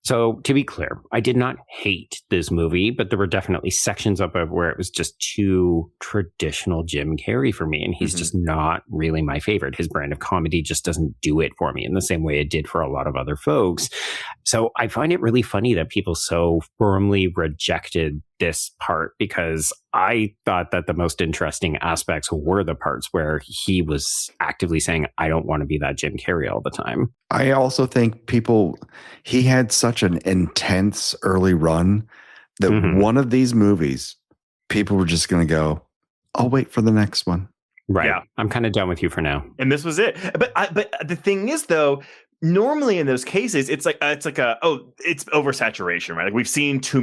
so to be clear, I did not hate this movie, but there were definitely sections of it where it was just too traditional Jim Carrey for me. And he's just not really my favorite. His brand of comedy just doesn't do it for me in the same way it did for a lot of other folks. So I find it really funny that people so firmly rejected this part, because I thought that the most interesting aspects were the parts where he was actively saying, I don't want to be that Jim Carrey all the time. I also think he had such an intense early run that one of these movies, people were just going to go, I'll wait for the next one. Right. Yeah. I'm kind of done with you for now. And this was it. But the thing is, though, normally in those cases, it's oversaturation, right? Like we've seen too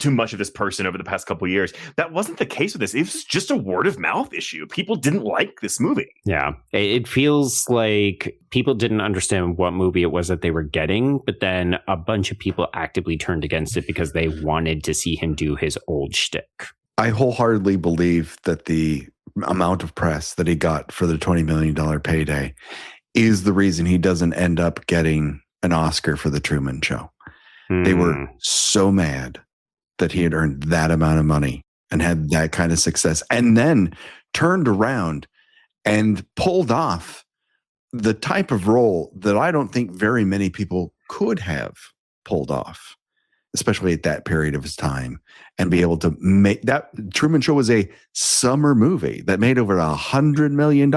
much of this person over the past couple of years. That wasn't the case with this. It was just a word of mouth issue. People didn't like this movie. Yeah. It feels like people didn't understand what movie it was that they were getting, but then a bunch of people actively turned against it because they wanted to see him do his old shtick. I wholeheartedly believe that the amount of press that he got for the $20 million payday is the reason he doesn't end up getting an Oscar for The Truman Show. They were so mad that he had earned that amount of money and had that kind of success, and then turned around and pulled off the type of role that I don't think very many people could have pulled off, especially at that period of his time, and be able to make that. Truman Show was a summer movie that made over $100 million.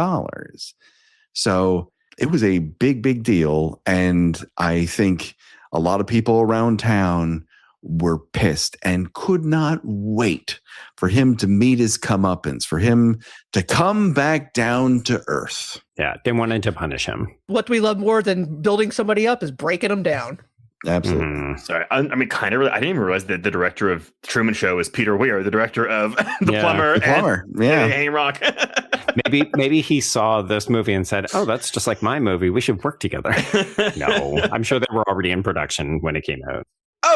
So it was a big, big deal. And I think a lot of people around town were pissed and could not wait for him to meet his comeuppance, for him to come back down to earth. Yeah, they wanted to punish him. What we love more than building somebody up is breaking them down. Absolutely. Sorry, I mean, kind of. I didn't even realize that the director of Truman Show is Peter Weir, the director of The Plumber. And Hang Rock. maybe he saw this movie and said, "Oh, that's just like my movie. We should work together." No, I'm sure they were already in production when it came out.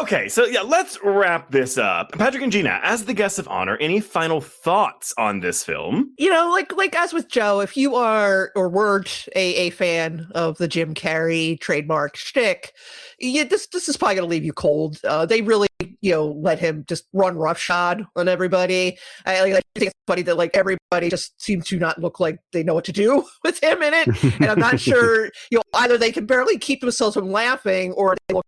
Okay, so let's wrap this up. Patrick and Gena, as the guests of honor, any final thoughts on this film? You know, like as with Joe, if you are or weren't a fan of the Jim Carrey trademark shtick, this is probably going to leave you cold. They really, let him just run roughshod on everybody. I think it's funny that everybody just seems to not look like they know what to do with him in it, and I'm not sure. Either they can barely keep themselves from laughing, or they look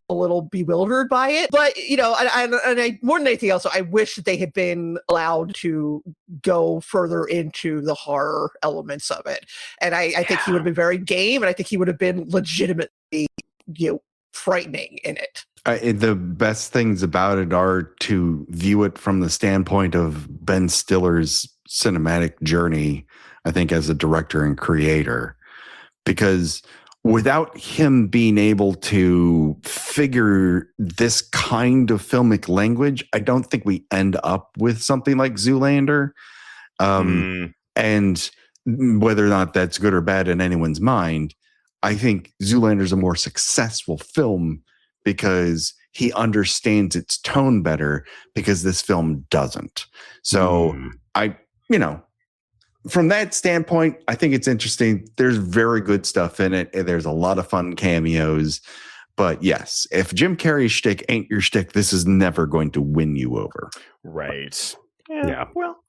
a little bewildered by it. But I more than anything else, I wish that they had been allowed to go further into the horror elements of it. And I think he would have been very game, and I think he would have been legitimately frightening in it. The best things about it are to view it from the standpoint of Ben Stiller's cinematic journey, I think, as a director and creator, because without him being able to figure this kind of filmic language, I don't think we end up with something like Zoolander. And whether or not that's good or bad in anyone's mind, I think Zoolander is a more successful film because he understands its tone better, because this film doesn't. So from that standpoint, I think it's interesting. There's very good stuff in it. And there's a lot of fun cameos. But yes, if Jim Carrey's shtick ain't your shtick, this is never going to win you over. Right. Yeah. Well,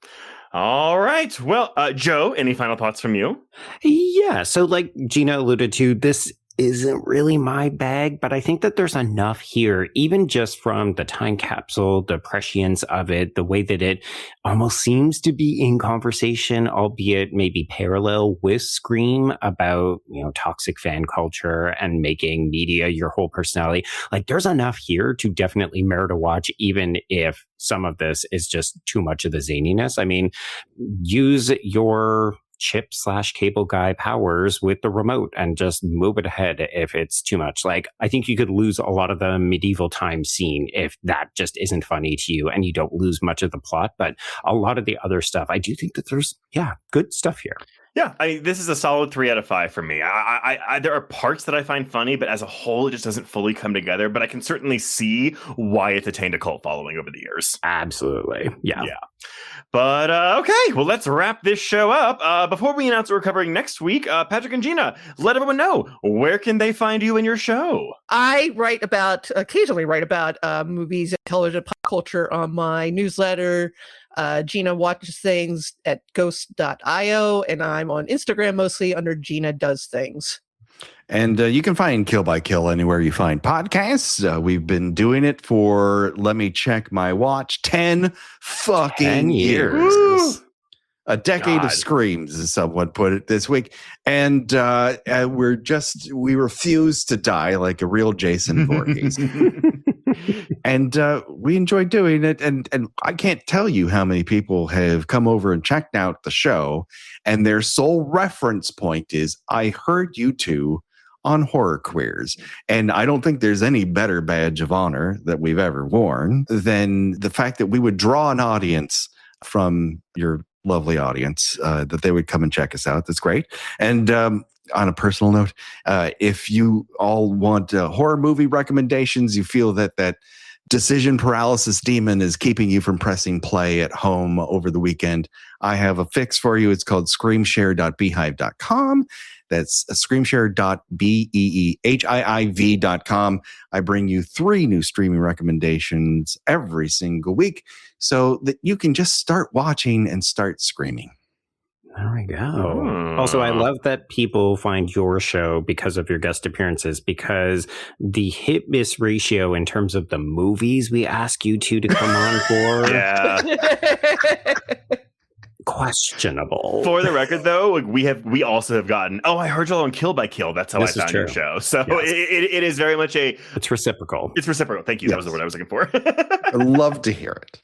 all right. Well, Joe, any final thoughts from you? Yeah. So like Gena alluded to, this isn't really my bag, but I think that there's enough here, even just from the time capsule, the prescience of it, the way that it almost seems to be in conversation, albeit maybe parallel with Scream about, toxic fan culture and making media your whole personality. Like, there's enough here to definitely merit a watch, even if some of this is just too much of the zaniness. I mean, use your chip/cable guy powers with the remote and just move it ahead if it's too much. Like, I think you could lose a lot of the medieval time scene if that just isn't funny to you and you don't lose much of the plot. But a lot of the other stuff, I do think that there's, good stuff here. Yeah, this is a solid 3 out of 5 for me. I there are parts that I find funny, but as a whole, it just doesn't fully come together. But I can certainly see why it's attained a cult following over the years. Absolutely. Yeah. But okay, well, let's wrap this show up. Before we announce what we're covering next week, Patrick and Gena, let everyone know, where can they find you in your show? I occasionally write about movies and television pop culture on my newsletter. Gena watches things at ghost.io, and I'm on Instagram mostly under Gena Does Things. And you can find Kill by Kill anywhere you find podcasts. We've been doing it for, let me check my watch, 10 fucking years. Woo! A decade of screams, as someone put it this week. And we refuse to die like a real Jason Voorhees. And we enjoy doing it. And I can't tell you how many people have come over and checked out the show, and their sole reference point is, I heard you two on Horror Queers. And I don't think there's any better badge of honor that we've ever worn than the fact that we would draw an audience from your lovely audience, that they would come and check us out. That's great. And on a personal note, if you all want horror movie recommendations, you feel that decision paralysis demon is keeping you from pressing play at home over the weekend, I have a fix for you. It's called screamshare.beehive.com. That's screamshare.beehive.com. I bring you 3 new streaming recommendations every single week so that you can just start watching and start screaming. There we go. Also, I love that people find your show because of your guest appearances, because the hit miss ratio in terms of the movies we ask you to come on for. Yeah. Questionable. For the record, though, we also have gotten, I heard y'all on Kill by Kill. That's how I found your show. So yes. it is very much it's reciprocal. It's reciprocal. Thank you. Yes. That was the word I was looking for. I love to hear it.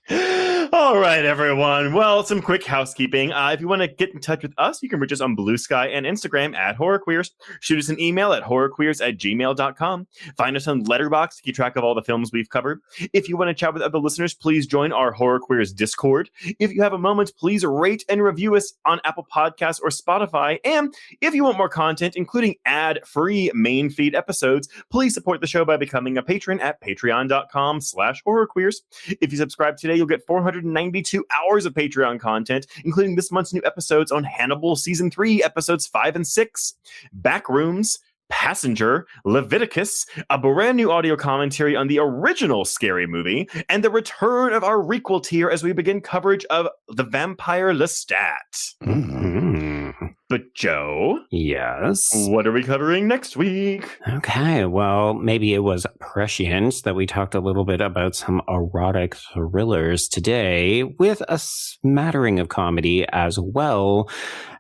All right, everyone. Well, some quick housekeeping. If you want to get in touch with us, you can reach us on Blue Sky and Instagram at HorrorQueers. Shoot us an email at horrorqueers@gmail.com. Find us on Letterboxd to keep track of all the films we've covered. If you want to chat with other listeners, please join our Horror Queers Discord. If you have a moment, please rate and review us on Apple Podcasts or Spotify. And if you want more content, including ad-free main feed episodes, please support the show by becoming a patron at patreon.com/horrorqueers. If you subscribe today, you'll get 492 hours of Patreon content, including this month's new episodes on Hannibal Season 3, Episodes 5 and 6, Backrooms, Passenger, Leviticus, a brand new audio commentary on the original Scary Movie, and the return of our requel tier as we begin coverage of The Vampire Lestat. Mm-hmm. But Joe? Yes? What are we covering next week? Okay, well, maybe it was prescient that we talked a little bit about some erotic thrillers today, with a smattering of comedy as well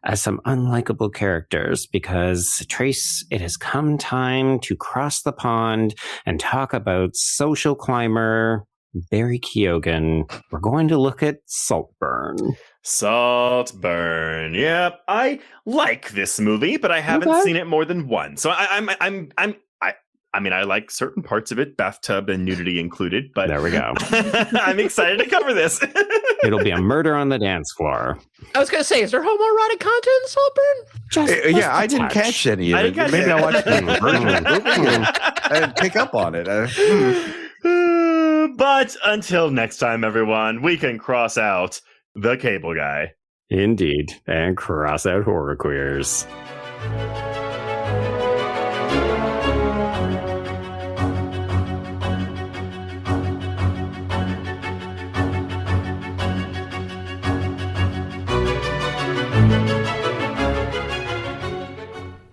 as some unlikable characters, because, Trace, it has come time to cross the pond and talk about social climber Barry Keoghan. We're going to look at Saltburn. Saltburn. Yep, I like this movie, but I haven't seen it more than once. So I mean, I like certain parts of it, bathtub and nudity included. But there we go. I'm excited to cover this. It'll be a murder on the dance floor. I was going to say, is there homoerotic content in Saltburn? I didn't catch any of it. Maybe I watched the version. I didn't pick up on it. But until next time, everyone, we can cross out the cable guy. Indeed. And cross out Horror Queers.